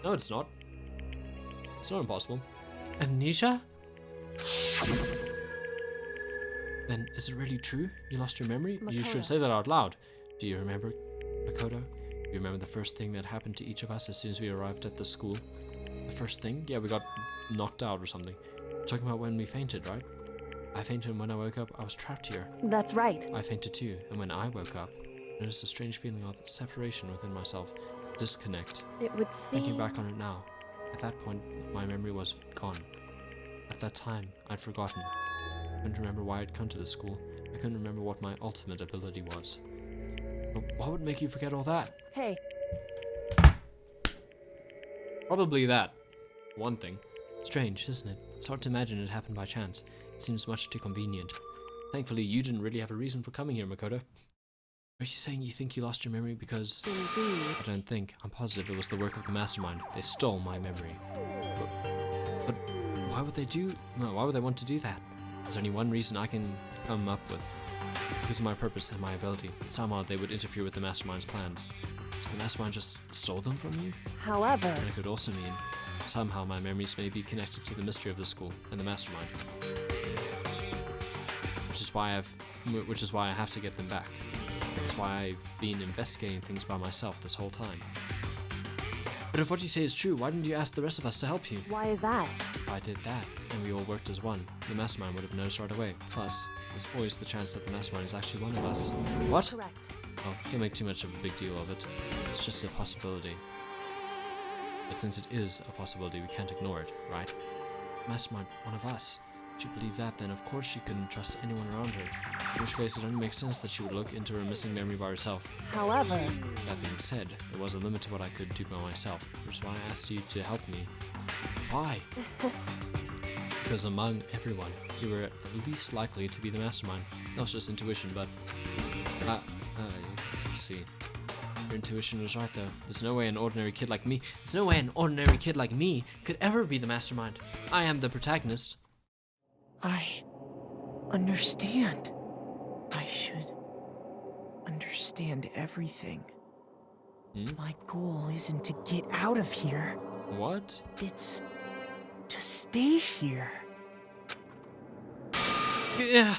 S1: No, it's not. It's not impossible. Amnesia? Then, is it really true? You lost your memory?
S7: Makoto.
S1: You should say that out loud. Do you remember, Makoto? Do you remember the first thing that happened to each of us as soon as we arrived at the school? The first thing? Yeah, we got knocked out or something. You're talking about when we fainted, right? I fainted, and when I woke up, I was trapped here.
S7: That's right.
S1: I fainted too, and when I woke up, I noticed a strange feeling of separation within myself. Disconnect.
S7: It would seem...
S1: Thinking back on it now, at that point, my memory was gone. At that time, I'd forgotten. I couldn't remember why I'd come to the school. I couldn't remember what my ultimate ability was. But what would make you forget all that?
S7: Hey.
S1: Probably that. One thing. Strange, isn't it? It's hard to imagine it happened by chance. It seems much too convenient. Thankfully, you didn't really have a reason for coming here, Makoto. Are you saying you think you lost your memory because...
S7: Indeed.
S1: I don't think. I'm positive it was the work of the mastermind. They stole my memory. But why would they do... No, why would they want to do that? There's only one reason I can come up with. Because of my purpose and my ability. Somehow they would interfere with the mastermind's plans. So the mastermind just stole them from you?
S7: However...
S1: And it could also mean somehow my memories may be connected to the mystery of the school and the mastermind. Which is why I have to get them back. That's why I've been investigating things by myself this whole time. But if what you say is true, why didn't you ask the rest of us to help you?
S7: Why is that?
S1: If I did that, and we all worked as one, the mastermind would have noticed right away. Plus, there's always the chance that the mastermind is actually one of us. What?
S7: Correct.
S1: Oh, don't make too much of a big deal of it. It's just a possibility. But since it is a possibility, we can't ignore it, right? Mastermind, one of us. If you believe that, then of course she couldn't trust anyone around her. In which case, it only makes sense that she would look into her missing memory by herself.
S7: However...
S1: That being said, there was a limit to what I could do by myself, which is why I asked you to help me. Why? Because among everyone, you were at least likely to be the mastermind. That was just intuition, but... let's see. Your intuition was right, though. There's no way an ordinary kid like me could ever be the mastermind. I am the protagonist.
S6: I understand. understand everything.
S1: Hmm?
S6: My goal isn't to get out of here.
S1: What?
S6: It's to stay here.
S1: Yeah.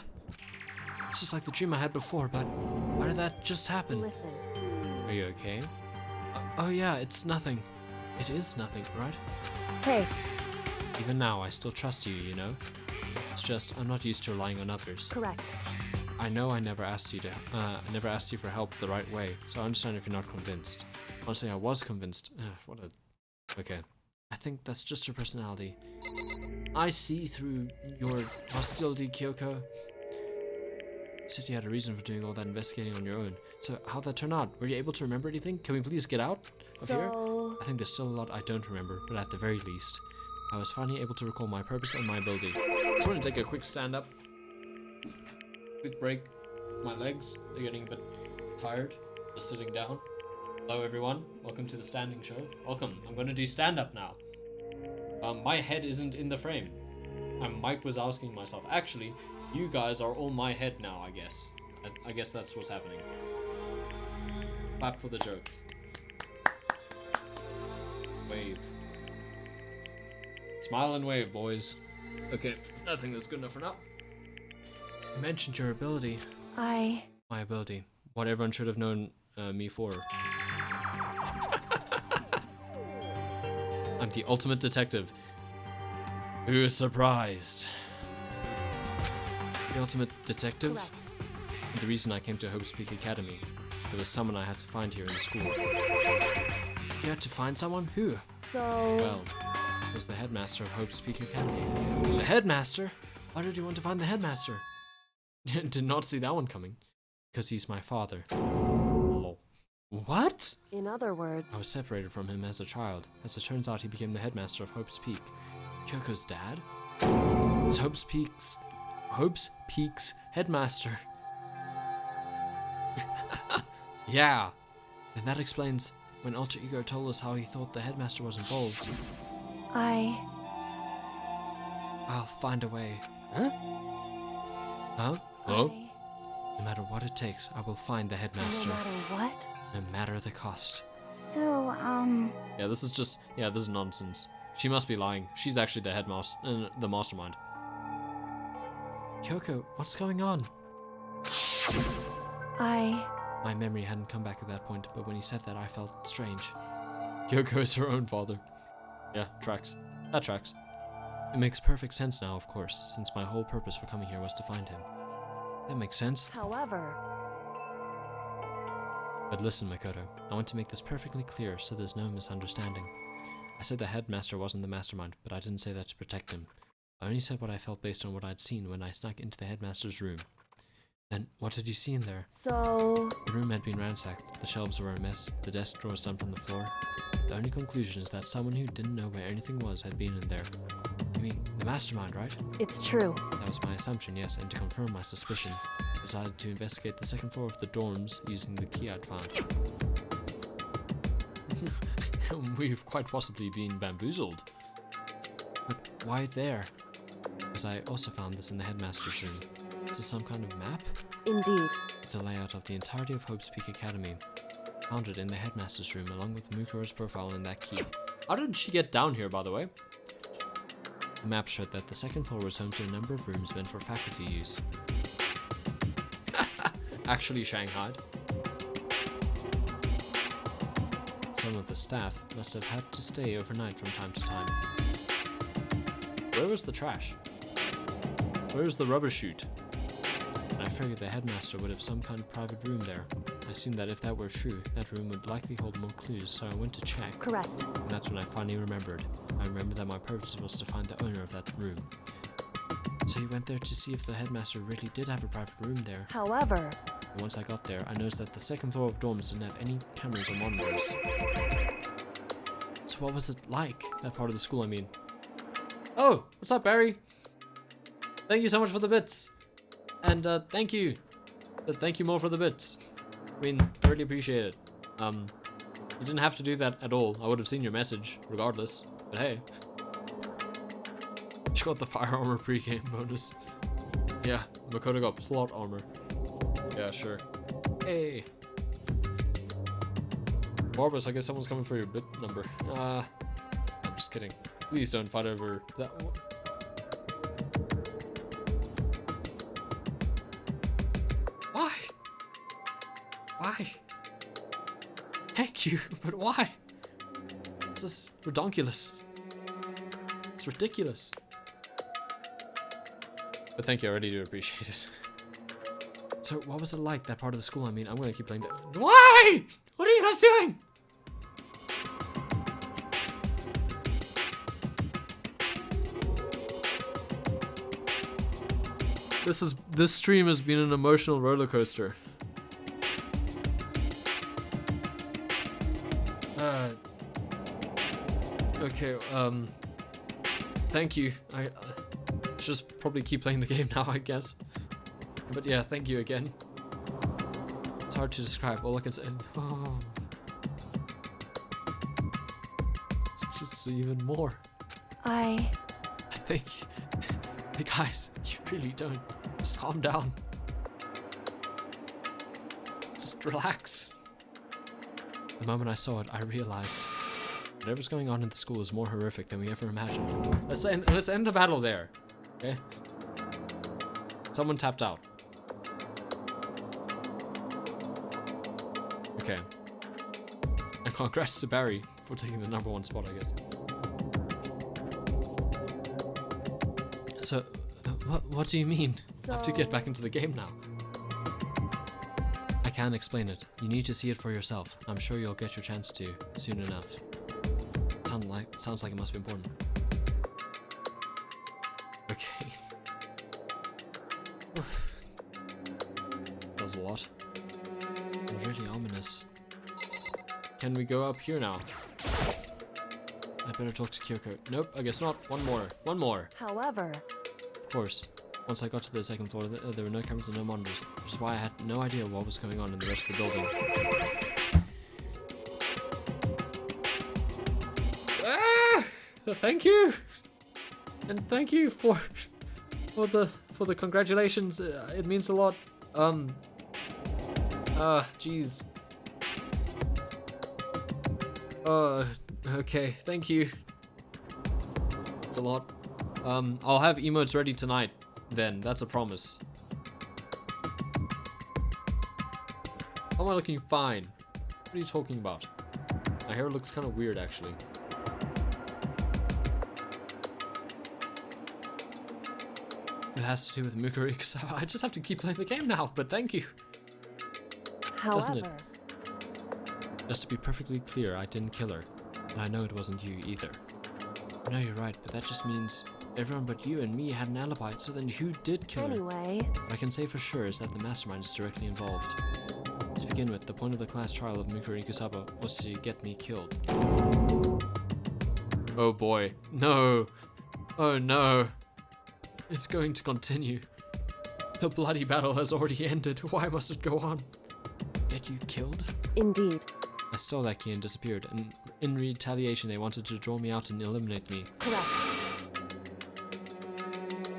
S1: It's just like the dream I had before, but why did that just happen?
S7: Listen.
S1: Are you okay? Oh yeah, it's nothing. It is nothing, right?
S7: Hey,
S1: Even now, I still trust you, you know? It's just, I'm not used to relying on others.
S7: correct.
S1: I know I never asked you for help the right way, so I understand if you're not convinced. Honestly, I was convinced. Okay. I think that's just your personality. I see through your hostility, Kyoko. You said you had a reason for doing all that investigating on your own. So how'd that turn out? Were you able to remember anything? Can we please get out of here? I think there's still a lot I don't remember, but at the very least, I was finally able to recall my purpose and my ability. Just want to take a quick stand up. Quick break. My legs are getting a bit tired. Just sitting down. Hello everyone. Welcome to the standing show. Welcome. I'm going to do stand up now. My head isn't in the frame. Mike was asking myself. Actually, you guys are all my head now, I guess. I guess that's what's happening. Clap for the joke. Wave. Smile and wave, boys. Okay, I think that's good enough for now. You mentioned your ability. My ability. What everyone should have known me for. I'm the ultimate detective. Who is surprised? The ultimate detective?
S7: Correct.
S1: The reason I came to Hope's Peak Academy. There was someone I had to find here in the school. You had to find someone? Who?
S7: So...
S1: Well, it was the headmaster of Hope's Peak Academy. The headmaster? Why did you want to find the headmaster? Did not see that one coming. Because he's my father. Lol. What?
S7: In other words...
S1: I was separated from him as a child. As it turns out, he became the headmaster of Hope's Peak. Kyoko's dad? Is Hope's Peak's headmaster? Yeah. And that explains when Alter Ego told us how he thought the headmaster was involved. I'll find a way.
S6: Huh?
S1: Huh? Hello? No matter what it takes, I will find the headmaster.
S7: No matter what?
S1: No matter the cost.
S5: So,
S1: Yeah, this is nonsense. She must be lying. She's actually the headmaster, the mastermind. Kyoko, what's going on? My memory hadn't come back at that point, but when he said that, I felt strange. Kyoko is her own father. Yeah, tracks. That tracks. It makes perfect sense now, of course, since my whole purpose for coming here was to find him. That makes sense.
S7: However...
S1: But listen, Makoto, I want to make this perfectly clear so there's no misunderstanding. I said the headmaster wasn't the mastermind, but I didn't say that to protect him. I only said what I felt based on what I'd seen when I snuck into the headmaster's room. Then, what did you see in there?
S7: So...
S1: The room had been ransacked, the shelves were a mess, the desk drawers dumped on the floor. The only conclusion is that someone who didn't know where anything was had been in there. You mean, the mastermind, right?
S7: It's true.
S1: That was my assumption, yes, and to confirm my suspicion, I decided to investigate the second floor of the dorms using the key I'd found. We've quite possibly been bamboozled. But why there? Because I also found this in the headmaster's room. This is some kind of map?
S7: Indeed.
S1: It's a layout of the entirety of Hope's Peak Academy. Found it in the headmaster's room along with Mukuro's profile and that key. How did she get down here, by the way? The map showed that the second floor was home to a number of rooms meant for faculty use. Actually Shanghaied. Some of the staff must have had to stay overnight from time to time. Where was the trash? Where's the rubber chute? I figured the headmaster would have some kind of private room there. I assumed that if that were true, that room would likely hold more clues, so I went to check.
S7: Correct.
S1: And that's when I finally remembered. I remembered that my purpose was to find the owner of that room. So you went there to see if the headmaster really did have a private room there.
S7: However...
S1: And once I got there, I noticed that the second floor of dorms didn't have any cameras or monitors. So what was it like, that part of the school, I mean? Oh, what's up, Barry? Thank you so much for the bits. And thank you. But thank you more for the bits. I mean, really appreciate it. You didn't have to do that at all. I would have seen your message, regardless. But hey. She got the fire armor pre-game bonus. Yeah, Makoto got plot armor. Yeah, sure. Hey. Barbus, I guess someone's coming for your bit number. I'm just kidding. Please don't fight over that one. Why? Why? Thank you, but why? This is redonkulous. It's ridiculous. But thank you, I really do appreciate it. So, what was it like, that part of the school? I mean, I'm gonna keep playing that. Why? What are you guys doing? This stream has been an emotional roller coaster. Okay, thank you. I just probably keep playing the game now, I guess. But yeah, thank you again. It's hard to describe. All I can say. Oh. It's just even more. I think. Hey guys, you really don't. Just calm down. Just relax. The moment I saw it, I realized whatever's going on in the school is more horrific than we ever imagined. Let's end the battle there. Okay? Someone tapped out. Okay. And congrats to Barry for taking the #1 spot, I guess. So, what do you mean? I have to get back into the game now. I can't explain it. You need to see it for yourself. I'm sure you'll get your chance to soon enough. Sounds like it must be important. Okay. Oof. That was a lot. And really ominous. Can we go up here now? I'd better talk to Kyoko. Nope, I guess not. One more.
S7: However,
S1: Of course. Once I got to the second floor, there were no cameras and no monitors, which is why I had no idea what was going on in the rest of the building. Thank you, and thank you for the congratulations. It means a lot. Jeez. Okay, thank you. It's a lot. I'll have emotes ready tonight. Then that's a promise. How am I looking fine? What are you talking about? My hair looks kind of weird, actually. It has to do with Mukuri, so I just have to keep playing the game now, but thank you. Doesn't it? Just to be perfectly clear, I didn't kill her. And I know it wasn't you either. I know you're right, but that just means everyone but you and me had an alibi, so then who did kill her?
S7: Anyway.
S1: What I can say for sure is that the mastermind is directly involved. To begin with, the point of the class trial of Mikuri Kusaba was to get me killed. Oh boy. No. Oh no. It's going to continue. The bloody battle has already ended. Why must it go on? Get you killed?
S7: Indeed.
S1: I stole that key and disappeared, and in retaliation they wanted to draw me out and eliminate me.
S7: Correct.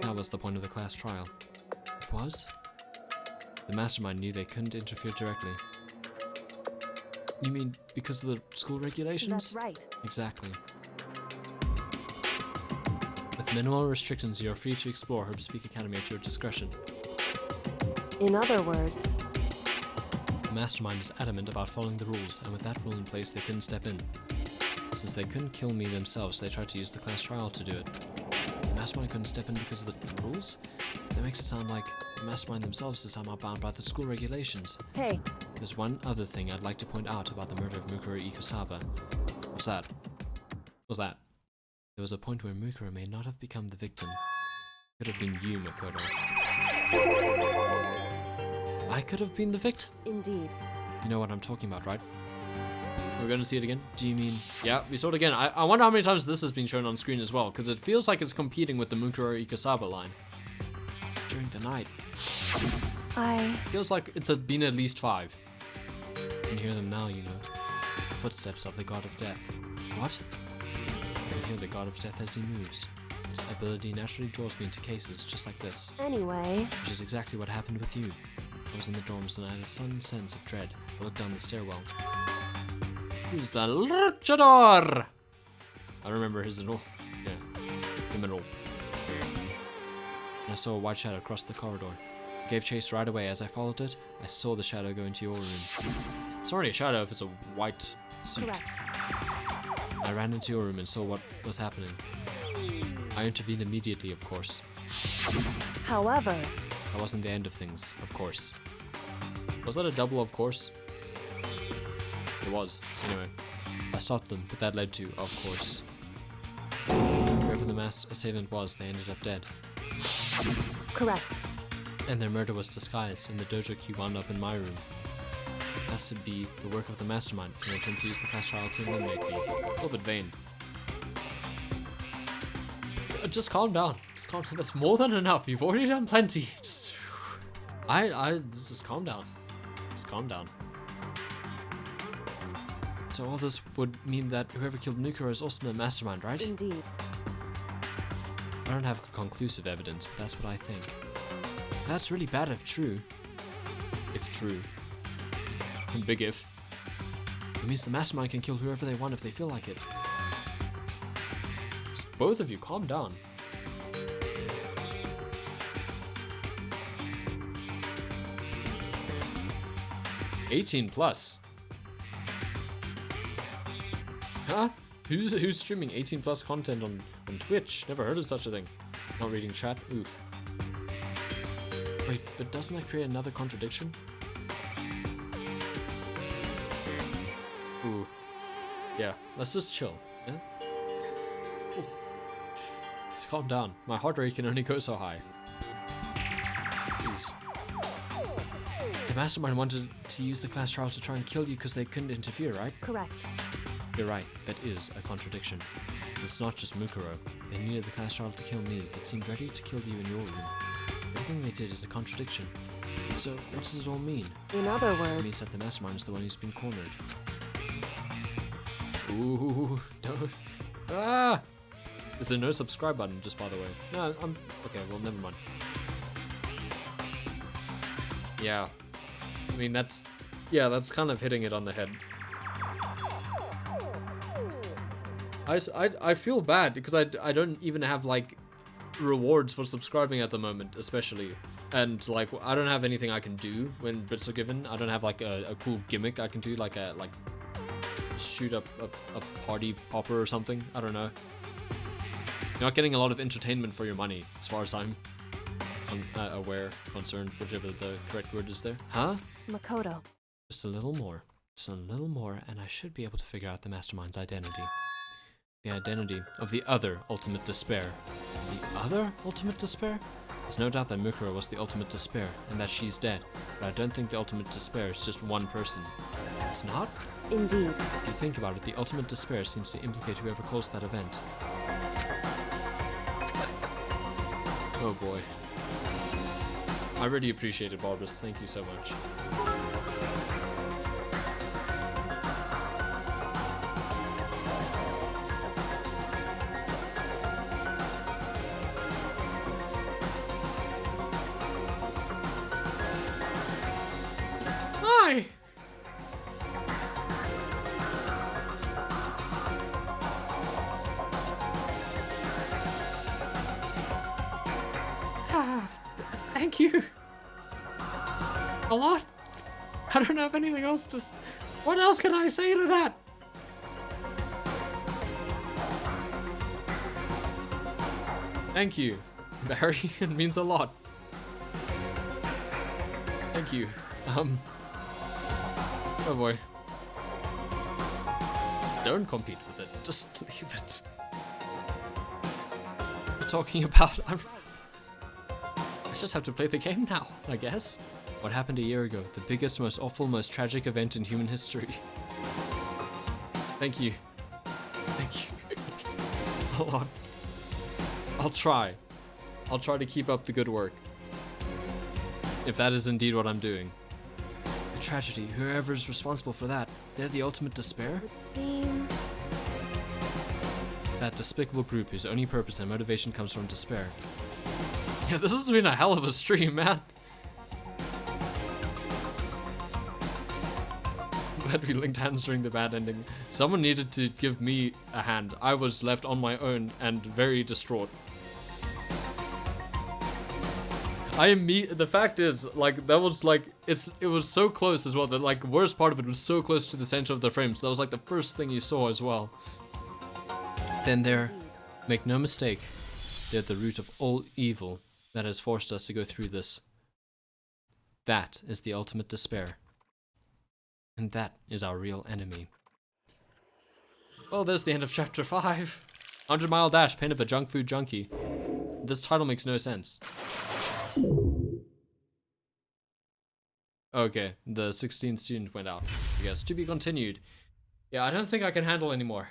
S1: That was the point of the class trial. It was? The mastermind knew they couldn't interfere directly. You mean because of the school regulations?
S7: That's right.
S1: Exactly. With minimal restrictions, you are free to explore Herb Speak Academy at your discretion.
S7: In other words,
S1: the mastermind is adamant about following the rules, and with that rule in place, they couldn't step in. Since they couldn't kill me themselves, they tried to use the class trial to do it. The mastermind couldn't step in because of the rules? That makes it sound like the mastermind themselves is somehow bound by the school regulations.
S7: Hey.
S1: There's one other thing I'd like to point out about the murder of Mukuro Ikusaba. What's that? What's that? There was a point where Mukuro may not have become the victim. It could have been you, Makoto. I could have been the victim?
S7: Indeed.
S1: You know what I'm talking about, right? We're gonna see it again? Do you mean... Yeah, we saw it again. I wonder how many times this has been shown on screen as well, because it feels like it's competing with the Mukuro Ikusaba line. During the night. Feels like it's been at least 5. You can hear them now, you know. The footsteps of the God of Death. What? I can hear the God of Death as he moves. His ability naturally draws me into cases just like this.
S7: Anyway.
S1: Which is exactly what happened with you. I was in the dorms and I had a sudden sense of dread. I looked down the stairwell. Who's the luchador? I remember his and all. Yeah, him and all. And I saw a white shadow cross the corridor. I gave chase right away. As I followed it, I saw the shadow go into your room. It's already a shadow if it's a white suit.
S7: Correct.
S1: I ran into your room and saw what was happening. I intervened immediately, of course.
S7: However,
S1: That wasn't the end of things, of course. Was that a double of course? It was. Anyway, I sought them, but that led to, of course. Whoever the masked assailant was, they ended up dead.
S7: correct.
S1: And their murder was disguised, and the dojo key wound up in my room. It has to be the work of the mastermind, and I intend to use the class trial to eliminate me. A little bit vain. Just calm down. Just calm down. That's more than enough. You've already done plenty. Just calm down. Just calm down. So all this would mean that whoever killed Mikuro is also the mastermind, right?
S7: Indeed.
S1: I don't have conclusive evidence, but that's what I think. That's really bad if true. If true. Big if. It means the mastermind can kill whoever they want if they feel like it. Just both of you, calm down. +18. Huh? Who's streaming 18+ content on Twitch? Never heard of such a thing. Not reading chat? Oof. Wait, but doesn't that create another contradiction? Ooh. Yeah, let's just chill. Yeah? Ooh. Let's calm down. My heart rate can only go so high. Jeez. The mastermind wanted to use the class trial to try and kill you because they couldn't interfere, right?
S7: Correct.
S1: You're right, that is a contradiction. It's not just Mukuro. They needed the class trial to kill me, but seemed ready to kill you in your room. Everything they did is a contradiction. So, what does it all mean?
S7: In other
S1: It
S7: words,
S1: means that the mastermind is the one who's been cornered. Ooh, don't. Ah! Is there no subscribe button, just by the way? No, I'm. Okay, well, never mind. Yeah. I mean, that's. Yeah, that's kind of hitting it on the head. I feel bad because I don't even have like rewards for subscribing at the moment, especially, and like I don't have anything I can do when bits are given. I don't have like a cool gimmick I can do, like shoot up a party popper or something. I don't know. You're not getting a lot of entertainment for your money, as far as I'm aware, concerned, whichever the correct word is there. Huh?
S7: Makoto.
S1: Just a little more, and I should be able to figure out the mastermind's identity. The identity of the other ultimate despair. The other ultimate despair? There's no doubt that Mukuro was the ultimate despair, and that she's dead, but I don't think the ultimate despair is just one person. It's not?
S7: Indeed.
S1: If you think about it, the ultimate despair seems to implicate whoever caused that event. Oh boy. I really appreciate it, Barbara. Thank you so much. Hi! Thank you. A lot. I don't have anything else to. What else can I say to that? Thank you, Barry. It means a lot. Thank you. Oh boy. Don't compete with it. Just leave it. We're talking about. I just have to play the game now, I guess. What happened a year ago? The biggest, most awful, most tragic event in human history. Thank you. Thank you. Hold on. I'll try. I'll try to keep up the good work. If that is indeed what I'm doing. The tragedy, whoever's responsible for that, they're the ultimate despair?
S7: Would seem.
S1: That despicable group whose only purpose and motivation comes from despair. Yeah, this has been a hell of a stream, man. glad we linked hands during the bad ending. Someone needed to give me a hand. I was left on my own and very distraught. The fact is, like, that was like, it was so close as well, that like, worst part of it was so close to the center of the frame, so that was like the first thing you saw as well. Then there, make no mistake, they're at the root of all evil that has forced us to go through this. That is the ultimate despair. And that is our real enemy. Well, there's the end of chapter 5. 100-mile dash, pain of a junk food junkie. This title makes no sense. Okay, the 16th student went out. I guess to be continued. Yeah, I don't think I can handle anymore.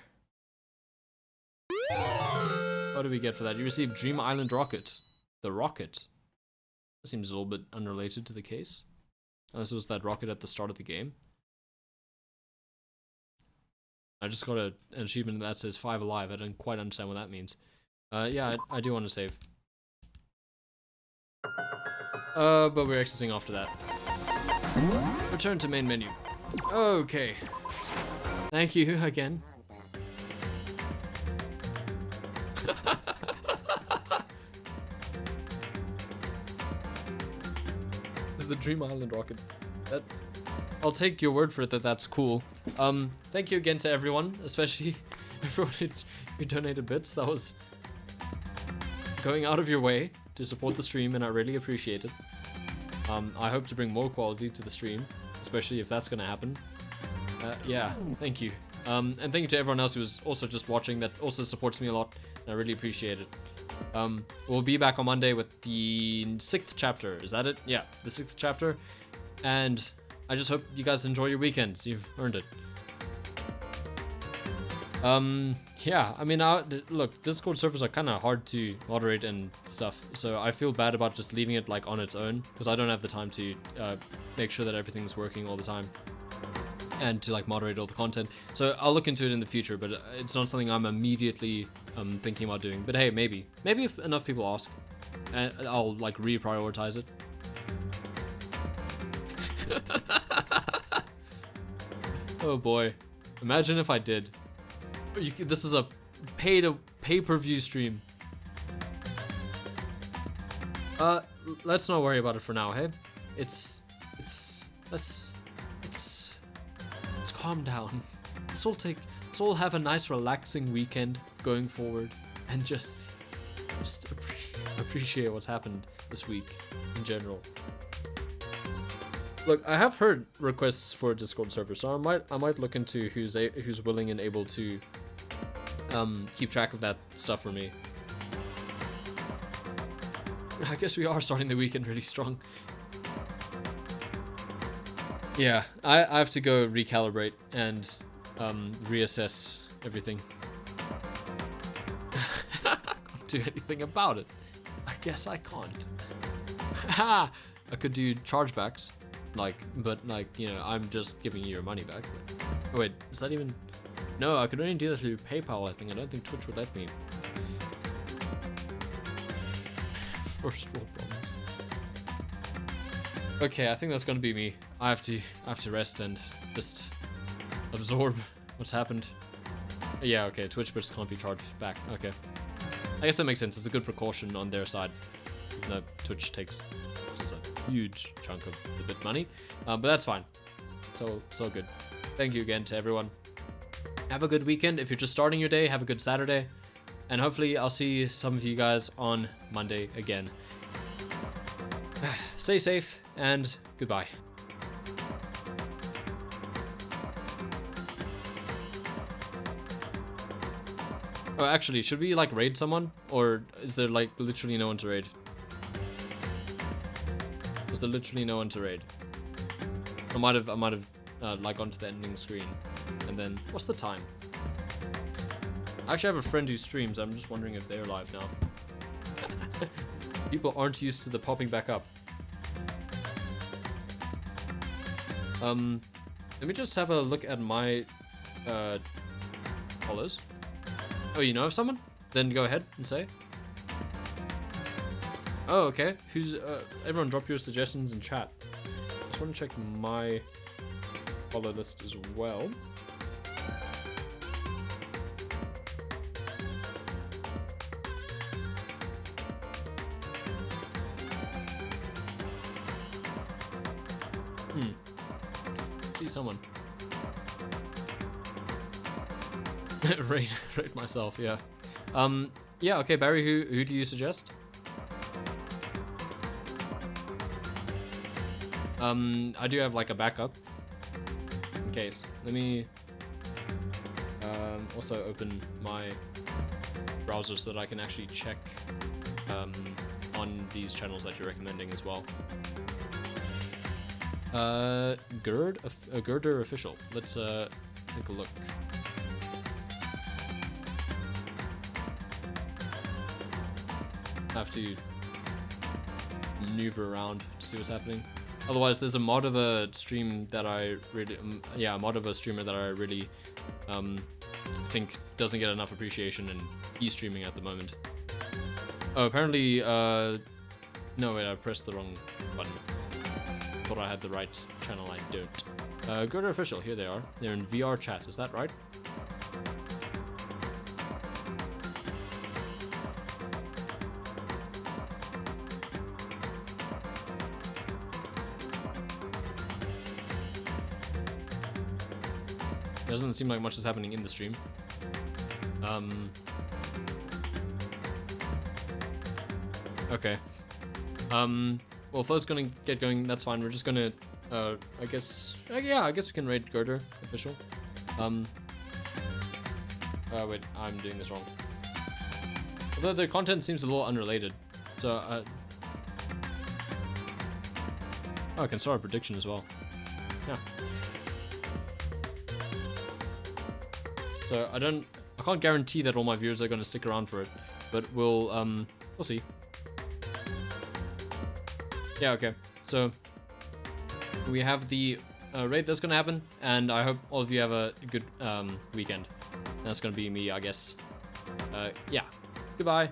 S1: What do we get for that? You received Dream Island Rocket. The rocket. That seems a little bit unrelated to the case. Unless it was that rocket at the start of the game. I just got an achievement that says 5 alive. I don't quite understand what that means. Yeah, I do want to save. But we're exiting after that. Return to main menu. Okay. Thank you again. The Dream Island rocket. I'll take your word for it that that's cool. Thank you again to everyone, especially everyone who donated bits. That was going out of your way to support the stream, and I really appreciate it. I hope to bring more quality to the stream, especially if that's gonna happen. Yeah, thank you. And thank you to everyone else who's also just watching that also supports me a lot, and I really appreciate it. We'll be back on Monday with the 6th chapter. Is that it? Yeah, the 6th chapter. And I just hope you guys enjoy your weekends. You've earned it. Yeah, I mean, look, Discord servers are kind of hard to moderate and stuff, so I feel bad about just leaving it like on its own, because I don't have the time to make sure that everything's working all the time and to like moderate all the content. So I'll look into it in the future, but it's not something I'm immediately thinking about doing. But hey, maybe if enough people ask, I'll like reprioritize it. Oh boy, imagine if I did. This is a pay-per-view stream. Let's not worry about it for now, hey? Let's calm down. Let's all have a nice relaxing weekend going forward and just appreciate what's happened this week in general. Look, I have heard requests for a Discord server, so I might look into who's willing and able to keep track of that stuff for me. I guess we are starting the weekend really strong. Yeah, I have to go recalibrate and reassess everything. I can't do anything about it. I guess I can't. I could do chargebacks, but you know, I'm just giving you your money back. But, oh wait, is that even? No, I could only do that through PayPal, I think. I don't think Twitch would let me. First world problems. Okay, I think that's gonna be me. I have to rest and just absorb what's happened. Yeah, okay, Twitch bits can't be charged back. Okay. I guess that makes sense. It's a good precaution on their side. Even though Twitch takes just a huge chunk of the bit money. But that's fine. So good. Thank you again to everyone. Have a good weekend. If you're just starting your day, have a good Saturday. And hopefully I'll see some of you guys on Monday again. Stay safe and goodbye. Oh, actually, should we like raid someone? Or is there like literally no one to raid? Is there literally no one to raid? I might have like gone to the ending screen. And then, what's the time? I actually have a friend who streams. I'm just wondering if they're live now. People aren't used to the popping back up. Let me just have a look at my follows. Oh, you know of someone? Then go ahead and say. Oh, okay. Who's everyone drop your suggestions in chat. I just want to check my follow list as well. See someone. rate myself, yeah. Yeah, okay, Barry, who do you suggest? I do have like a backup in case. Let me also open my browser so that I can actually check on these channels that you're recommending as well. Girder official. Let's take a look. Have to maneuver around to see what's happening. Otherwise, there's a mod of a stream that I really, yeah, a mod of a streamer that I really think doesn't get enough appreciation, and he's streaming at the moment. Oh, apparently, no, wait, I pressed the wrong button. Thought I had the right channel, I don't. Girder official, here they are. They're in VR chat, is that right? It doesn't seem like much is happening in the stream. Okay. Well, first gonna get going, that's fine. We're just gonna, I guess we can raid Girder official. Wait, I'm doing this wrong. Although the content seems a little unrelated. So, oh, I can start a prediction as well. Yeah. So I can't guarantee that all my viewers are gonna stick around for it, but we'll see. Yeah, okay. So we have the raid that's gonna happen, and I hope all of you have a good weekend. That's gonna be me, I guess. Yeah. Goodbye.